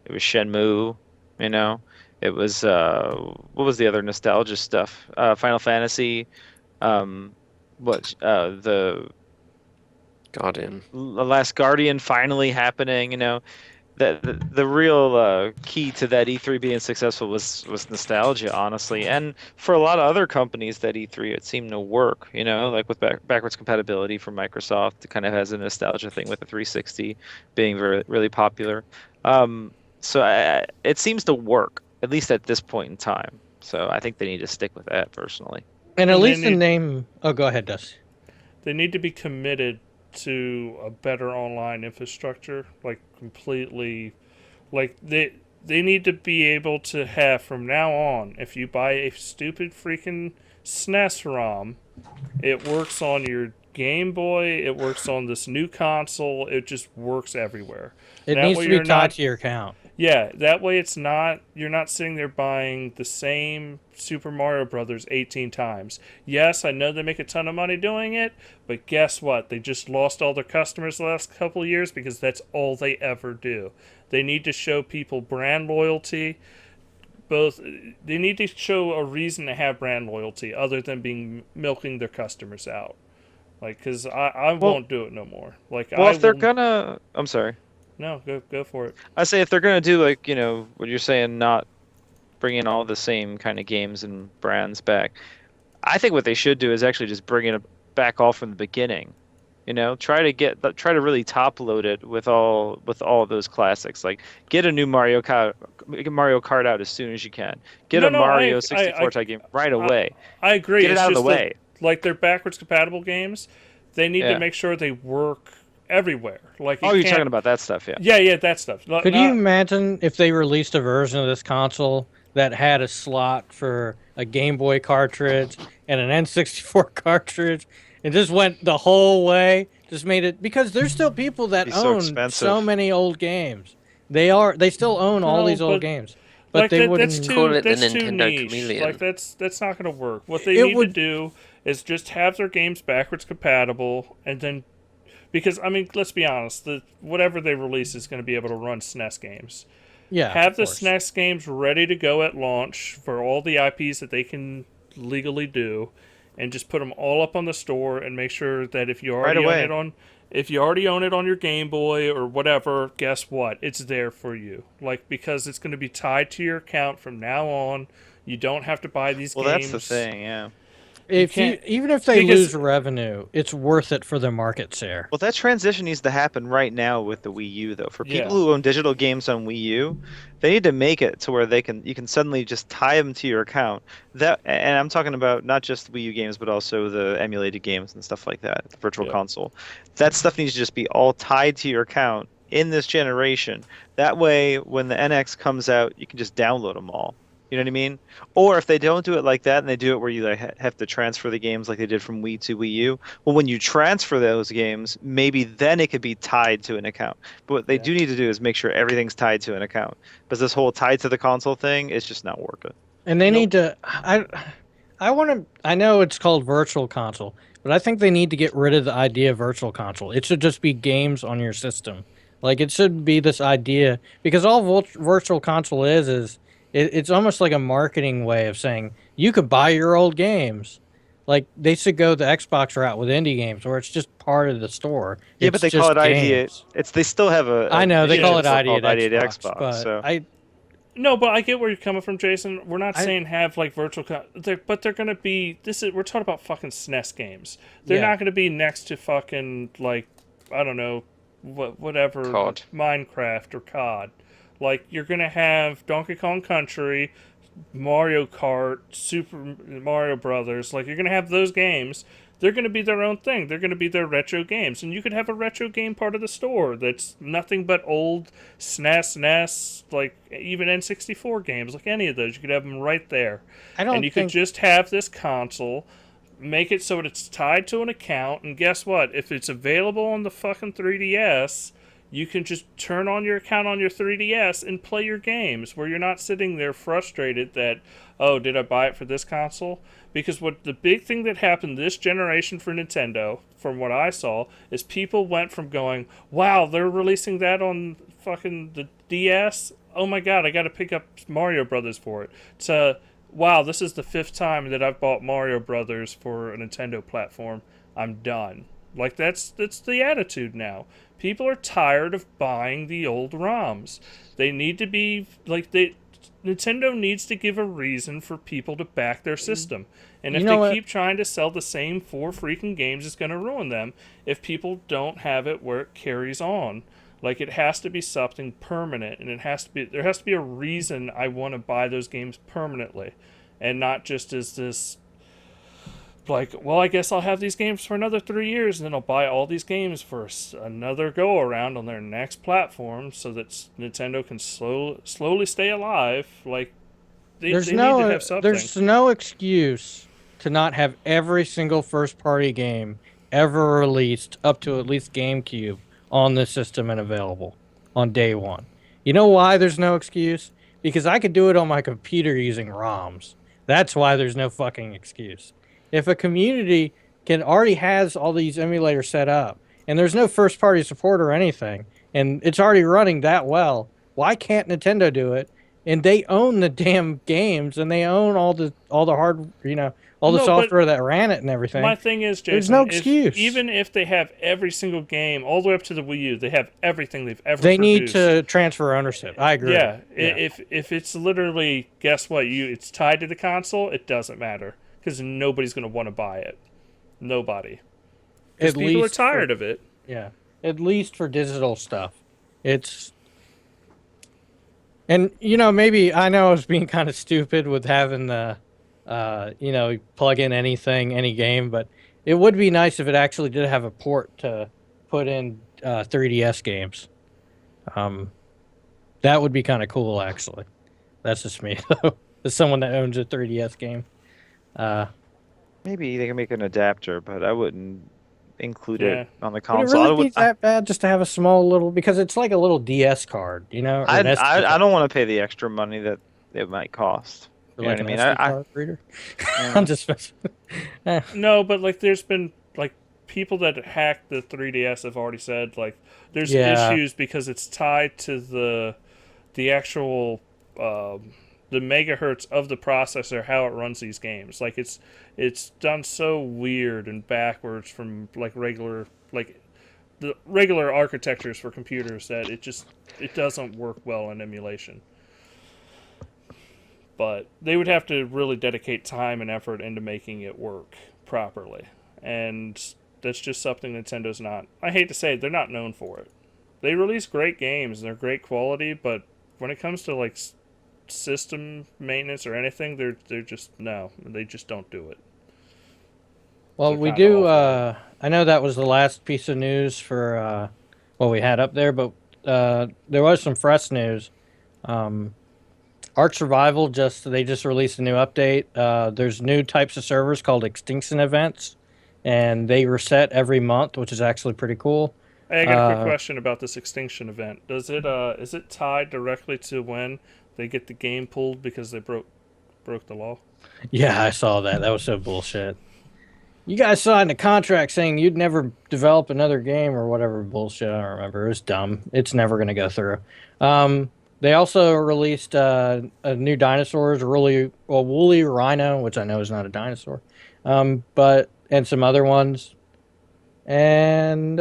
it was Shenmue, it was what was the other nostalgia stuff? Final Fantasy, the Guardian. Last Guardian finally happening. The real key to that E3 being successful was nostalgia, honestly, and for a lot of other companies, that E3 it seemed to work. Like with backwards compatibility from Microsoft, it kind of has a nostalgia thing with the 360 being really popular. So it seems to work, at least at this point in time. So I think they need to stick with that personally. and at and they least the need- name. Oh, go ahead, Dusty. They need to be committed to a better online infrastructure, like completely, like they need to be able to have from now on, if you buy a stupid freaking SNES ROM, it works on your Game Boy, it works on this new console, it just works everywhere. It That needs way to be you're tied not- to your account. Yeah, that way you're not sitting there buying the same Super Mario Brothers 18 times. Yes, I know they make a ton of money doing it, but guess what? They just lost all their customers the last couple of years because that's all they ever do. They need to show people brand loyalty. Both they need to show a reason to have brand loyalty other than being milking their customers out. Like, cuz I Well, won't do it no more. Like well, I if they're will gonna, I'm sorry. no, go for it. I say if they're gonna do like, what you're saying, not bring in all the same kind of games and brands back. I think what they should do is actually just bring it back all from the beginning. Try to really top load it with all of those classics. Like get a new Mario Kart out as soon as you can. Get No, a no, Mario 64 type game right away. I agree. Get it It's out of the just that, way. like they're backwards compatible games. They need to Yeah. make sure they work everywhere. Like Oh, you're can't- talking about that stuff, yeah. Yeah, that stuff. Could you imagine if they released a version of this console that had a slot for a Game Boy cartridge and an N64 cartridge and just went the whole way? Just made it because there's still people that Be so own expensive. so many old games. They still own all No, these old but- games. But Like they that, wouldn't that's too Call it the that's too Nintendo niche. Chameleon. Like that's not going to work. What they It need would- to do is just have their games backwards compatible, and then because I mean, let's be honest, whatever they release is going to be able to run SNES games. yeah, Have of the course. SNES games ready to go at launch for all the IPs that they can legally do, and just put them all up on the store and make sure that if you already away. if you already own it on your Game Boy or whatever, guess what? It's there for you. Like because it's going to be tied to your account from now on. You don't have to buy these Well, games. that's the thing, yeah. Even if they because- lose revenue, it's worth it for their market share. Well, that transition needs to happen right now with the Wii U, though. For people Yeah. who own digital games on Wii U, they need to make it to where you can suddenly just tie them to your account. And I'm talking about not just Wii U games, but also the emulated games and stuff like that, the Virtual Yeah. Console. That stuff needs to just be all tied to your account in this generation. That way, when the NX comes out, you can just download them all. You know what I mean? Or if they don't do it like that and they do it where you have to transfer the games like they did from Wii to Wii U, well, when you transfer those games, maybe then it could be tied to an account. But what they do need to do is make sure everything's tied to an account. Because this whole tied to the console thing is just not working. And they Nope. need to. I want to. I know it's called Virtual Console, but I think they need to get rid of the idea of Virtual Console. It should just be games on your system. Like it should be this idea because all Virtual Console is it's almost like a marketing way of saying you could buy your old games. Like they should go the Xbox route with indie games, where it's just part of the store. Yeah, It's but they just call it idea. games. They still have a. I know they yeah, call it it's idea to to Xbox, but so. I But I get where you're coming from, Jason. We're not saying have like but they're gonna be. We're talking about fucking SNES games. They're Yeah. not gonna be next to fucking like I don't know, whatever COD. Minecraft or COD. Like you're gonna have Donkey Kong Country, Mario Kart, Super Mario Brothers. Like you're gonna have those games. They're gonna be their own thing. They're gonna be their retro games, and you could have a retro game part of the store that's nothing but old SNES, NES, like even N64 games. Like any of those, you could have them right there. I don't And you think could just have this console, make it so that it's tied to an account, and guess what? If it's available on the fucking 3DS, you can just turn on your account on your 3DS and play your games where you're not sitting there frustrated that, oh, did I buy it for this console? Because what the big thing that happened this generation for Nintendo, from what I saw, is people went from going, wow, they're releasing that on fucking the DS? Oh my god, I gotta pick up Mario Brothers for it. To, wow, this is the 5th time that I've bought Mario Brothers for a Nintendo platform. I'm done. Like that's the attitude now. People are tired of buying the old ROMs. They need to be like Nintendo needs to give a reason for people to back their system. And if You know they what? keep trying to sell the same 4 freaking games, it's going to ruin them if people don't have it where it carries on. Like it has to be something permanent, and there has to be a reason I want to buy those games permanently, and not just as this like, well, I guess I'll have these games for another 3 years, and then I'll buy all these games for another go around on their next platform, so that Nintendo can slowly stay alive. Like, they need to have something. there's no excuse to not have every single first party game ever released up to at least GameCube on this system and available on day one. You know why there's no excuse? Because I could do it on my computer using ROMs. That's why there's no fucking excuse. If a community can already has all these emulators set up and there's no first party support or anything and it's already running that well, why can't Nintendo do it? And they own the damn games and they own all the hard, all the No, but software that ran it and everything. my thing is, There's Jason, no if, excuse. even if they have every single game all the way up to the Wii U, they have everything they've ever They need produced. to transfer ownership. I agree. Yeah, if it's literally, guess what, it's tied to the console, it doesn't matter because nobody's going to want to buy it. Nobody. Because At people are least tired of it. Yeah, at least for digital stuff. It's and maybe I know I was being kind of stupid with having the plug in anything, any game, but it would be nice if it actually did have a port to put in 3DS games. That would be kind of cool, actually. That's just me, though. As someone that owns a 3DS game. Maybe they can make an adapter, but I wouldn't include Yeah. it on the Would it console. really be that bad just to have a small little, because it's like a little DS card, or an SD I card, don't want to pay the extra money that it might cost. or You know like what I an mean? SD card reader. Yeah. I'm just messing. No, but like there's been like people that hacked the 3DS have already said like there's Yeah. issues because it's tied to the actual the megahertz of the processor, how it runs these games. Like it's done so weird and backwards from like the regular architectures for computers that it doesn't work well in emulation. But they would have to really dedicate time and effort into making it work properly. And that's just something Nintendo's not. I hate to say it, they're not known for it. They release great games, they're great quality, but when it comes to like system maintenance or anything, they're just no, they just don't do it. Well, They're we kinda do. awful. I know that was the last piece of news for what we had up there, but there was some fresh news. Arch Survival they just released a new update. There's new types of servers called extinction events, and they reset every month, which is actually pretty cool. Hey, I got a quick Uh, question about this extinction event. Does it is it tied directly to when they get the game pulled because they broke the law? yeah, I saw that. That was so bullshit. You guys signed a contract saying you'd never develop another game or whatever bullshit. I don't remember. It was dumb. It's never going to go through. They also released a new dinosaurs, woolly rhino, which I know is not a dinosaur, but and some other ones, and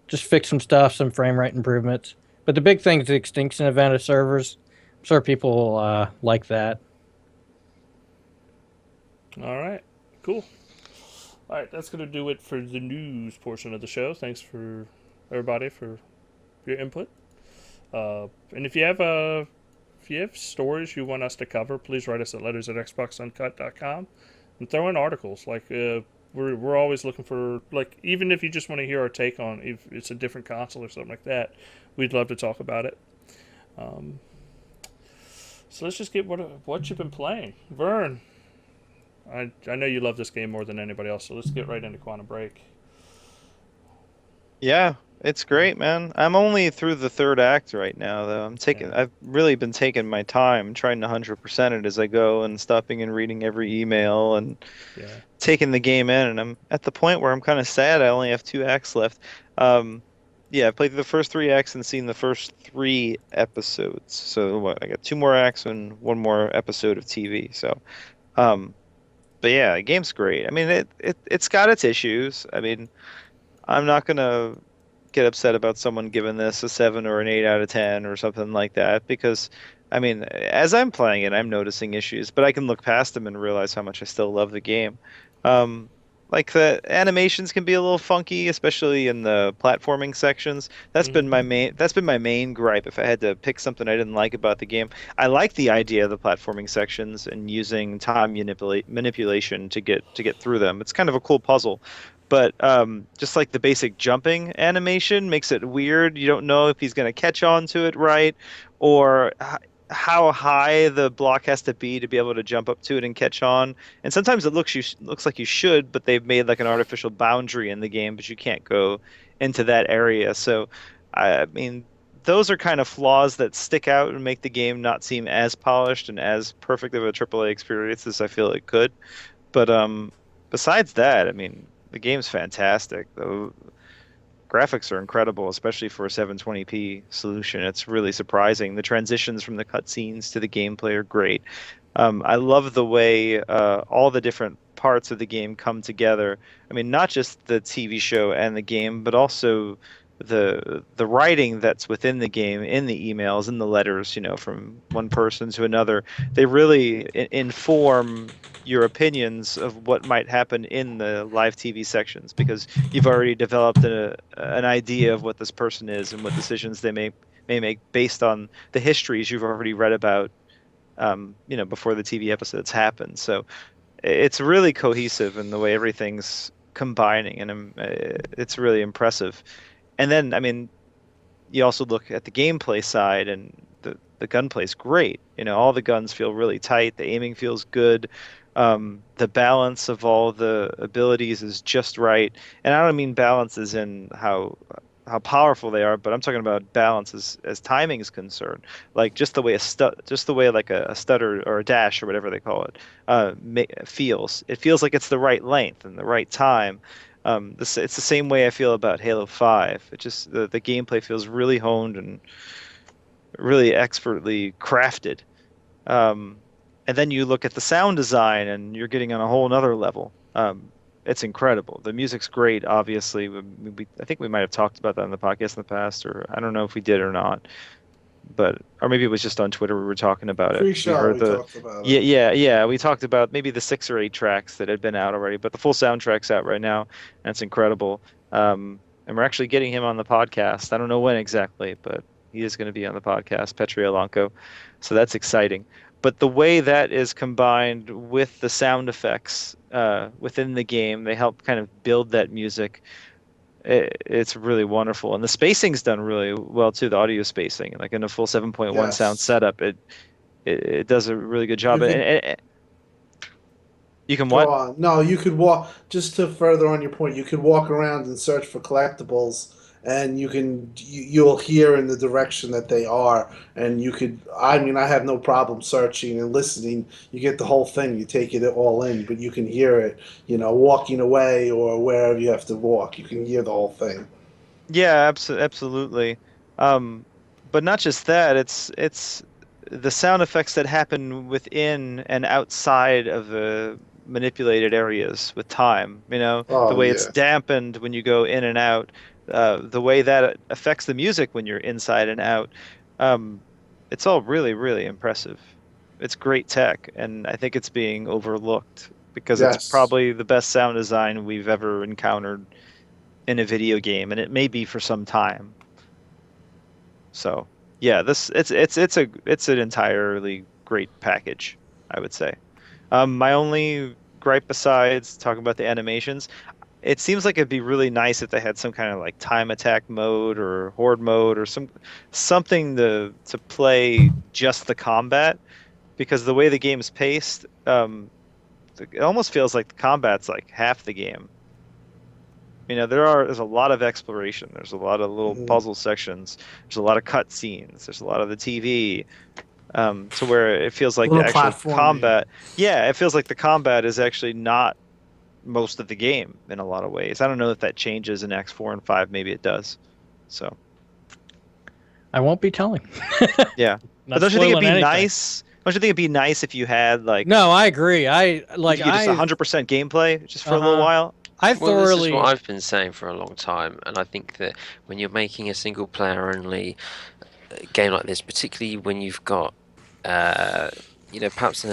just fix some stuff, some frame rate improvements. But the big thing is the extinction event of servers. I'm sure people like that. All right, cool. All right, that's gonna do it for the news portion of the show. Thanks for everybody for your input. And if you have stories you want us to cover, please write us at letters@xboxuncut.com and throw in articles. Like we're always looking for, like, even if you just want to hear our take on if it's a different console or something like that, we'd love to talk about it. So let's just get what you've been playing, Vern. I know you love this game more than anybody else, so let's get right into Quantum Break. Yeah, it's great, man. I'm only through the third act right now, though. I've really been taking my time, trying to 100% it as I go, and stopping and reading every email and Yeah. taking the game in. And I'm at the point where I'm kind of sad. I only have 2 acts left. Yeah, I've played the first 3 acts and seen the first 3 episodes. So what? I got 2 more acts and 1 more episode of TV. So, but yeah, the game's great. I mean, it's got its issues. I mean, I'm not gonna get upset about someone giving this a 7 or an 8 out of 10 or something like that because, I mean, as I'm playing it, I'm noticing issues, but I can look past them and realize how much I still love the game. Um, like the animations can be a little funky, especially in the platforming sections. That's been my main gripe. If I had to pick something I didn't like about the game, I like the idea of the platforming sections and using time manipulation to get through them. It's kind of a cool puzzle. But just like the basic jumping animation makes it weird. You don't know if he's going to catch on to it right, or how high the block has to be able to jump up to it and catch on. And sometimes it looks like you should, but they've made like an artificial boundary in the game, but you can't go into that area. So, I mean, those are kind of flaws that stick out and make the game not seem as polished and as perfect of a AAA experience as I feel it could. But besides that, I mean, the game's fantastic. The graphics are incredible, especially for a 720p solution. It's really surprising. The transitions from the cutscenes to the gameplay are great. I love the way all the different parts of the game come together. I mean, not just the TV show and the game, but also the writing that's within the game, in the emails, in the letters, from one person to another. They really inform your opinions of what might happen in the live TV sections because you've already developed an idea of what this person is and what decisions they may make based on the histories you've already read about before the TV episodes happen. So it's really cohesive in the way everything's combining, and it's really impressive. And then, I mean, you also look at the gameplay side, and the gunplay's great. All the guns feel really tight. The aiming feels good. The balance of all the abilities is just right. And I don't mean balance as in how powerful they are, but I'm talking about balance as timing is concerned. Like just the way like a stutter or a dash or whatever they call it feels. It feels like it's the right length and the right time. It's the same way I feel about Halo 5. It just the gameplay feels really honed and really expertly crafted. And then you look at the sound design, and you're getting on a whole nother level. It's incredible. The music's great, obviously. I think we might have talked about that in the podcast in the past, or I don't know if we did or not. Or maybe it was just on Twitter we were talking about it. Pre-show we talked about it. Yeah. We talked about maybe the 6 or 8 tracks that had been out already, but the full soundtrack's out right now, and it's incredible. And we're actually getting him on the podcast. I don't know when exactly, but he is going to be on the podcast, Petri Alanko. So that's exciting. But the way that is combined with the sound effects within the game, they help kind of build that music. It's really wonderful, and the spacing's done really well too. The audio spacing, like in a full 7.1 sound setup, it does a really good job. You can what? Go on. No, you could walk. Just to further on your point, you could walk around and search for collectibles, and you'll hear in the direction that they are, and you could. I mean, I have no problem searching and listening. You get the whole thing. You take it all in, but you can hear it. Walking away or wherever you have to walk, you can hear the whole thing. Yeah, absolutely. But not just that. It's the sound effects that happen within and outside of the manipulated areas with time. The way it's dampened when you go in and out. The way that affects the music when you're inside and out. It's all really, really impressive. It's great tech, and I think it's being overlooked because it's probably the best sound design we've ever encountered in a video game, and it may be for some time. So, yeah, it's an entirely great package, I would say. My only gripe besides talking about the animations, it seems like it'd be really nice if they had some kind of like time attack mode or horde mode or something to play just the combat, because the way the game's paced, it almost feels like the combat's like half the game. There's a lot of exploration. There's a lot of little puzzle sections. There's a lot of cutscenes. There's a lot of the TV. To where it feels like the actual combat. Yeah, it feels like the combat is actually not most of the game in a lot of ways. I don't know if that changes in Acts 4 and 5. Maybe it does. So I won't be telling. Yeah, but don't you think it'd be nice? Don't you think it'd be nice if you had like? No, I agree. Just 100% gameplay just for a little while. This is what I've been saying for a long time, and I think that when you're making a single player only game like this, particularly when you've got perhaps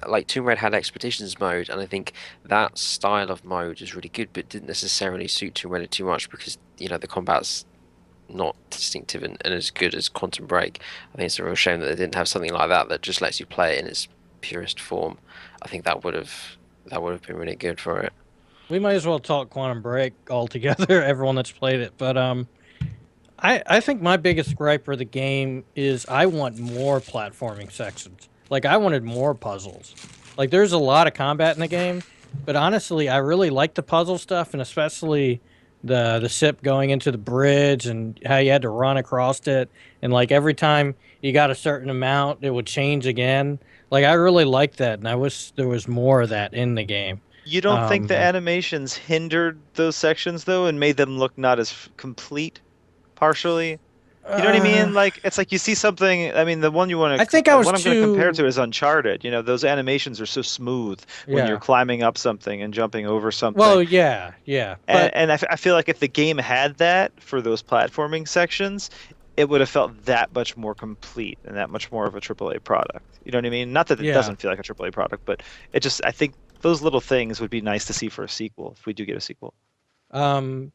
like Tomb Raider had Expeditions mode, and I think that style of mode is really good, but didn't necessarily suit Tomb Raider too much because the combat's not distinctive and as good as Quantum Break. I think it's a real shame that they didn't have something like that just lets you play it in its purest form. I think that would have been really good for it. We might as well talk Quantum Break altogether, everyone that's played it. But I think my biggest gripe for the game is I want more platforming sections. Like, I wanted more puzzles. Like, there's a lot of combat in the game, but honestly, I really like the puzzle stuff, and especially the ship going into the bridge and how you had to run across it, and like every time you got a certain amount, it would change again. Like I really liked that, and I wish there was more of that in the game. You don't think the Um, animations hindered those sections though and made them look not as complete partially? You know what I uh, mean? Like it's like you see something. I mean, the one you I want to, think I was what I'm going to compare too. to is Uncharted. You know, those animations are so smooth when you're Yeah. climbing up something and jumping over something. Well, yeah, yeah, And but I feel like if the game had that for those platforming sections, it would have felt that much more complete and that much more of a AAA product. You know what I mean? Not that it yeah. doesn't feel like a AAA product, but it just I think those little things would be nice to see for a sequel if we do get a sequel. Um,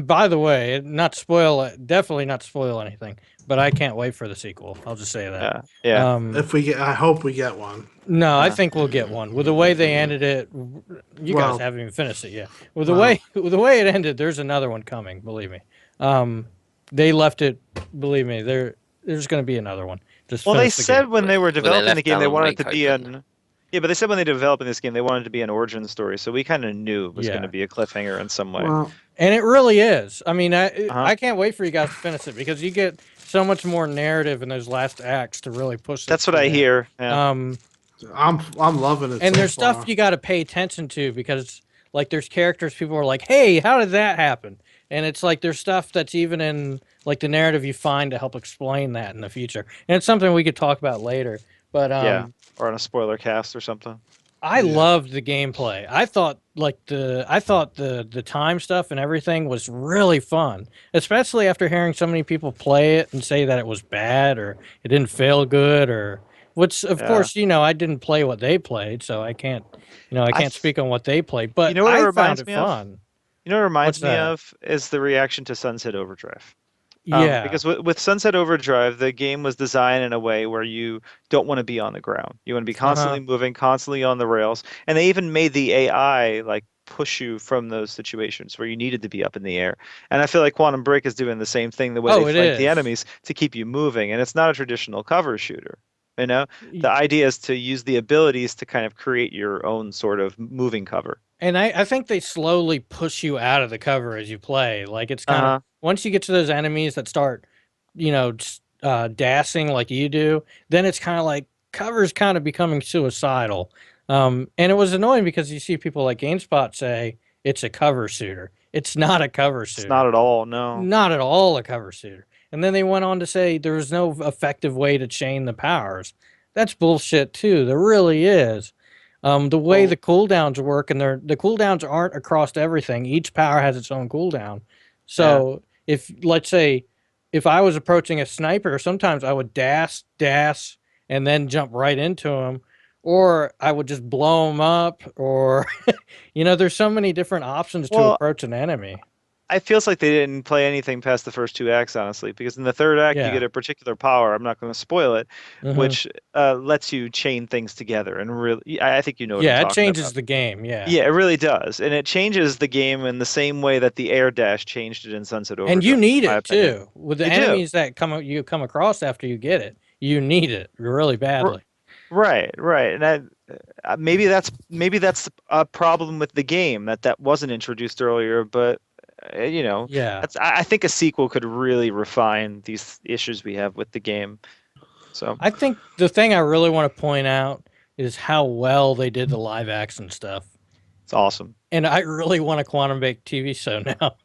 by the way, not spoil it, definitely not spoil anything, but I can't wait for the sequel. I'll just say that. Yeah, yeah. Um, If we get, I hope we get one. no, I Uh, think we'll get one. With the way they ended it, you guys Well, haven't even finished it yet. With the well, way with the way it ended, there's another one coming. Believe me. Um, they left it. Believe me, there's going to be another one. Just well, they finish the game. said when they were Well, they developing the left game, they Alan wanted it Wake to be open. an yeah, but they said when they developing this game, they wanted it to be an origin story. So we kind of knew it was going to Yeah, be a cliffhanger in some way. well, and it really is. I mean, Uh-huh. I can't wait for you guys to finish it because you get so much more narrative in those last acts to really push it That's what to I that. hear. Yeah. Um, I'm loving it and so there's stuff far. you got to pay attention to because like there's characters people are like, hey, how did that happen? And it's like there's stuff that's even in like the narrative you find to help explain that in the future, and it's something we could talk about later. But Yeah. Or on a spoiler cast or something. I Yeah. loved the gameplay. I thought the time stuff and everything was really fun, especially after hearing so many people play it and say that it was bad or it didn't feel good or which of Yeah. course, I didn't play what they played, so I I can't th speak on what they played, You but know what it I found reminds it me of? fun. You know what it What's reminds me that? of is the reaction to Sunset Overdrive. Yeah. Because with Sunset Overdrive, the game was designed in a way where you don't want to be on the ground. You want to be Uh-huh. constantly moving, constantly on the rails. And they even made the AI like push you from those situations where you needed to be up in the air. And I feel like Quantum Break is doing the same thing, the way they Oh, it flank the is. enemies to keep you moving. And it's not a traditional cover shooter. You know, the Y- idea is to use the abilities to kind of create your own sort of moving cover. And I think they slowly push you out of the cover as you play. Like it's kind of Uh-huh. once you get to those enemies that start, dashing like you do, then it's kind of like cover's kind of becoming suicidal. And it was annoying because you see people like GameSpot say it's a cover shooter. It's not a cover It's not shooter. at all, no. Not at all a cover shooter. And then they went on to say there was no effective way to chain the powers. That's bullshit too. There really is. The way the Well, cooldowns work, and the cooldowns aren't across everything. Each power has its own cooldown. yeah. So if let's say if I was approaching a sniper, sometimes I would dash, and then jump right into him, or I would just blow him up, or there's so many different options to Well, approach an enemy. it feels like they didn't play anything past the first two acts, honestly, because in the third act you Yeah. get a particular power. I'm not going to spoil it, Hmm. which lets you chain things together, and really, I think you know what I'm Yeah, it talking changes about. the game. Yeah. Yeah, it really does, and it changes the game in the same way that the air dash changed it in Sunset And you Overdrive, need in my it opinion. too. With the You do. enemies that you come across after you get it, you need it really R- badly. right, right, and maybe that's a problem with the game that wasn't introduced earlier, but you know, Yeah. I think a sequel could really refine these issues we have with the game. So. I think the thing I really want to point out is how well they did the live action stuff. It's awesome. And I really want a Quantum Bake TV show now.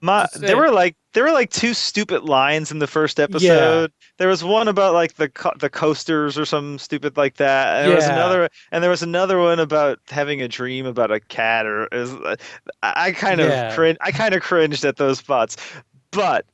My Just say, there were like two stupid lines in the first yeah, episode. There was one about like the coasters or some stupid like that. And yeah, there was another one about having a dream about a cat or yeah. I kind of cringed at those spots. But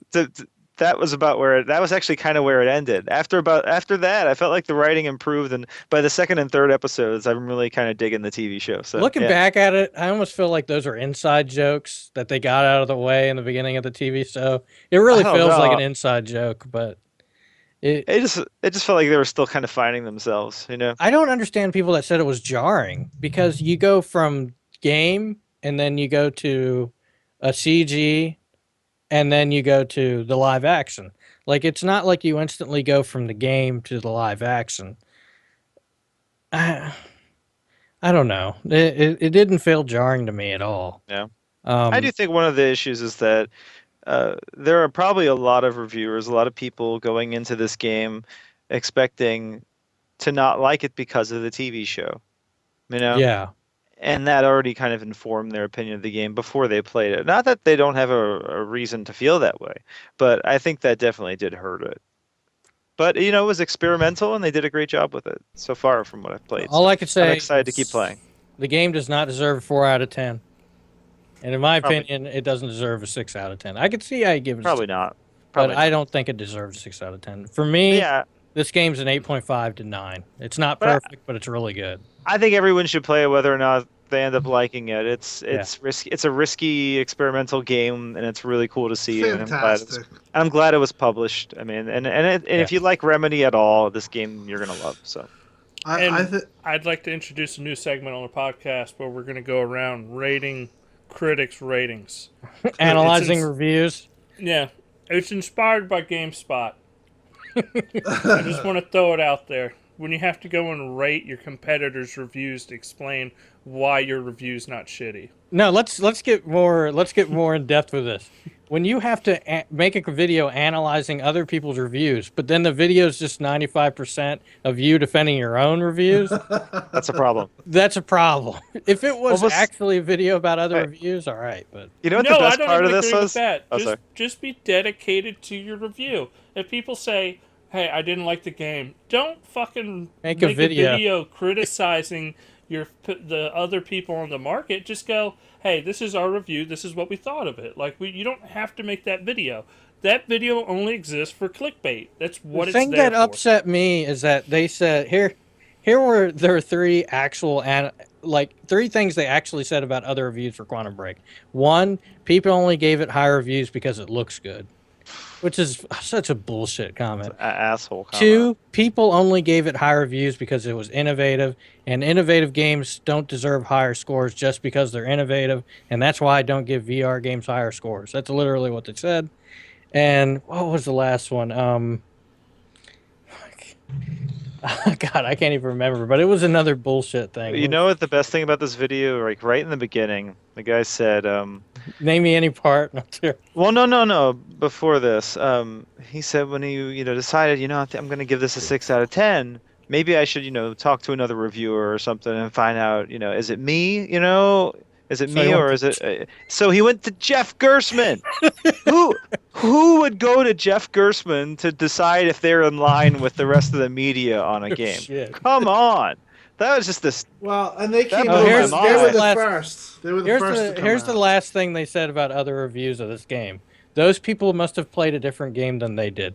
that was about that was actually kind of where it ended. After that, I felt like the writing improved, and by the second and third episodes, I'm really kind of digging the TV show. So Looking yeah, back at it, I almost feel like those are inside jokes that they got out of the way in the beginning of the TV show. It I really don't feels like an know. inside joke, but it It just felt like they were still kind of finding themselves, you know. I don't understand people that said it was jarring because you go from game and then you go to a CG and then you go to the live action. Like it's not like you instantly go from the game to the live action. I, I don't know. It didn't feel jarring to me at all. Yeah. I do think one of the issues is that there are probably a lot of reviewers, a lot of people going into this game expecting to not like it because of the TV show, you know? Yeah. And that already kind of informed their opinion of the game before they played it. Not that they don't have a reason to feel that way, but I think that definitely did hurt it. But it was experimental, and they did a great job with it so far from what I've played. All So I could I'm say excited to keep is playing. the game does not deserve a 4 out of 10. And in my Probably, opinion, it doesn't deserve a 6 out of 10. I could see how you give it a probably 6, not. but Probably I not. don't think it deserves a 6 out of 10. For me, Yeah, this game's an 8.5 to 9. It's not but perfect, but it's really good. I think everyone should play it, whether or not they end up liking it. It's Yeah. risky. It's a risky experimental game, and it's really cool to see. And Fantastic. I'm glad it was published. I mean, and if you like Remedy at all, this game you're gonna love. So And I'd like to introduce a new segment on the podcast where we're going to go around rating critics' ratings. Analyzing It's reviews. Yeah, it's inspired by GameSpot. I just want to throw it out there. When you have to go and rate your competitors' reviews to explain why your review's not shitty. No, let's get more in depth with this. When you have to make a video analyzing other people's reviews, but then the video is just 95% of you defending your own reviews, that's a problem. that's a problem. If it was Almost- actually a video about other Right. reviews, all right, but You know what No, the I best don't part even of this agree with was? that. Oh, sorry. Just be dedicated to your review. If people say, "Hey, I didn't like the game," don't fucking Make a video. criticizing the other people on the market. Just go, "Hey, this is our review. This is what we thought of it." Like you don't have to make that video. That video only exists for clickbait. That's what the it's thing there that for. upset me is that they said here were there three actual three things they actually said about other reviews for Quantum Break. One, people only gave it high reviews because it looks good, which is such a bullshit comment. Asshole comment. Two, people only gave it high reviews because it was innovative, and innovative games don't deserve higher scores just because they're innovative, and that's why I don't give VR games higher scores. That's literally what they said. And what was the last one? God, I can't even remember, but it was another bullshit thing. You know what the best thing about this video? Like right in the beginning, the guy said, Name me any part. "Well, no. Before this, he said when he decided, I'm going to give this a 6 out of 10. Maybe I should talk to another reviewer or something and find out, is it me? Is it So me he or went is it?" So he went to Jeff Gersman. Who would go to Jeff Gersman to decide if they're in line with the rest of the media on a game? Shit. Come on, that was just this. Well, and they came blew out. my They mind. were the Last- first. They were the first to come Here's the out. last thing they said about other reviews of this game. Those people must have played a different game than they did.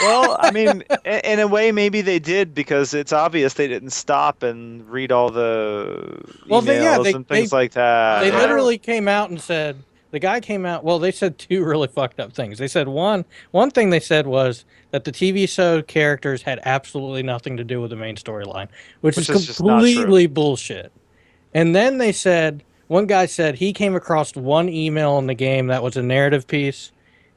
Well, I mean, in a way, maybe they did because it's obvious they didn't stop and read all the emails and things like that. They Yeah. literally came out and said, the guy came out, well, they said two really fucked up things. They said one thing they said was that the TV show characters had absolutely nothing to do with the main storyline, which is just not completely bullshit. And then they said, one guy said he came across one email in the game that was a narrative piece,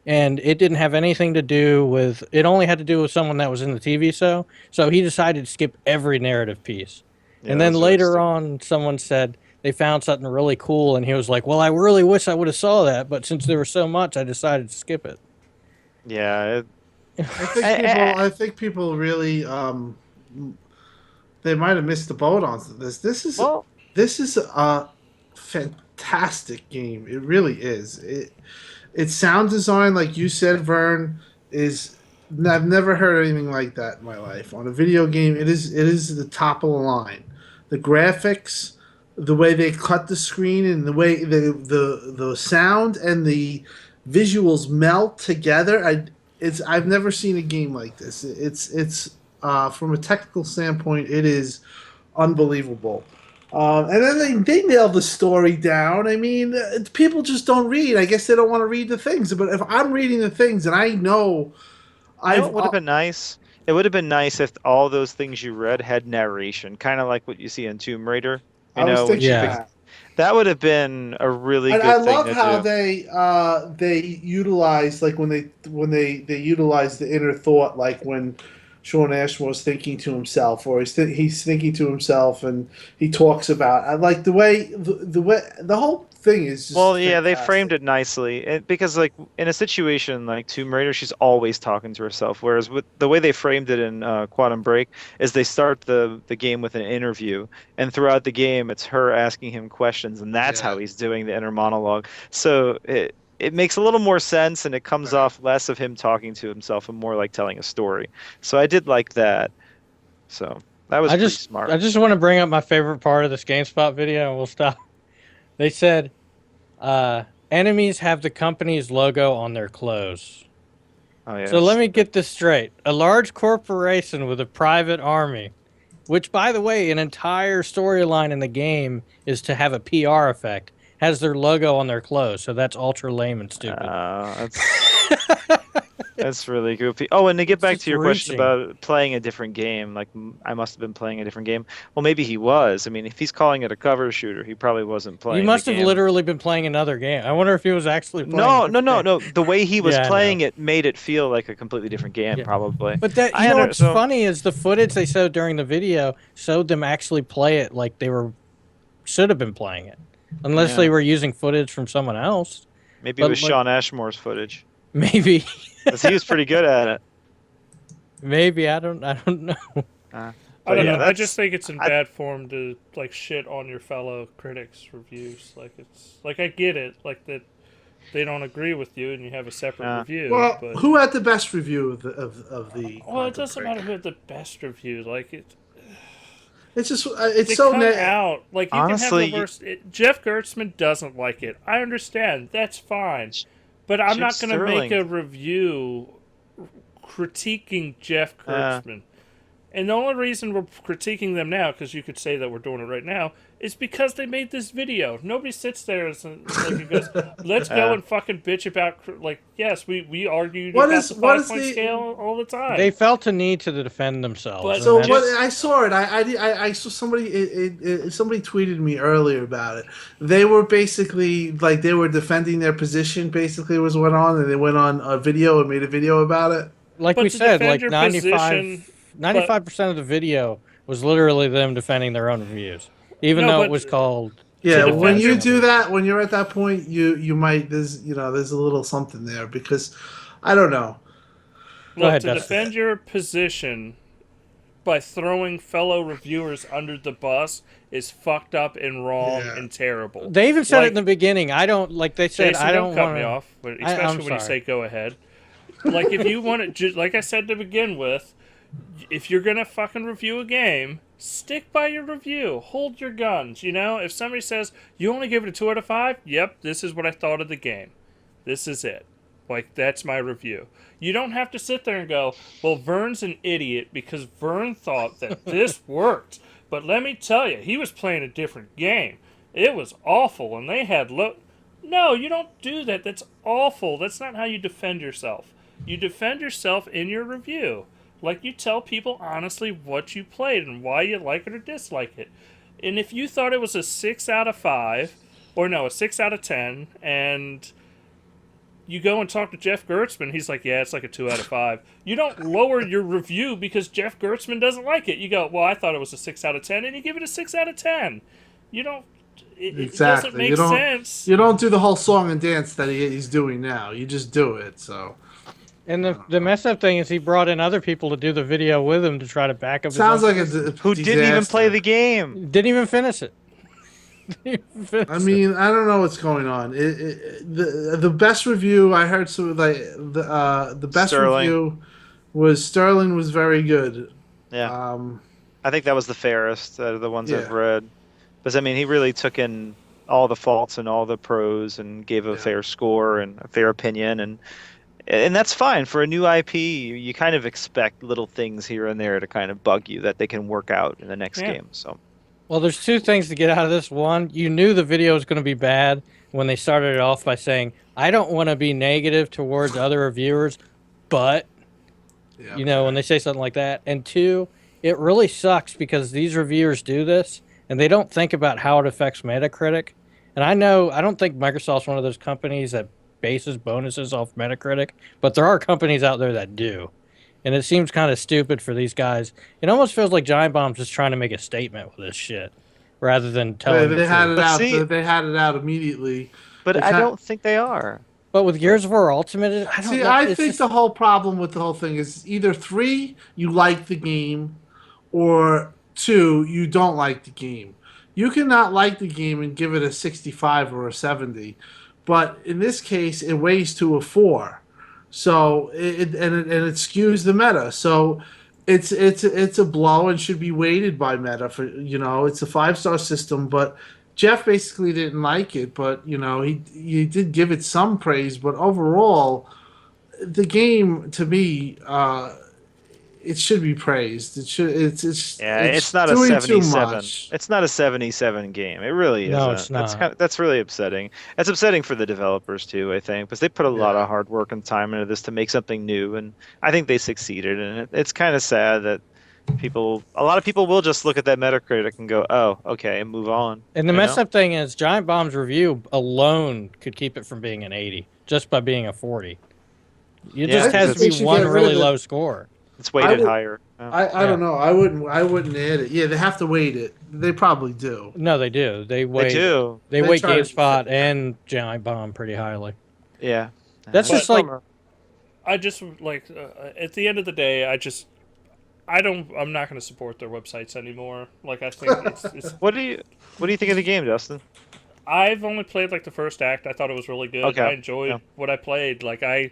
and it didn't have anything to do with, it only had to do with someone that was in the TV show, so he decided to skip every narrative piece. Yeah, And then that's really later stupid. on, someone said they found something really cool, and he was like, well, I really wish I would have saw that, but since there was so much, I decided to skip it. Yeah, I think people really they might have missed the boat on this. This is a fantastic game. It really is. Its sound design, like you said, Vern, is I've never heard anything like that in my life. On a video game, it is the top of the line. The graphics, the way they cut the screen, and the way the sound and the visuals melt together. I've never seen a game like this. It's from a technical standpoint, it is unbelievable. And then they nailed the story down. I mean, people just don't read. I guess they don't want to read the things. But if I'm reading the things and I know, it would have been nice. It would have been nice if all those things you read had narration, kind of like what you see in Tomb Raider. I was thinking Yeah. That would have been a really good I thing love to how do. they utilize, like when they utilize the inner thought, like when Sean Ashmore's thinking to himself, or he's thinking to himself, and he talks about. I like the whole thing is just Well, yeah, they framed fantastic. it nicely because, like, in a situation like Tomb Raider, she's always talking to herself. Whereas with the way they framed it in Quantum Break is they start the game with an interview, and throughout the game, it's her asking him questions, and that's Yeah. how he's doing the inner monologue. So it makes a little more sense, and it comes Right. off less of him talking to himself and more like telling a story. So I did like that. So that was I pretty just smart. I just want to bring up my favorite part of this GameSpot video, and we'll stop. They said, enemies have the company's logo on their clothes. Oh yeah, So let me stupid. get this straight: a large corporation with a private army, which, by the way, an entire storyline in the game is to have a PR effect, has their logo on their clothes. So that's ultra lame and stupid. That's That's really goofy. Oh, and to get It's back just to your question reaching. about playing a different game, like I must have been playing a different game. Well, maybe he was. I mean, if he's calling it a cover shooter, he probably wasn't You playing the must have game. literally been playing another game. I wonder if he was actually playing a No, no, different no, game. no. The way he was Yeah, I know. playing it made it feel like a completely different game, Yeah. probably. But that I under what's so funny is the footage they showed during the video showed them actually play it like they were should have been playing it, unless yeah, they were using footage from someone else. maybe it But was like Sean Ashmore's footage, maybe, because he was pretty good at it. maybe I don't know. I But don't yeah, know. I just that's think it's in I bad form to like shit on your fellow critics' reviews. Like it's like I get it, like that they don't agree with you and you have a separate review, Well, but who had the best review of the well, it Quantum doesn't Break? matter who had the best review. Like It's just it's they so come out like you can have the honestly, worst. Jeff Gertzman doesn't like it. I understand. That's fine, but I'm Jim not gonna make Sterling. a review critiquing Jeff Uh, Gertzman. And the only reason we're critiquing them now, because you could say that we're doing it right now, is because they made this video. Nobody sits there and goes, "Let's go uh, and fucking bitch about." Like, yes, we argued what about is the what is 5 point the scale all the They time, felt a need to defend themselves, but and so what that's just I saw it. I saw somebody somebody tweeted me earlier about it. They were basically like they were defending their position. Basically, was went on, and they went on a video and made a video about it. like we but to said, defend like your 95 position, but 95% of the video was literally them defending their own reviews, even no, though it but was called to Yeah, when defend you your do that, when you're at that point, you might there's a little something there because I don't know. Go look ahead, to Dustin. defend your position by throwing fellow reviewers under the bus is fucked up and wrong Yeah. and terrible. They even said it in the Like beginning. I don't like. They said Jason, I don't don't cut want me to. off, but I'm especially when you sorry. say go ahead. Like if you want to, like I said to begin with, if you're gonna fucking review a game, stick by your review. Hold your guns. You know, if somebody says you only give it a 2 out of 5, yep, this is what I thought of the game. This is it. Like that's my review. You don't have to sit there and go, well, Vern's an idiot because Vern thought that this worked. But let me tell you, he was playing a different game. It was awful, and they had look. No, you don't do that. That's awful. That's not how you defend yourself. You defend yourself in your review. Like you tell people honestly what you played and why you like it or dislike it. And if you thought it was a 6 out of 5, or no, a 6 out of 10, and you go and talk to Jeff Gertzman, he's like, yeah, it's like a 2 out of 5. You don't lower your review because Jeff Gertzman doesn't like it. You go, well, I thought it was a 6 out of 10, and you give it a 6 out of 10. You don't. It doesn't Exactly. make sense. You don't do the whole song and dance that he's doing now. You just do it. So And the mess up thing is he brought in other people to do the video with him to try to back up. sounds his own. like a who didn't even play the disaster. game? Didn't even finish it. Didn't even finish I it. mean, I don't know what's going on. The best review I heard, so like the best Sterling. review was Sterling was very good. Yeah, Um, I think that was the fairest out of the ones I've Yeah. read. Because I mean, he really took in all the faults and all the pros and gave a Yeah. fair score and a fair opinion, and that's fine for a new IP. You kind of expect little things here and there to kind of bug you that they can work out in the next Yeah. game. So Well, there's two things to get out of this. One, you knew the video was going to be bad when they started it off by saying, "I don't want to be negative towards other reviewers, but." yeah. You know, when they say something like that. And two, it really sucks because these reviewers do this and they don't think about how it affects Metacritic. And I don't think Microsoft's one of those companies that bases bonuses off Metacritic, but there are companies out there that do. and it seems kind of stupid for these guys. It almost feels like Giant Bomb's just trying to make a statement with this shit, rather than telling They the had truth. it But out. see, They had it out immediately. but They I kind don't think they are. But with Gears of War Ultimate, I don't See, know. I It's think just, the whole problem with the whole thing is either three, you like the game, or two, you don't like the game. You cannot like the game and give it a 65 or a 70, but in this case, it weighs to a 4. So it skews the meta. So it's a blow and should be weighted by meta for it's a 5-star system, but Jeff basically didn't like it, but he did give it some praise, but overall the game to me it should be praised. It should Yeah, it's it's not a doing too 77. much. It's not a 77 game. It really no, it's isn't. not. That's really upsetting. It's upsetting for the developers too, I think, because they put a lot Yeah. of hard work and time into this to make something new, and I think they succeeded. And it's kind of sad that a lot of people will just look at that Metacritic and go, "Oh, okay," and move on. And the You messed know? up thing is, Giant Bomb's review alone could keep it from being an 80 just by being a 40. It Yeah, just I because has think to they be it's should one get rid really of it. low score. I weighted would. higher. I Yeah. don't know. I wouldn't add it. Yeah, they have to weight it. They probably do. No, they do. They do. They They weight try to- GameSpot and Giant Bomb pretty highly. Yeah. That's But- just like I just like at the end of the day, I'm not going to support their websites anymore. Like I think it's What do you think of the game, Dustin? I've only played like the first act. I thought it was really good. Okay. I enjoyed Yeah. what I played. Like I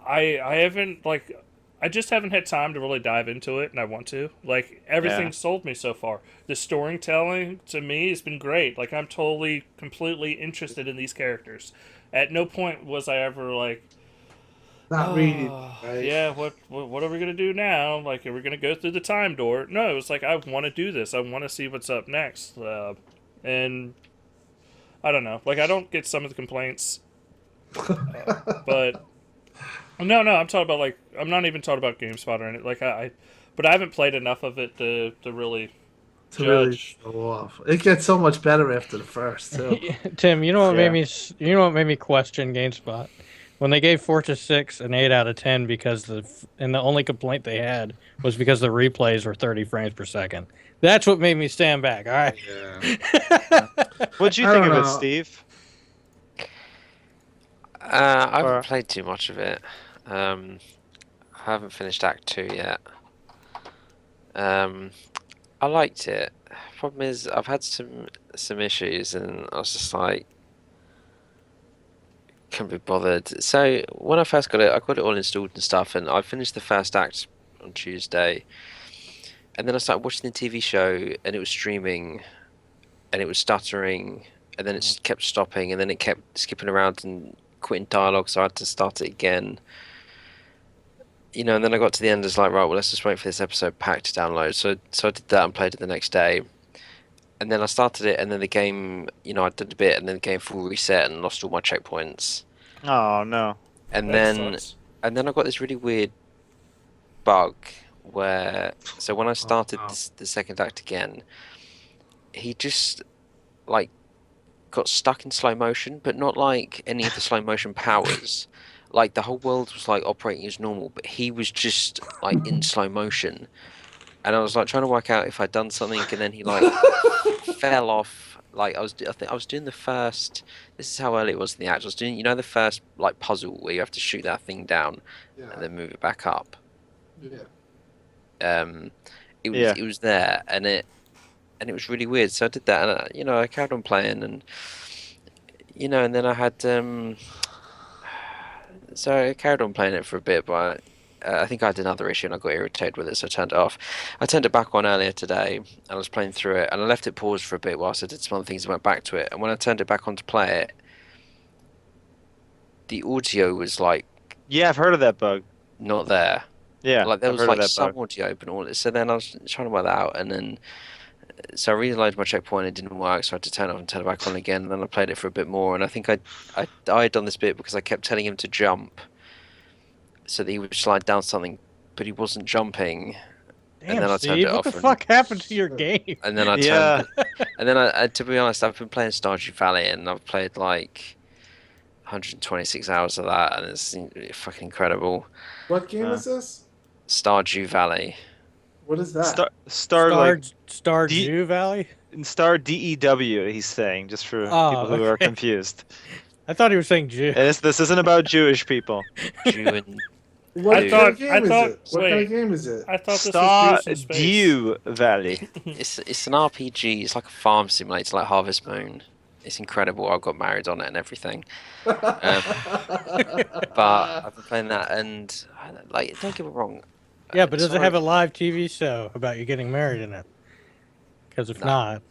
haven't like I just haven't had time to really dive into it, and I want to. Like everything Yeah. sold me so far. The storytelling to me has been great. Like I'm totally, completely interested in these characters. At no point was I ever like, Not reading. Right? yeah, what are we gonna do now? Like, are we gonna go through the time door? No, it was like I want to do this. I want to see what's up next. And I don't know. Like I don't get some of the complaints, but no, I'm talking about like I'm not even talking about GameSpot or anything. Like but I haven't played enough of it to really To really judge. show off. It gets so much better after the first too. Tim. You know what Yeah. made me question GameSpot when they gave Fortress 6 an 8 out of 10 because the only complaint they had was because the replays were 30 frames per second. That's what made me stand back. All right. Yeah. What'd you I think don't of it, know. Steve? I haven't Or- played too much of it. I haven't finished Act 2 yet. I liked it. Problem is, I've had some issues, and I was just like, can't be bothered. So when I first got it, I got it all installed and stuff, and I finished the first act on Tuesday, and then I started watching the TV show, and it was streaming, and it was stuttering, and then it just kept stopping, and then it kept skipping around and quitting dialogue, so I had to start it again. And then I got to the end, it's like, right, well, let's just wait for this episode pack to download. So I did that and played it the next day. And then I started it, and then the game, I did a bit, and then the game full reset and lost all my checkpoints. Oh no. And That then sucks. I got this really weird bug where, so when I started wow. the second act again, he just like got stuck in slow motion, but not like any of the slow motion powers. Like the whole world was like operating as normal, but he was just like in slow motion. And I was like trying to work out if I'd done something, and then he like fell off. Like I think I was doing the first. This is how early it was in the act. I was doing, the first like puzzle where you have to shoot that thing down and Yeah. then move it back up. Yeah. It was Yeah. it was there, and it was really weird. So I did that, and I carried on playing, and and then I had so I carried on playing it for a bit, but I think I had another issue and I got irritated with it, so I turned it off. I turned it back on earlier today, and I was playing through it, and I left it paused for a bit whilst I did some other things and went back to it. And when I turned it back on to play it, the audio was like Yeah, I've heard of that bug. not there. Yeah, Like there I've was heard like of that some bug. audio, but all so then I was trying to work that out, and then so I reloaded my checkpoint. It didn't work, so I had to turn it off and turn it back on again. And then I played it for a bit more, and I think I died on this bit because I kept telling him to jump, so that he would slide down something, but he wasn't jumping. Damn, then I turned Steve, it what off the and- fuck happened to your game? And then I Yeah. turned, and then to be honest, I've been playing Stardew Valley, and I've played like 126 hours of that, and it's fucking incredible. What game is this? Stardew Valley. What is that? Star like Stardew Valley. Star DEW. He's saying just for people Oh, who are okay. confused. I thought he was saying Jew. And this isn't about Jewish people. Jew and What I kind of thought- game I is thought- it? What kind wait. of game is it? I thought this was Juice in Space. Stardew Valley. it's an RPG. It's like a farm simulator, like Harvest Moon. It's incredible. I got married on it and everything. But I've been playing that, and like, don't get me wrong. Yeah, but does it sorry. have a live TV show about you getting married in it? Because if No. not,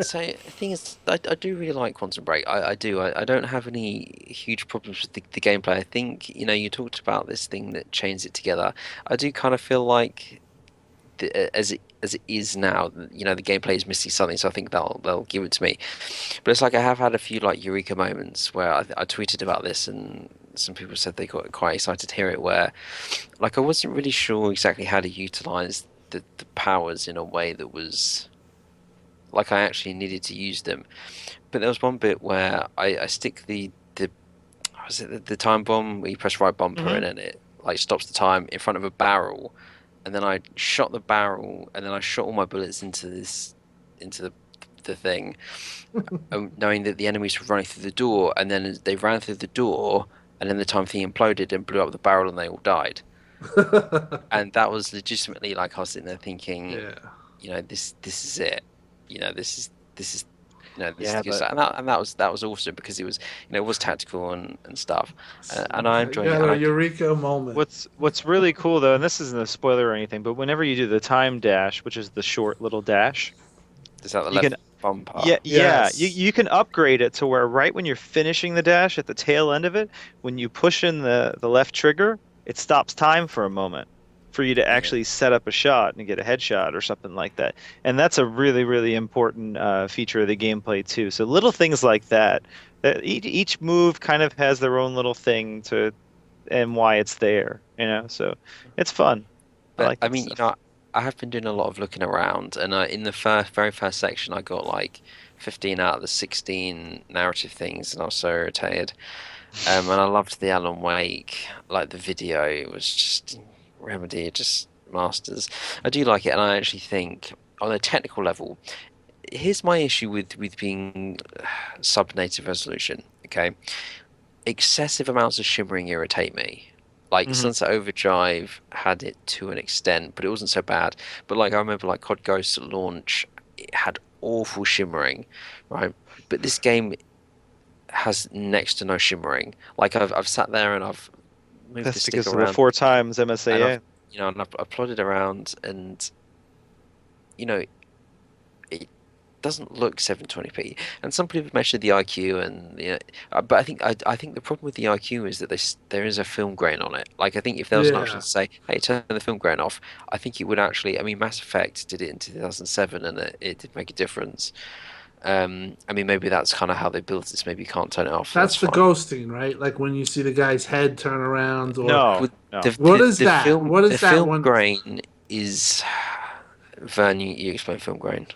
So the thing is, I do really like Quantum Break. I do. I don't have any huge problems with the gameplay. I think you talked about this thing that chains it together. I do kind of feel like as it is now, the gameplay is missing something. So I think they'll give it to me. But it's like I have had a few like eureka moments where I tweeted about this, and some people said they got quite excited to hear it. Where like I wasn't really sure exactly how to utilize the powers in a way that was like I actually needed to use them. But there was one bit where I stick the was it the time bomb where you press right bumper Mhm. and then it like stops the time in front of a barrel, and then I shot the barrel and then I shot all my bullets into the thing, knowing that the enemies were running through the door, and then they ran through the door and then the time thing imploded and blew up the barrel and they all died. And that was legitimately like I was sitting there thinking, Yeah. this is it. This is this Yeah, is good. And that was awesome because it was it was tactical and stuff, and I enjoyed You it. got And a I, eureka moment. What's really cool though, and this isn't a spoiler or anything, but whenever you do the time dash, which is the short little dash, is that the you left can bumper? Yes. you can upgrade it to where right when you're finishing the dash at the tail end of it, when you push in the left trigger, it stops time for a moment for you to actually set up a shot and get a headshot or something like that. And that's a really, really important feature of the gameplay too. So little things like that, that each move kind of has their own little thing to and why it's there, So it's fun. I like I that mean, stuff. I have been doing a lot of looking around, and in the very first section, I got like 15 out of the 16 narrative things, and I was so irritated. And I loved the Alan Wake, like the video. It was just Remedy, just masters. I do like it, and I actually think on a technical level, here's my issue with being sub-native resolution. Okay, excessive amounts of shimmering irritate me. Like Mhm. Sunset Overdrive had it to an extent, but it wasn't so bad. But like I remember, like COD Ghost at launch, it had awful shimmering, right? But this game has next to no shimmering. Like I've sat there and I've moved the That's stick because of the around 4x and MSAA. I've plodded around, and it doesn't look 720p. And some people have mentioned the IQ, and but I think the problem with the IQ is that there is a film grain on it. Like I think if there was an option Yeah. to say, hey, turn the film grain off, I think it would actually. I mean, Mass Effect did it in 2007, and it did make a difference. I mean, maybe that's kind of how they built this. Maybe you can't turn it off. That's the fine. ghosting, right? Like when you see the guy's head turn around, or No, With no. What is that? What is the that film one- grain is. Vern, you explain film grain.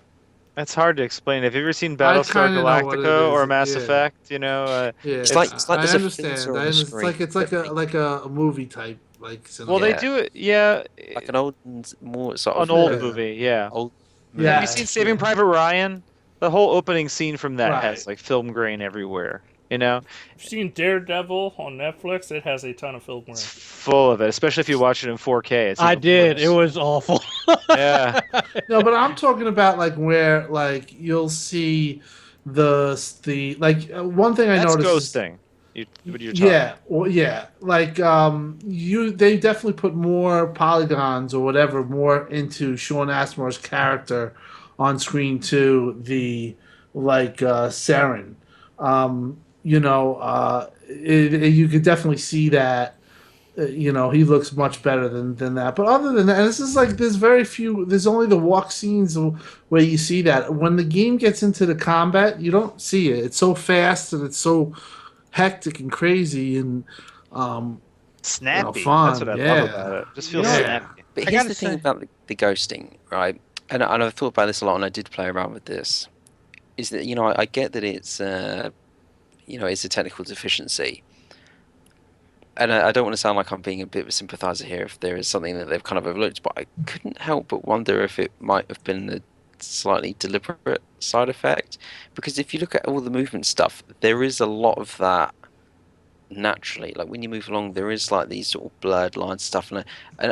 That's hard to explain. Have you ever seen I Battlestar kinda know what it Galactica or is, Mass yeah. Effect? Yeah, It's like I there's a understand. filter on the It's screen like that like a movie type, like Well, cinema. they Yeah. do it. Yeah, like an old, more sort of an old Yeah. movie. Yeah. old. Yeah. Have you seen Saving Private Ryan? The whole opening scene from that has Right. like film grain everywhere. You've seen Daredevil on Netflix? It has a ton of film It's grain. full of it, especially if you watch it in 4K. It's I even did. worse. It was awful. Yeah. No, but I'm talking about like where like you'll see the like one thing I That's noticed. ghosting. What you're talking. Yeah, well, yeah. Like they definitely put more polygons or whatever more into Sean Asmore's character on screen to the like Saren. You could definitely see that. He looks much better than that. But other than that, and this is like there's very few. There's only the walk scenes where you see that. When the game gets into the combat, you don't see it. It's so fast and it's so hectic and crazy and Snappy. fun. That's what I Yeah. love about it. Just feels Yeah. snappy. But I here's gotta the thing say- about the ghosting, right? And I've thought about this a lot, and I did play around with this. Is that I get that it's it's a technical deficiency, and I don't want to sound like I'm being a bit of a sympathizer here if there is something that they've kind of overlooked, but I couldn't help but wonder if it might have been a slightly deliberate side effect. Because if you look at all the movement stuff, there is a lot of that naturally. Like when you move along, there is like these sort of blurred lines stuff, and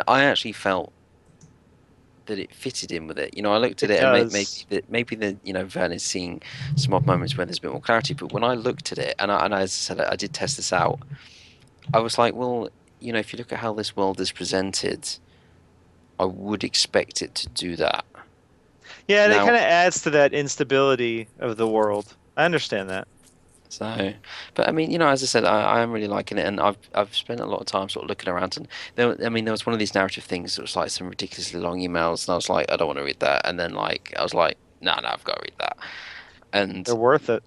I actually felt that it fitted in with it. You know, I looked at It it and does. maybe the Vern is seeing some odd moments where there's a bit more clarity. But when I looked at it, and as I said, I did test this out. I was like, well, if you look at how this world is presented, I would expect it to do that. Yeah, and it Now, kind of adds to that instability of the world. I understand that. so, but I mean, as I said, I am really liking it, and I've spent a lot of time sort of looking around, and there was one of these narrative things that was like some ridiculously long emails, and I was like, I don't want to read that, and then like I was like, no, I've got to read that, and They're worth it.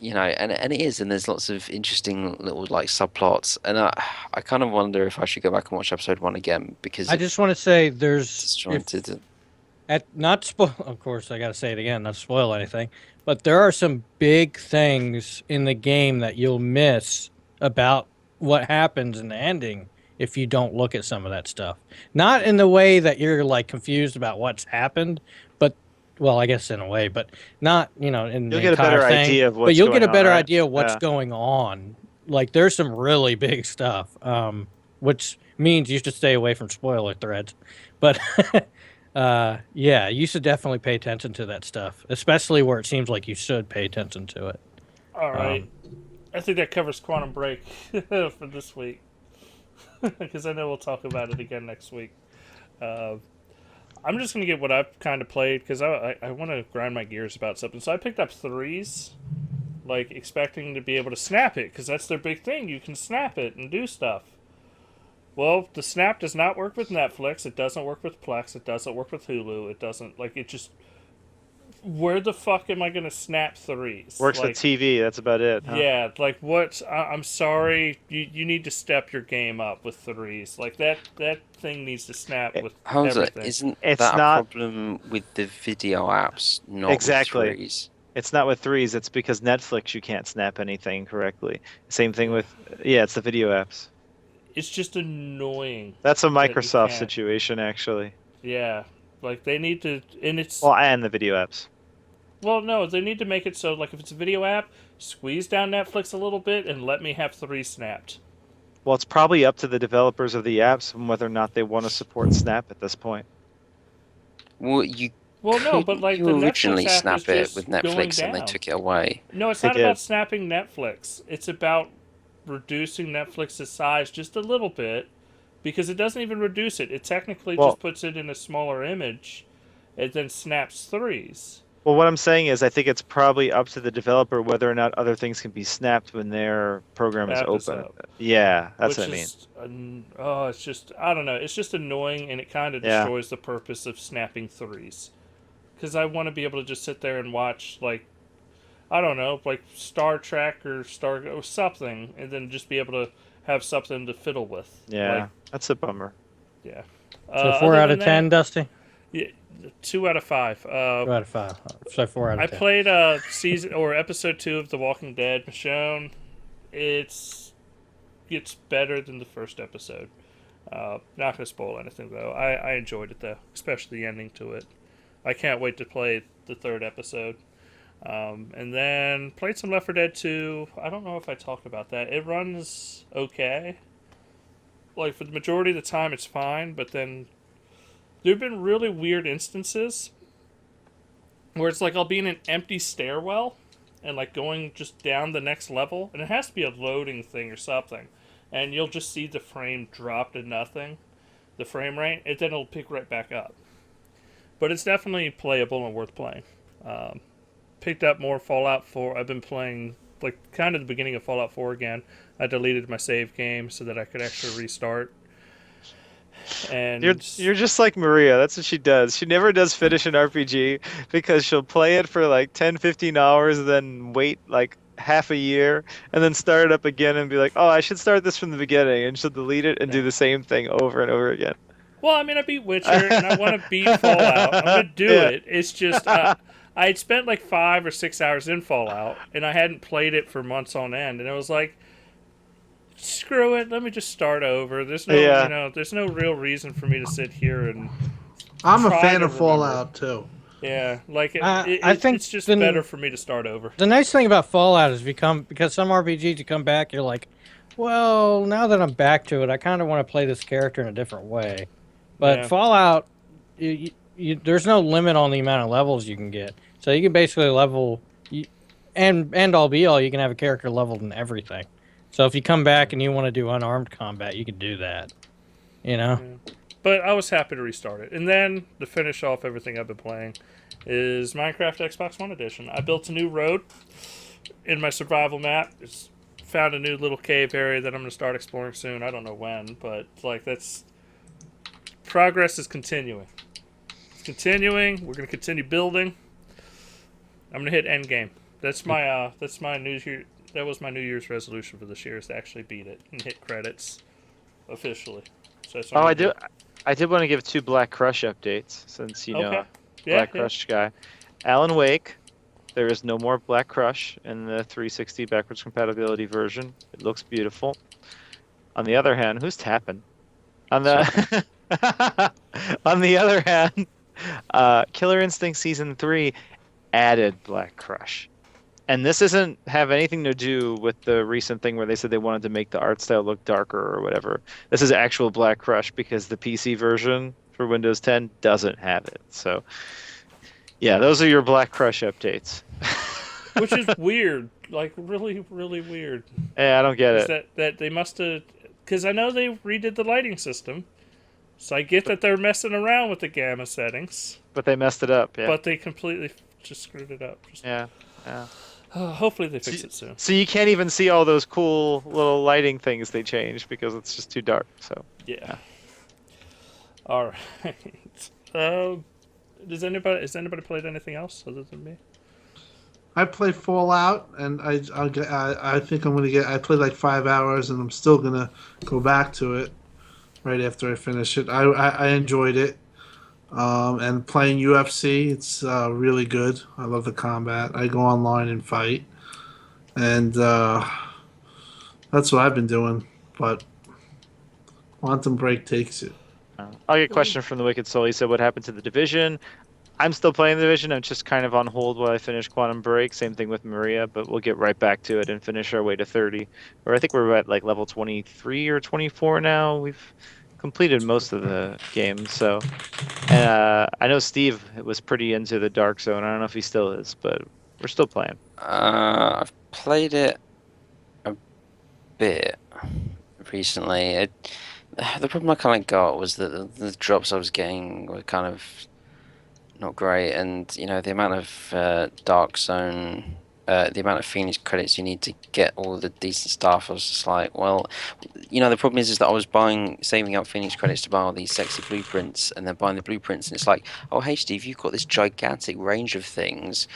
and it is, and there's lots of interesting little like subplots, and I kind of wonder if I should go back and watch episode 1 again because I just want to say it's there's disjointed. not spoil. Of course, I got to say it again, not to spoil anything. But there are some big things in the game that you'll miss about what happens in the ending if you don't look at some of that stuff. Not in the way that you're like confused about what's happened, but well, I guess in a way, but not in You'll the get a entire better thing. idea of But what's you'll get going a on, better right? idea of what's Yeah. going on. Like there's some really big stuff, which means you should stay away from spoiler threads. But yeah, you should definitely pay attention to that stuff, especially where it seems like you should pay attention to it. All right. Um, I think that covers Quantum Break for this week. Because I know we'll talk about it again next week. Uh, I'm just going to get what I've kind of played because I want to grind my gears about something. So I picked up Threes, like expecting to be able to snap it because that's their big thing. You can snap it and do stuff. Well, the snap does not work with Netflix. It doesn't work with Plex. It doesn't work with Hulu. It doesn't, like, it just. Where the fuck am I going to snap Threes? Works with Like, TV. That's about it, huh? yeah, like what? I'm sorry. You need to step your game up with Threes. Like that thing needs to snap It- with Hamza, everything. isn't It's that a not problem with the video apps, not exactly. with Threes? It's not with Threes. It's because Netflix you can't snap anything correctly. Same thing with it's the video apps. It's just annoying. That's a that you Microsoft can't. situation actually. Yeah, like they need to, and it's Well, and the video apps. well, no, they need to make it so like if it's a video app, squeeze down Netflix a little bit and let me have Threes snapped. Well, it's probably up to the developers of the apps and whether or not they want to support Snap at this point. Well, you Well, no, but couldn't like you the originally Netflix app snap is it just with going Netflix and they down. took it away? No, it's They not about did. snapping Netflix. It's about reducing Netflix's size just a little bit because it doesn't even reduce it. It technically Well, just puts it in a smaller image and then snaps Threes. well, what I'm saying is I think it's probably up to the developer whether or not other things can be snapped when their program is App is open. up. Yeah, that's Which what I mean. is, it's just, I don't know. It's just annoying and it kind of Yeah. destroys the purpose of snapping Threes. Because I want to be able to just sit there and watch, like, I don't know, like Star Trek or something, and then just be able to have something to fiddle with. Yeah, Like, that's a bummer. yeah. so 4 Other out than of 10, that, Dusty. yeah, 2 out of 5. 2 out of 5. So 4 out I of 10. played season or episode 2 of The Walking Dead. Michonne, gets better than the first episode. Not gonna spoil anything though. I enjoyed it though, especially the ending to it. I can't wait to play the third episode. And then played some Left 4 Dead 2. I don't know if I talked about that. It runs okay. Like for the majority of the time, it's fine. But then there've been really weird instances where it's like I'll be in an empty stairwell and like going just down the next level, and it has to be a loading thing or something, and you'll just see the frame drop to nothing, the frame rate, and then it'll pick right back up. But it's definitely playable and worth playing. Picked up more Fallout 4. I've been playing like kind of the beginning of Fallout 4 again. I deleted my save game so that I could actually restart. And You're just like Maria. That's what she does. She never does finish an RPG because she'll play it for like 10, 15 hours, then wait like half a year, and then start it up again and be like, oh, I should start this from the beginning. And she'll delete it and do the same thing over and over again. well, I mean, I beat Witcher and I want to beat Fallout. I'm gonna do Yeah. it. It's just I had spent like 5 or 6 hours in Fallout and I hadn't played it for months on end, and it was like, screw it. Let me just start over. There's no, Yeah. there's no real reason for me to sit here and I'm a try fan to of remember. Fallout too. Yeah, like I think it's just the- better for me to start over. The nice thing about Fallout is because some RPGs you come back, you're like, well, now that I'm back to it, I kind of want to play this character in a different way. But Yeah. Fallout, there's no limit on the amount of levels you can get, so you can basically level, and all be all, you can have a character leveled in everything. So if you come back and you want to do unarmed combat, you can do that. You know. Yeah. But I was happy to restart it. And then to finish off everything I've been playing is Minecraft Xbox One Edition. I built a new road in my survival map. It's found a new little cave area that I'm going to start exploring soon. I don't know when, but like that's progress is continuing. It's continuing. We're going to continue building. I'm going to hit end game. That's my New Year. That was my New Year's resolution for this year is to actually beat it and hit credits officially. So that's what I'm Oh, gonna do. I did want to give 2 Black Crush updates since Okay. Black Crush guy. Alan Wake. There is no more Black Crush in the 360 backwards compatibility version. It looks beautiful. On the other hand, who's tapping? On the on the other hand, Killer Instinct Season 3 added Black Crush. And this doesn't have anything to do with the recent thing where they said they wanted to make the art style look darker or whatever. This is actual Black Crush because the PC version for Windows 10 doesn't have it. So, yeah, those are your Black Crush updates. Which is weird, like really, really weird. Yeah, I don't get Is it. that they must have, because I know they redid the lighting system, so I get that they're messing around with the gamma settings, But they messed it up, yeah. but they completely just screwed it up. Yeah. Hopefully they fix it soon. So you can't even see all those cool little lighting things they changed because it's just too dark. So Yeah. All right. Has anybody played anything else other than me? I played Fallout, and I think I'm gonna get. I played like 5 hours, and I'm still gonna go back to it right after I finish it. I enjoyed it, and playing UFC, it's really good. I love the combat. I go online and fight, and that's what I've been doing. But Quantum Break takes it. I'll get a question from the Wicked Soul. He said, "What happened to the Division?" I'm still playing the Division. I'm just kind of on hold while I finish Quantum Break. Same thing with Maria, but we'll get right back to it and finish our way to 30. Or I think we're at like level 23 or 24 now. We've completed most of the games. So, I know Steve was pretty into the Dark Zone. I don't know if he still is, but we're still playing. I've played it a bit recently. The problem I kind of got was that the drops I was getting were kind of not great, and the amount of Dark Zone, the amount of Phoenix credits you need to get all the decent stuff. I was just like, well, the problem is that I was saving up Phoenix credits to buy all these sexy blueprints, and then buying the blueprints, and it's like, oh hey Steve, you've got this gigantic range of things,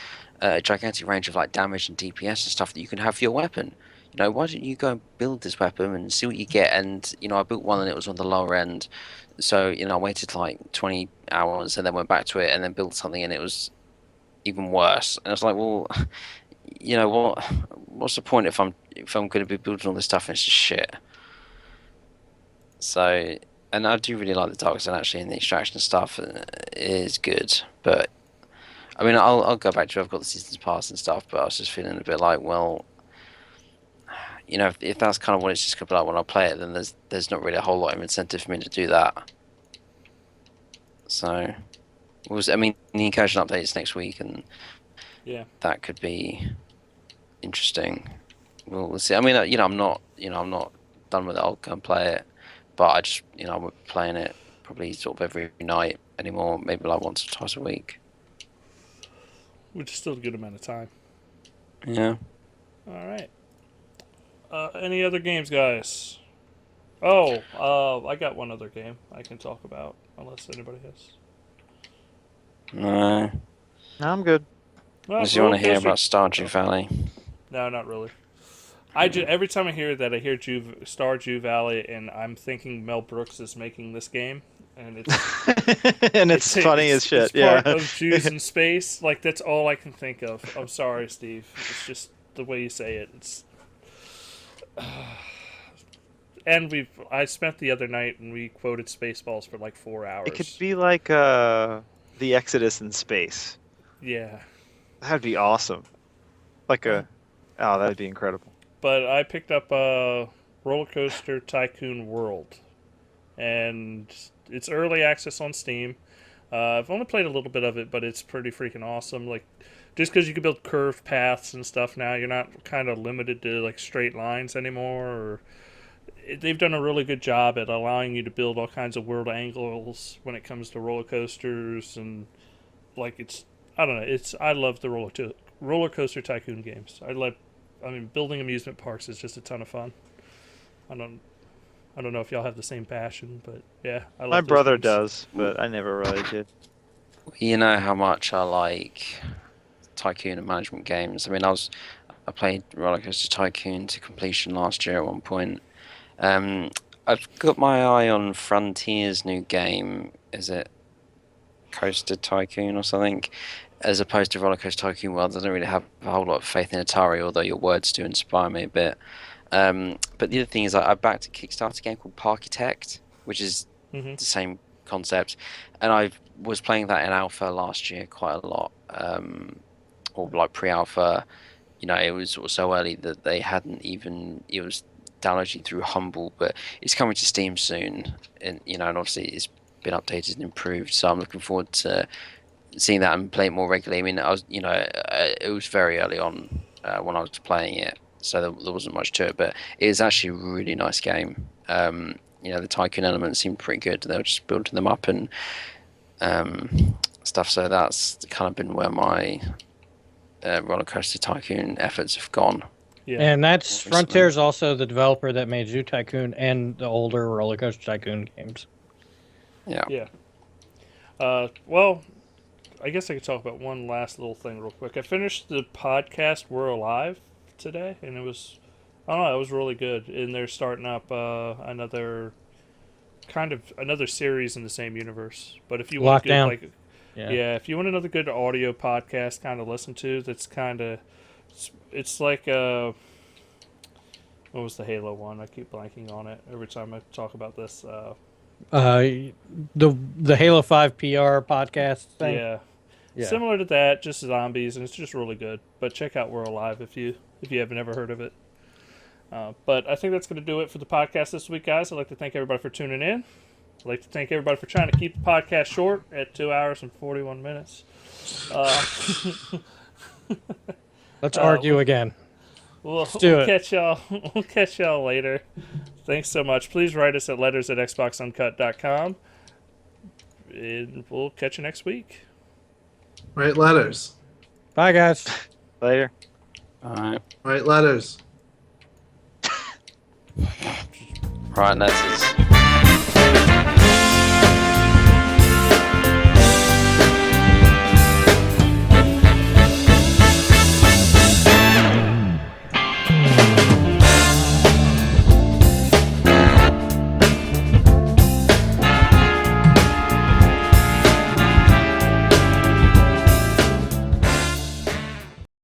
gigantic range of like damage and DPS and stuff that you can have for your weapon. Why don't you go and build this weapon and see what you get? And I built one and it was on the lower end. So, I waited like 20 hours and then went back to it and then built something and it was even worse. And I was like, well, what's the point if I'm going to be building all this stuff and it's just shit? So, and I do really like the Dark Zone actually, and the extraction stuff is good. But, I mean, I'll go back to it. I've got the Seasons Pass and stuff, but I was just feeling a bit like, well, if that's kind of what it's just going to be like when I play it, then there's not really a whole lot of incentive for me to do that. So, the incursion update is next week, and Yeah. that could be interesting. We'll see. I mean, I'm not done with it. I'll go and play it, but I just, I'm not playing it probably sort of every night anymore. Maybe like once or twice a week. Which is still a good amount of time. Yeah. All right. Any other games, guys? Oh, I got one other game I can talk about, unless anybody has. No. No, I'm good. Well, Unless you want to hear Roller about Coaster- Stardew Valley. No, not really. Every time I hear that, I hear Stardew Valley, and I'm thinking Mel Brooks is making this game, and it's And it's funny as shit. It's Yeah. part of Jews in Space. Like that's all I can think of. I'm sorry, Steve. It's just the way you say it. It's And I spent the other night and we quoted Spaceballs for like 4 hours. It could be like the Exodus in space. Yeah. That'd be awesome. Oh, that'd be incredible. But I picked up Roller Coaster Tycoon World, and it's early access on Steam. I've only played a little bit of it, but it's pretty freaking awesome. Like, just because you can build curved paths and stuff now, you're not kind of limited to like straight lines anymore. They've done a really good job at allowing you to build all kinds of world angles when it comes to roller coasters, and like I don't know, I love the Roller Coaster Tycoon games. Building amusement parks is just a ton of fun. I don't know if y'all have the same passion, but yeah, I love My those brother games. does, but I never really did. You know how much I like tycoon and management games. I mean, I played Roller Coaster Tycoon to completion last year at one point. I've got my eye on Frontier's new game. Is it Coaster Tycoon or something? As opposed to Roller Coaster Tycoon Worlds, I don't really have a whole lot of faith in Atari, although your words do inspire me a bit. But the other thing is, I backed a Kickstarter game called Parkitect, which is the same concept, and I was playing that in alpha last year quite a lot, or like pre-alpha. You know, it was sort of so early that they hadn't even. It was downloading through Humble, but it's coming to Steam soon, and and obviously it's been updated and improved. So I'm looking forward to seeing that and play it more regularly. I mean, it was very early on when I was playing it, so there wasn't much to it, but it is actually a really nice game. The tycoon elements seem pretty good. They were just building them up and stuff. So that's kind of been where my Roller Coaster Tycoon efforts have gone. Yeah. And that's Frontier's also the developer that made Zoo Tycoon and the older Roller Coaster Tycoon games. Yeah. Yeah. Well, I guess I could talk about one last little thing real quick. I finished the podcast We're Alive today, and it was really good. And they're starting up another series in the same universe. But if you want to Lockdown. if you want another good audio podcast kind of listen to, that's kind of it's like what was the Halo one? I keep blanking on it every time I talk about this. The Halo 5 PR podcast thing. Yeah. Similar to that, just zombies, and it's just really good. But check out We're Alive if you haven't ever heard of it. But I think that's going to do it for the podcast this week, guys. I'd like to thank everybody for tuning in. I'd like to thank everybody for trying to keep the podcast short at 2 hours and 41 minutes. Let's argue again. We'll do it. catch y'all. We'll catch y'all later. Thanks so much. Please write us at letters@xboxuncut.com. And we'll catch you next week. Write letters. Bye, guys. Later. All right. Write letters. Right, letters.